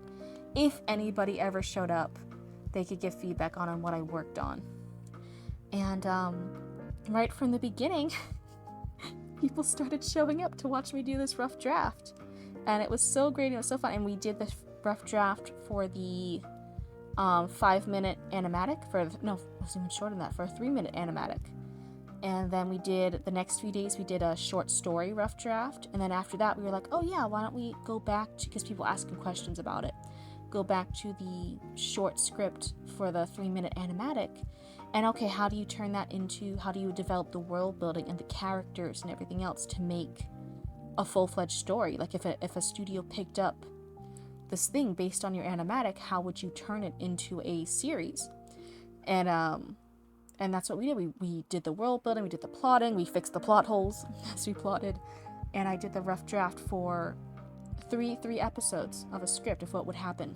if anybody ever showed up, they could give feedback on what I worked on. And right from the beginning, people started showing up to watch me do this rough draft. And it was so great, and it was so fun. And we did the rough draft for the 5-minute animatic, no, it was even shorter than that, for a 3-minute animatic. And then we did, the next few days, we did a short story rough draft. And then after that, we were like, oh yeah, why don't we go back to, because people asking questions about it, go back to the short script for the 3-minute animatic. And okay, how do you turn that into, how do you develop the world building and the characters and everything else to make a full-fledged story? Like if a studio picked up this thing based on your animatic, how would you turn it into a series? And that's what we did. We did the world building, we did the plotting, we fixed the plot holes as we plotted, and I did the rough draft for three episodes of a script of what would happen,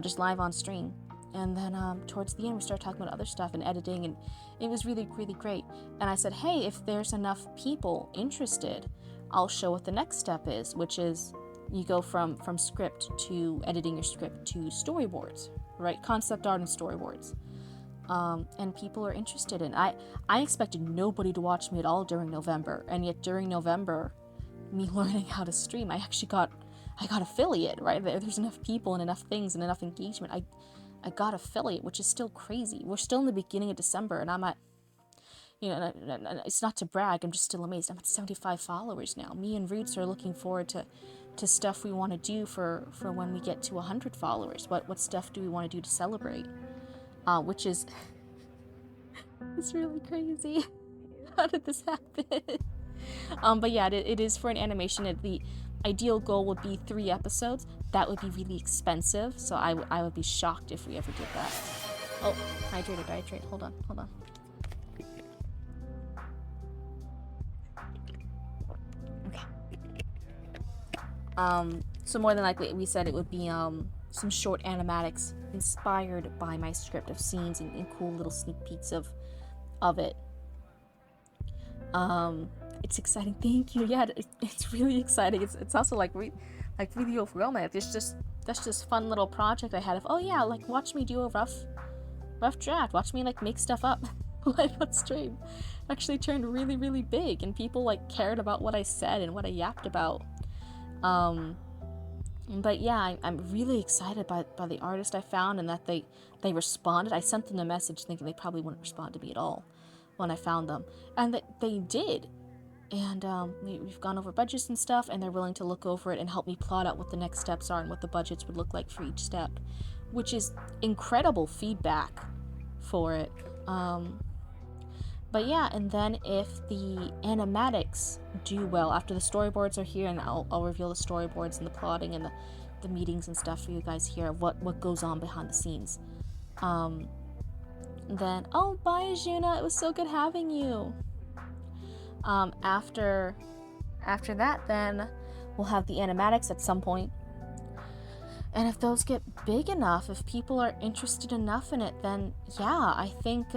just live on stream. And then towards the end, we started talking about other stuff and editing, and it was really, really great. And I said, hey, if there's enough people interested, I'll show what the next step is, which is you go from script to editing your script to storyboards, right? Concept art and storyboards. And people are interested in. I expected nobody to watch me at all during November, and yet during November, me learning how to stream, I got affiliate, right? There's enough people and enough things and enough engagement. I got affiliate, which is still crazy. We're still in the beginning of December, and I'm at, it's not to brag, I'm just still amazed. I'm at 75 followers now. Me and Roots are looking forward to stuff we want to do for when we get to 100 followers. What stuff do we want to do to celebrate? Which is, it's really crazy. How did this happen? But yeah, it is for an animation. The ideal goal would be 3 episodes. That would be really expensive, so I would be shocked if we ever did that. Oh, hydrate. Hold on. Okay. So more than likely, we said it would be some short animatics inspired by my script of scenes and cool little sneak peeks of it. It's exciting. Thank you. Yeah, it's really exciting. It's also like really overwhelming. That's just fun little project I had of, oh yeah, like watch me do a rough draft. Watch me like make stuff up live on stream. Actually turned really, really big, and people like cared about what I said and what I yapped about. But yeah, I'm really excited by the artist I found, and that they responded. I sent them a message thinking they probably wouldn't respond to me at all when I found them, and that they did. And we've gone over budgets and stuff, and they're willing to look over it and help me plot out what the next steps are and what the budgets would look like for each step, which is incredible feedback for it. But yeah, and then if the animatics do well, after the storyboards are here, and I'll reveal the storyboards and the plotting and the meetings and stuff for you guys here, what goes on behind the scenes. Then, oh, bye, Ajuna, it was so good having you. After that, then we'll have the animatics at some point. And if those get big enough, if people are interested enough in it, then yeah, I think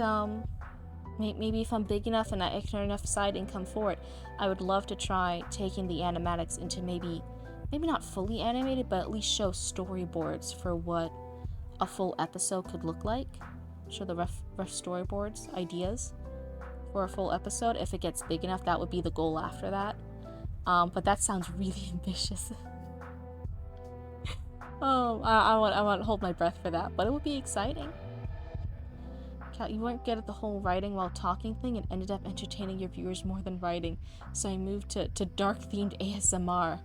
maybe if I'm big enough and I can earn enough side income for it, I would love to try taking the animatics into maybe not fully animated, but at least show storyboards for what a full episode could look like. Show the rough storyboards, ideas for a full episode. If it gets big enough, that would be the goal after that. But that sounds really ambitious. Oh, I want to hold my breath for that, but it would be exciting. Kat, you weren't good at the whole writing while talking thing and ended up entertaining your viewers more than writing, so I moved to dark-themed ASMR.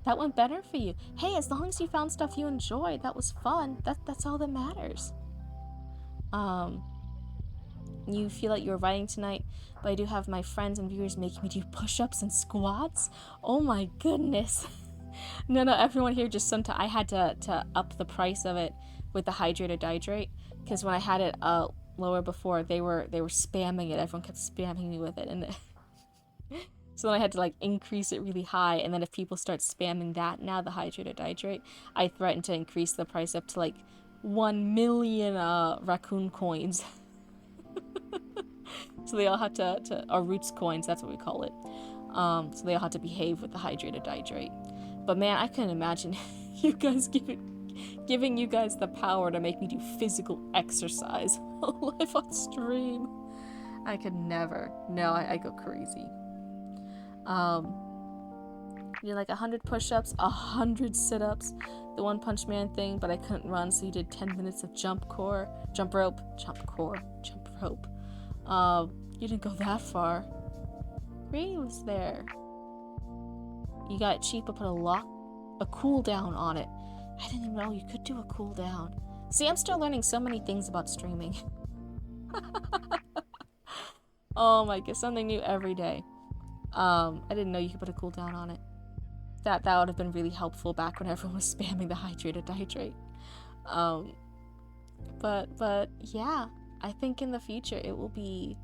That went better for you. Hey, as long as you found stuff you enjoyed, that was fun. That's all that matters. You feel like you're writing tonight, but I do have my friends and viewers making me do push-ups and squats. Oh my goodness. No, everyone here just sometimes I had to up the price of it with the hydrate or dihydrate, because when I had it lower before, they were spamming it. Everyone kept spamming me with it, and so then I had to like increase it really high. And then if people start spamming that now, the hydrate or dihydrate, I threatened to increase the price up to like 1 million raccoon coins. So they all had to or roots coins, that's what we call it. So they all had to behave with the hydrate or dihydrate. But man, I couldn't imagine you guys giving you guys the power to make me do physical exercise live on stream. I could never. No, I go crazy. You did like 100 push-ups, 100 sit-ups, the One Punch Man thing, but I couldn't run, so you did 10 minutes of jump rope. You didn't go that far. Really was there. You got cheap, but put a cooldown on it. I didn't even know you could do a cooldown. See, I'm still learning so many things about streaming. Oh my god, something new every day. I didn't know you could put a cooldown on it. That would have been really helpful back when everyone was spamming the hydrate or dihydrate. But yeah, I think in the future it will be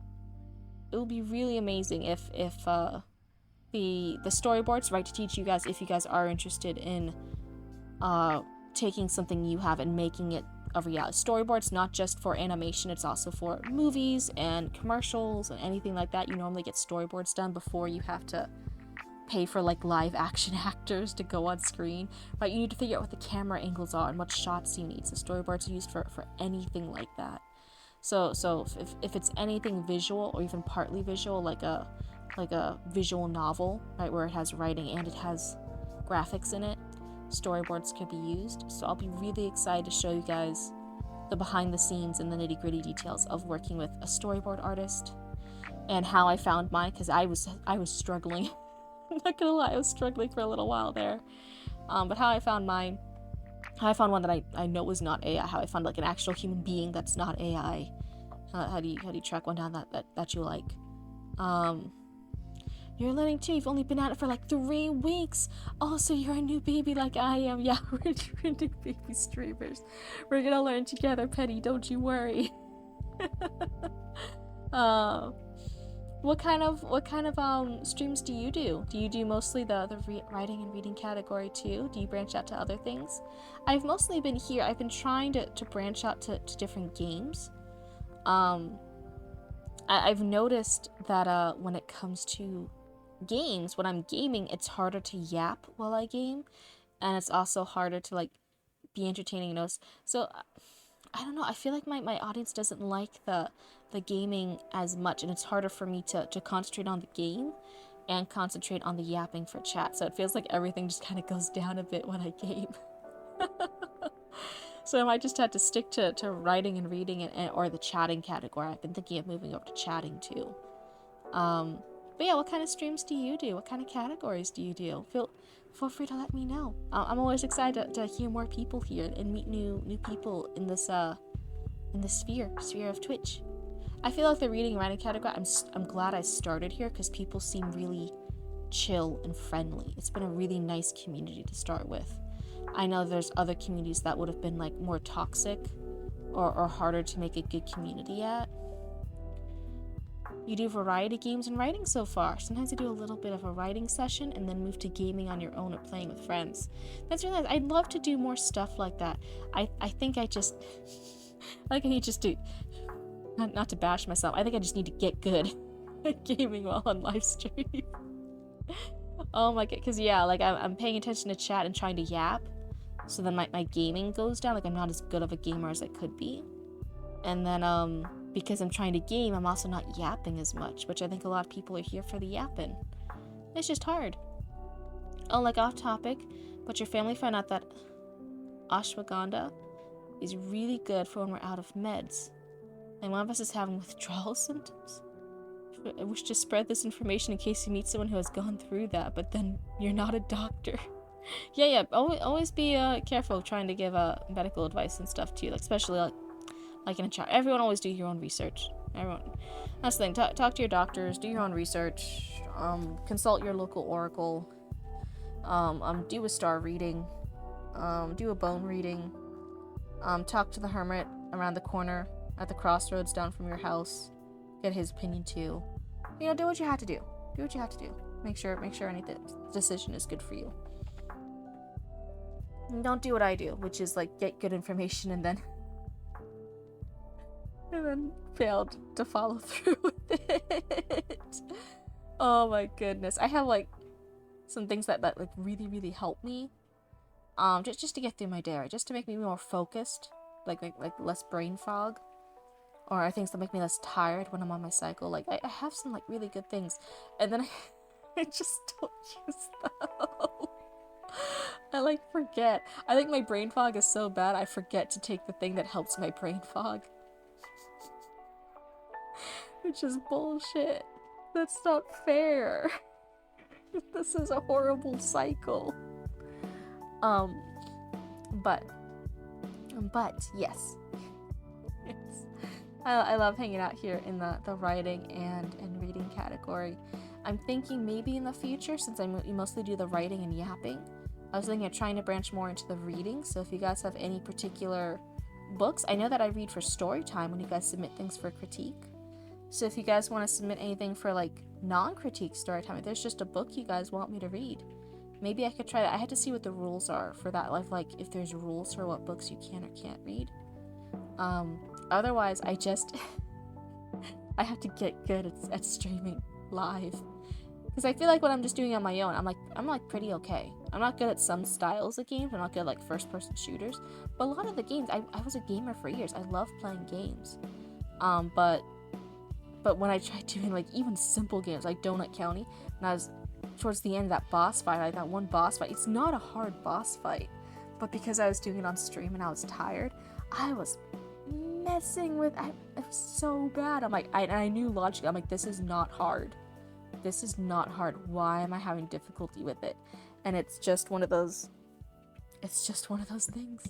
really amazing if the storyboards, right, to teach you guys, if you guys are interested in taking something you have and making it a reality. Storyboards not just for animation, it's also for movies and commercials and anything like that. You normally get storyboards done before you have to pay for like live action actors to go on screen, right? You need to figure out what the camera angles are and what shots you need. So storyboards are used for anything like that. So if it's anything visual or even partly visual, like a visual novel, right, where it has writing and it has graphics in it, storyboards can be used. So I'll be really excited to show you guys the behind the scenes and the nitty-gritty details of working with a storyboard artist and how I found mine, because I was struggling. I'm not gonna lie, I was struggling for a little while there. But how I found mine, how I found one that I know was not AI, how I found like an actual human being that's not AI. How do you track one down that you like? You're learning too. You've only been at it for like 3 weeks. Oh, so you're a new baby like I am. Yeah, we're new baby streamers. We're gonna learn together, Penny. Don't you worry. What kind of streams do you do? Do you do mostly the writing and reading category too? Do you branch out to other things? I've mostly been here. I've been trying to branch out to different games. I've noticed that when it comes to games, when I'm gaming, it's harder to yap while I game, and it's also harder to like be entertaining notes. So I don't know, I feel like my audience doesn't like the gaming as much, and it's harder for me to concentrate on the game and concentrate on the yapping for chat. So it feels like everything just kind of goes down a bit when I game. So I might just have to stick to writing and reading or the chatting category. I've been thinking of moving over to chatting too. But yeah, what kind of streams do you do? What kind of categories do you do? Feel free to let me know. I'm always excited to hear more people here and meet new people in this sphere of Twitch. I feel like the reading and writing category, I'm glad I started here because people seem really chill and friendly. It's been a really nice community to start with. I know there's other communities that would have been like more toxic or harder to make a good community at. You do variety games and writing so far. Sometimes I do a little bit of a writing session and then move to gaming on your own or playing with friends. That's really nice. I'd love to do more stuff like that. I think I just like I need just to not to bash myself. I think I just need to get good at gaming while on live stream. Oh my god, because yeah, like I'm paying attention to chat and trying to yap, so then my gaming goes down. Like I'm not as good of a gamer as I could be, and then because I'm trying to game, I'm also not yapping as much, which I think a lot of people are here for the yapping. It's just hard. Oh, like off topic, but your family found out that ashwagandha is really good for when we're out of meds, and one of us is having withdrawal symptoms. I wish to spread this information in case you meet someone who has gone through that, but then you're not a doctor. Yeah. Always be careful trying to give medical advice and stuff too, like especially like in a chat. Everyone always do your own research. Everyone. That's the thing. Talk to your doctors. Do your own research. Consult your local oracle. Do a star reading. Do a bone reading. Talk to the hermit around the corner at the crossroads down from your house. Get his opinion too. You know, do what you have to do. Do what you have to do. Make sure any decision is good for you. And don't do what I do, which is like get good information and then failed to follow through with it. Oh my goodness. I have like some things that like really, really help me. Just to get through my day, right? Just to make me more focused. Like less brain fog. or things that make me less tired when I'm on my cycle. Like, I have some, like, really good things, and then I just don't use them. I, like, forget. I think my brain fog is so bad, I forget to take the thing that helps my brain fog. Which is bullshit. That's not fair. This is a horrible cycle. But yes. I love hanging out here in the writing and reading category. I'm thinking maybe in the future, since I mostly do the writing and yapping, I was thinking of trying to branch more into the reading. So if you guys have any particular books, I know that I read for story time when you guys submit things for critique. So if you guys want to submit anything for like non-critique story time, if there's just a book you guys want me to read, maybe I could try that. I had to see what the rules are for that, like if there's rules for what books you can or can't read. Otherwise, I just I have to get good at streaming live, because I feel like when I'm just doing it on my own, I'm like pretty okay. I'm not good at some styles of games. I'm not good at like first-person shooters, but a lot of the games, I was a gamer for years. I love playing games, but when I tried doing like even simple games like Donut County, and I was towards the end of that boss fight, like that one boss fight, it's not a hard boss fight, but because I was doing it on stream and I was tired, I was messing with it was so bad. I'm like, I knew logically, I'm like, this is not hard. This is not hard. Why am I having difficulty with it? And it's just one of those things.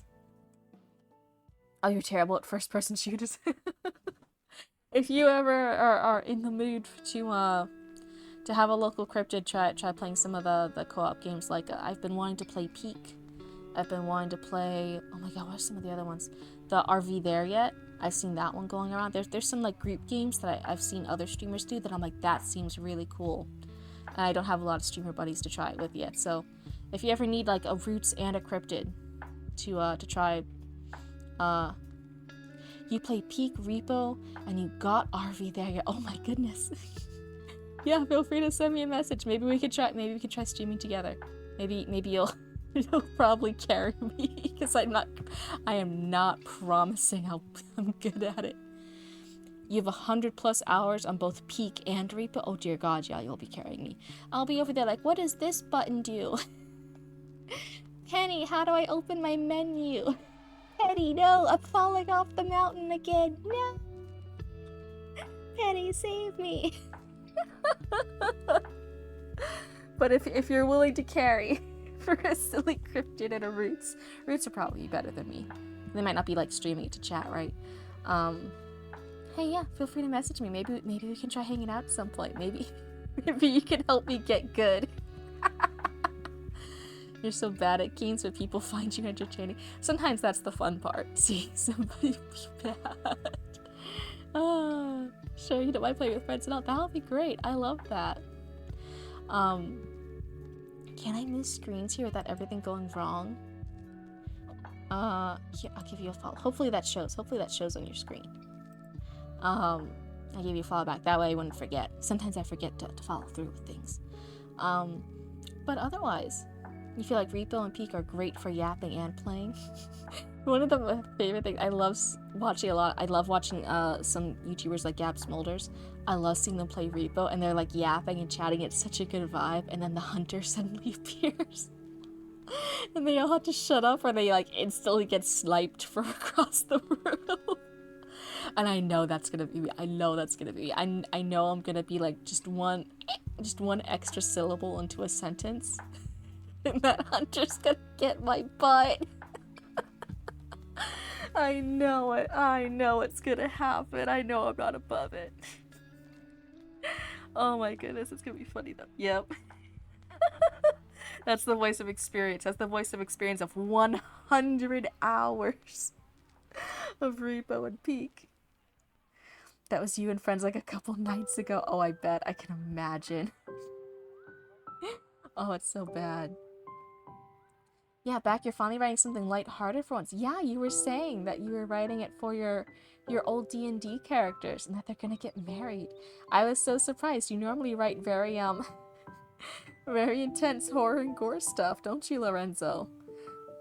Oh, you're terrible at first-person shooters. If you ever are in the mood to have a local cryptid, try playing some of the co-op games. Like I've been wanting to play Peak. I've been wanting to play, oh my god, what are some of the other ones? The RV There Yet. I've seen that one going around. There's some like group games that I've seen other streamers do that I'm like, that seems really cool. And I don't have a lot of streamer buddies to try it with yet. So if you ever need like a Roots and a Cryptid to try, you play Peak, Repo, and you got RV There Yet. Oh my goodness. Yeah, feel free to send me a message. Maybe we could try streaming together. Maybe you'll probably carry me, because I am not promising I'm good at it. You have 100+ hours on both Peak and Repo. Oh dear god, yeah, you'll be carrying me. I'll be over there like, what does this button do? Penny, how do I open my menu? Penny, no, I'm falling off the mountain again. No. Penny, save me. But if you're willing to carry for a silly cryptid and a Roots are probably better than me. They might not be like streaming it to chat, right? Hey, yeah, feel free to message me. Maybe we can try hanging out at some point. Maybe you can help me get good. You're so bad at games, but people find you entertaining. Sometimes that's the fun part, seeing somebody be bad. Sure, you don't mind playing with friends and all. That'll be great. I love that. Can I move screens here without everything going wrong? Yeah, I'll give you a follow. Hopefully that shows on your screen. I gave you a follow back. That way I wouldn't forget. Sometimes I forget to follow through with things. But otherwise, you feel like Repo and Peak are great for yapping and playing. One of my favorite things I love watching a lot. I love watching some YouTubers like Gab Smolders. I love seeing them play Repo, and they're like yapping and chatting. It's such a good vibe. And then the hunter suddenly appears, and they all have to shut up, or they like instantly get sniped from across the room. And I know that's gonna be me. I know I'm gonna be like just one extra syllable into a sentence, and that hunter's gonna get my butt. I know it. I know it's gonna happen. I know I'm not above it. Oh my goodness, it's gonna be funny though. Yep. That's the voice of experience. That's the voice of experience of 100 hours of Repo and Peak. That was you and friends like a couple nights ago. Oh, I bet. I can imagine. Oh, it's so bad. Yeah, back, you're finally writing something lighthearted for once. Yeah, you were saying that you were writing it for your old D&D characters and that they're gonna get married. I was so surprised. You normally write very, very intense horror and gore stuff, don't you, Lorenzo?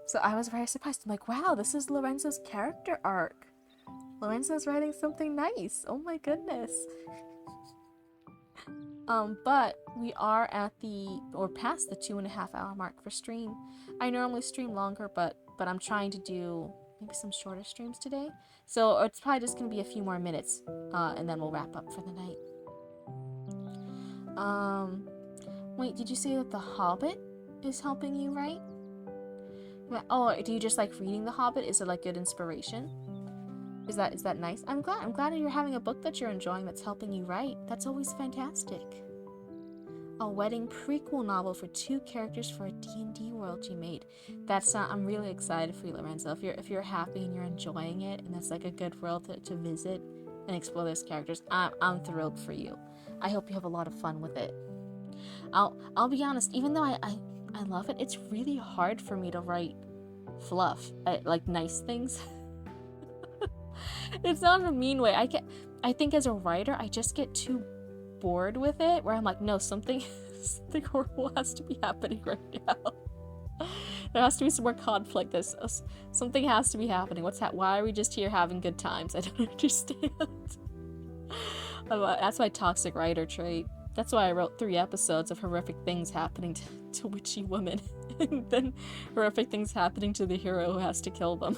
So I was very surprised. I'm like, wow, this is Lorenzo's character arc. Lorenzo's writing something nice. Oh my goodness. But we are at past the 2.5 hour mark for stream. I normally stream longer, but I'm trying to do maybe some shorter streams today. So it's probably just gonna be a few more minutes, and then we'll wrap up for the night. Wait, did you say that The Hobbit is helping you write? Oh, do you just like reading The Hobbit? Is it like good inspiration? Is that nice? I'm glad you're having a book that you're enjoying that's helping you write. That's always fantastic. A wedding prequel novel for 2 characters for a D&D world you made. I'm really excited for you, Lorenzo. If you're happy and you're enjoying it, and that's like a good world to visit and explore those characters, I'm thrilled for you. I hope you have a lot of fun with it. I'll be honest, even though I love it, it's really hard for me to write fluff, like nice things. It's not in a mean way. I think as a writer, I just get too bored with it, where I'm like, no, something horrible has to be happening right now. There has to be some more conflict. Something has to be happening. Why are we just here having good times? I don't understand. That's my toxic writer trait. That's why I wrote 3 episodes of horrific things happening to witchy women, and then horrific things happening to the hero who has to kill them.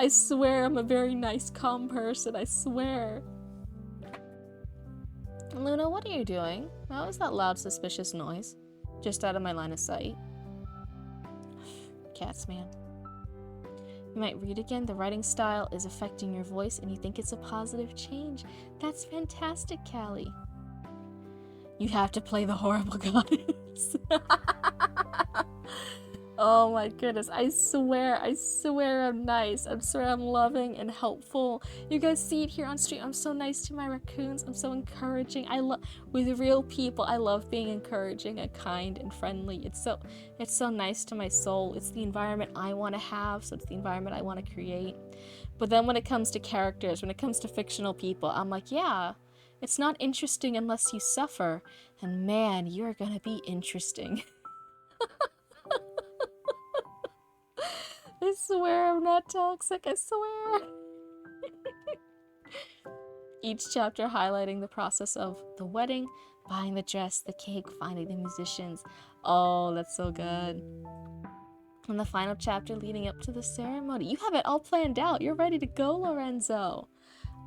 I swear I'm a very nice, calm person. I swear. Luna, what are you doing? What was that loud, suspicious noise? Just out of my line of sight. Cats, man. You might read again. The writing style is affecting your voice, and you think it's a positive change. That's fantastic, Callie. You have to play the horrible goddess. Oh my goodness, I swear I'm nice. I swear I'm loving and helpful. You guys see it here on stream. I'm so nice to my raccoons. I'm so encouraging. With real people, I love being encouraging and kind and friendly. It's so nice to my soul. It's the environment I want to have, so it's the environment I want to create. But then when it comes to characters, when it comes to fictional people, I'm like, yeah, it's not interesting unless you suffer. And man, you're gonna be interesting. I swear I'm not toxic, I swear. Each chapter highlighting the process of the wedding, buying the dress, the cake, finding the musicians. Oh, that's so good. And the final chapter leading up to the ceremony. You have it all planned out. You're ready to go, Lorenzo.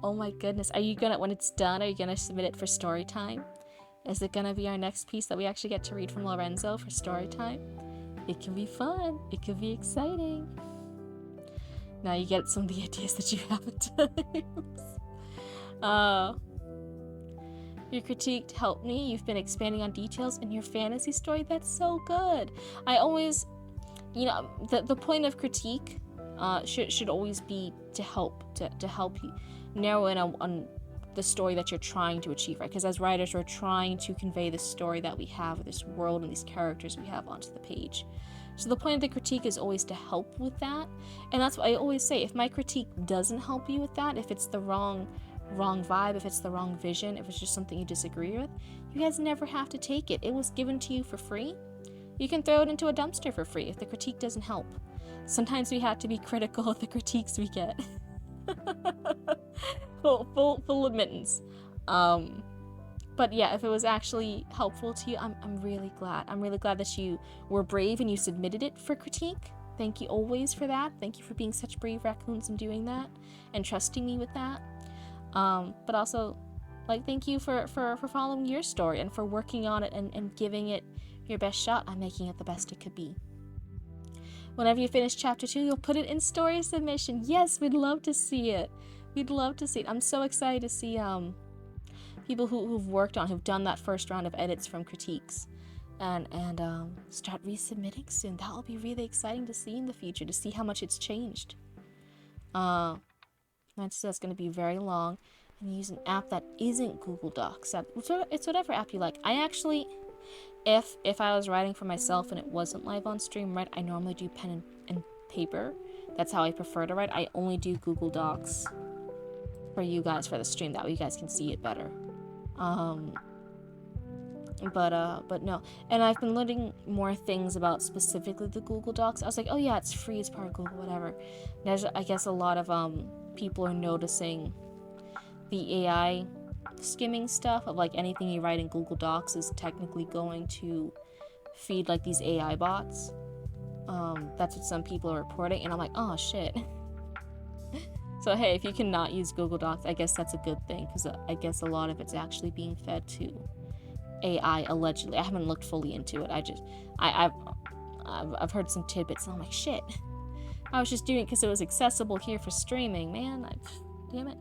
Oh my goodness. When it's done, are you gonna submit it for story time? Is it gonna be our next piece that we actually get to read from Lorenzo for story time? It can be fun. It can be exciting. Now you get some of the ideas that you have at times. Your critique helped me. You've been expanding on details in your fantasy story. That's so good. I always, the point of critique should always be to help you narrow in on the story that you're trying to achieve, right? Because as writers, we're trying to convey the story that we have, this world and these characters we have onto the page. So the point of the critique is always to help with that. And that's what I always say. If my critique doesn't help you with that, if it's the wrong vibe, if it's the wrong vision, if it's just something you disagree with, you guys never have to take it. It was given to you for free. You can throw it into a dumpster for free if the critique doesn't help. Sometimes we have to be critical of the critiques we get. full admittance. But yeah, if it was actually helpful to you, I'm really glad. I'm really glad that you were brave and you submitted it for critique. Thank you always for that. Thank you for being such brave raccoons and doing that and trusting me with that. But also, thank you for following your story and for working on it and giving it your best shot on making it the best it could be. Whenever you finish chapter 2, you'll put it in story submission. Yes, we'd love to see it. We'd love to see it. I'm so excited to see people who've done that first round of edits from critiques and start resubmitting soon. That will be really exciting to see in the future, to see how much it's changed. That's going to be very long, and use an app that isn't Google Docs. It's whatever app you like. I actually, if I was writing for myself and it wasn't live on stream, right, I normally do pen and paper. That's how I prefer to write. I only do Google Docs for you guys for the stream. That way you guys can see it better. But no. And I've been learning more things about specifically the Google Docs. I was like, oh yeah, it's free, it's part of Google, whatever. There's, I guess, a lot of people are noticing the AI skimming stuff of like anything you write in Google Docs is technically going to feed like these AI bots. That's what some people are reporting, and I'm like, oh shit. So hey, if you cannot use Google Docs, I guess that's a good thing, because I guess a lot of it's actually being fed to AI allegedly. I haven't looked fully into it. I've heard some tidbits, and I'm like, shit. I was just doing it because it was accessible here for streaming, man. Damn it.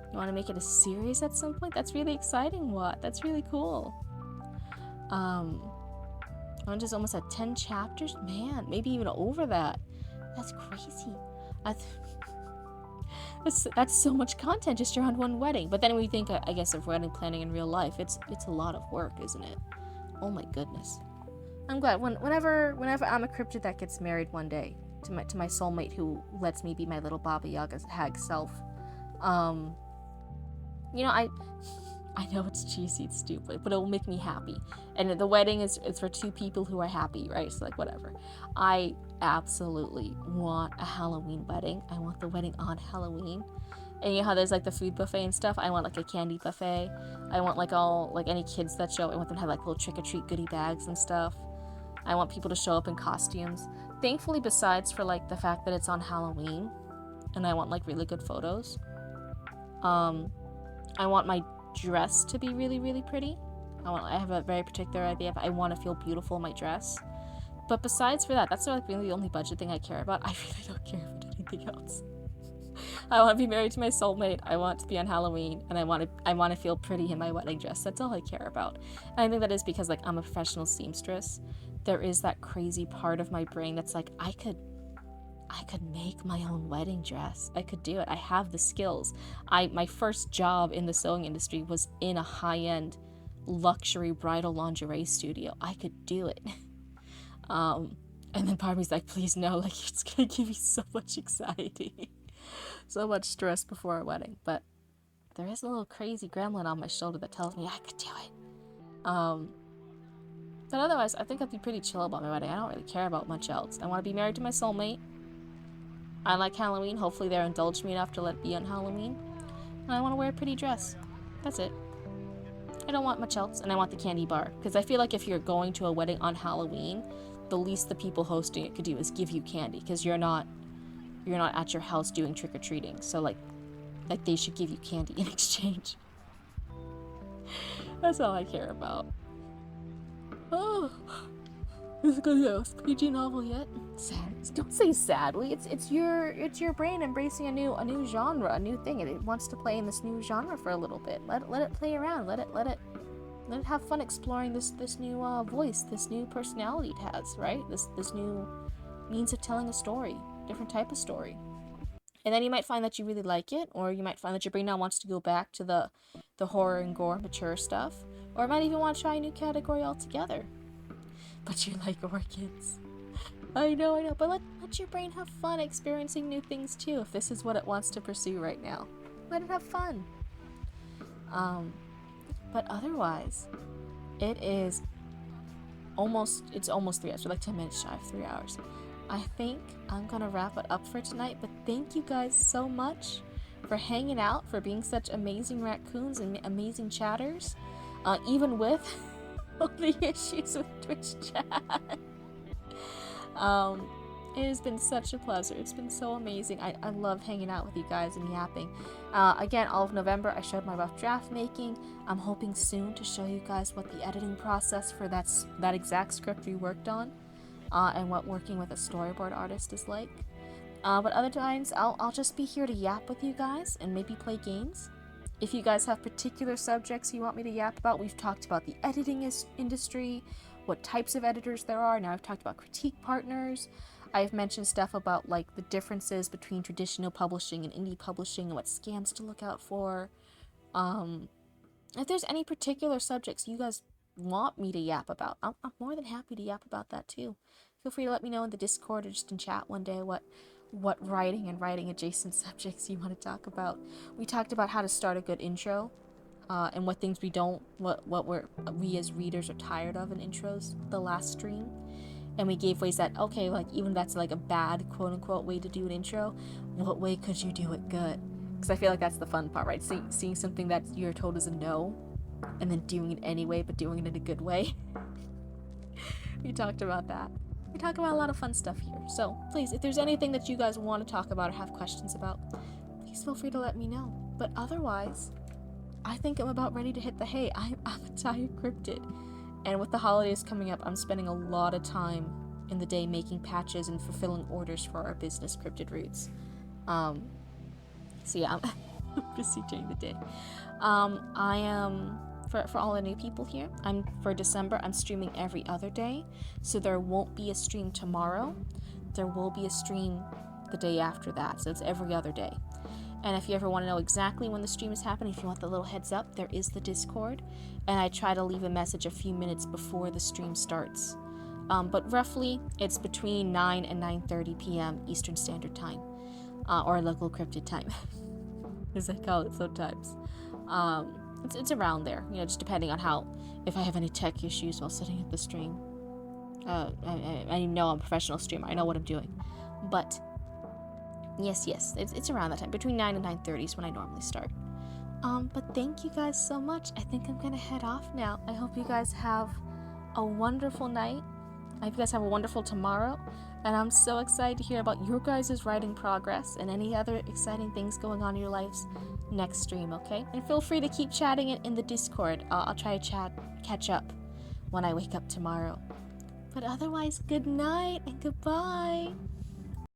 You want to make it a series at some point? That's really exciting. What? That's really cool. I'm just almost at 10 chapters. Man, maybe even over that. That's crazy. That's so much content just around one wedding. But then when you think, I guess, of wedding planning in real life, it's a lot of work, isn't it? Oh my goodness. I'm glad whenever I'm a cryptid that gets married one day to my soulmate who lets me be my little Baba Yaga hag self. You know, I know it's cheesy, it's stupid, but it will make me happy. And the wedding is for two people who are happy, right? So like whatever. I absolutely want a Halloween wedding. I want the wedding on Halloween. And you know how there's like the food buffet and stuff? I want like a candy buffet. I want like any kids that show, I want them to have like little trick-or-treat goodie bags and stuff. I want people to show up in costumes. Thankfully, besides for like the fact that it's on Halloween, and I want like really good photos, I want my dress to be really, really pretty. I have a very particular idea. I want to feel beautiful in my dress. But besides for that, that's like really the only budget thing I care about. I really don't care about anything else. I want to be married to my soulmate. I want to be on Halloween, and I want to feel pretty in my wedding dress. That's all I care about. And I think that is because like I'm a professional seamstress. There is that crazy part of my brain that's like I could make my own wedding dress. I could do it. I have the skills. My first job in the sewing industry was in a high-end luxury bridal lingerie studio. I could do it. And then part of me's like, please no, like it's gonna give me so much anxiety. So much stress before our wedding. But there is a little crazy gremlin on my shoulder that tells me I could do it. But otherwise, I think I'd be pretty chill about my wedding. I don't really care about much else. I want to be married to my soulmate. I like Halloween. Hopefully they're indulged me enough to let it be on Halloween. And I want to wear a pretty dress. That's it. I don't want much else. And I want the candy bar. Because I feel like if you're going to a wedding on Halloween, the least the people hosting it could do is give you candy. Because you're not at your house doing trick-or-treating. So like they should give you candy in exchange. That's all I care about. Oh, is it gonna be a PG novel yet? Sad. Don't say sadly. It's your brain embracing a new genre, a new thing. It wants to play in this new genre for a little bit. Let it play around. Let it have fun exploring this new voice, this new personality it has, right? This new means of telling a story, different type of story. And then you might find that you really like it, or you might find that your brain now wants to go back to the horror and gore, mature stuff, or it might even want to try a new category altogether. But you like orchids. I know, but let your brain have fun experiencing new things too, if this is what it wants to pursue right now. Let it have fun. But otherwise, it's almost 3 hours. We're like 10 minutes shy of 3 hours. I think I'm gonna wrap it up for tonight, but thank you guys so much for hanging out, for being such amazing raccoons and amazing chatters, even with all the issues with Twitch chat. It has been such a pleasure. It's been so amazing. I love hanging out with you guys and yapping. Again, all of November, I showed my rough draft making. I'm hoping soon to show you guys what the editing process for that exact script we worked on, and what working with a storyboard artist is like. But other times, I'll just be here to yap with you guys and maybe play games. If you guys have particular subjects you want me to yap about, we've talked about the editing industry, what types of editors there are. Now I've talked about critique partners. I've mentioned stuff about like the differences between traditional publishing and indie publishing and what scams to look out for. If there's any particular subjects you guys want me to yap about, I'm more than happy to yap about that too. Feel free to let me know in the Discord or just in chat one day what writing and writing adjacent subjects you want to talk about. We talked about how to start a good intro. and what things we as readers are tired of in intros the last stream. And we gave ways that, okay, like even that's like a bad quote unquote way to do an intro, what way could you do it good? Because I feel like that's the fun part, right? Seeing something that you're told is a no, and then doing it anyway, but doing it in a good way. We talked about that. We talk about a lot of fun stuff here. So please, if there's anything that you guys want to talk about or have questions about, please feel free to let me know. But otherwise, I think I'm about ready to hit the hay. I'm a tired cryptid. And with the holidays coming up, I'm spending a lot of time in the day making patches and fulfilling orders for our business, Cryptid Roots. So yeah, I'm busy during the day. I am, for all the new people here, for December, I'm streaming every other day. So there won't be a stream tomorrow. There will be a stream the day after that. So it's every other day. And if you ever want to know exactly when the stream is happening, if you want the little heads up, there is the Discord. And I try to leave a message a few minutes before the stream starts. But roughly, it's between 9 and 9:30 p.m. Eastern Standard Time. Or local cryptid time, as I call it sometimes. It's around there, just depending on if I have any tech issues while setting up the stream. I know I'm a professional streamer. I know what I'm doing. But yes, it's around that time. Between 9 and 9:30 is when I normally start. But thank you guys so much. I think I'm gonna head off now. I hope you guys have a wonderful night. I hope you guys have a wonderful tomorrow. And I'm so excited to hear about your guys' writing progress and any other exciting things going on in your lives next stream, okay? And feel free to keep chatting in the Discord. I'll try to catch up when I wake up tomorrow. But otherwise, good night and goodbye.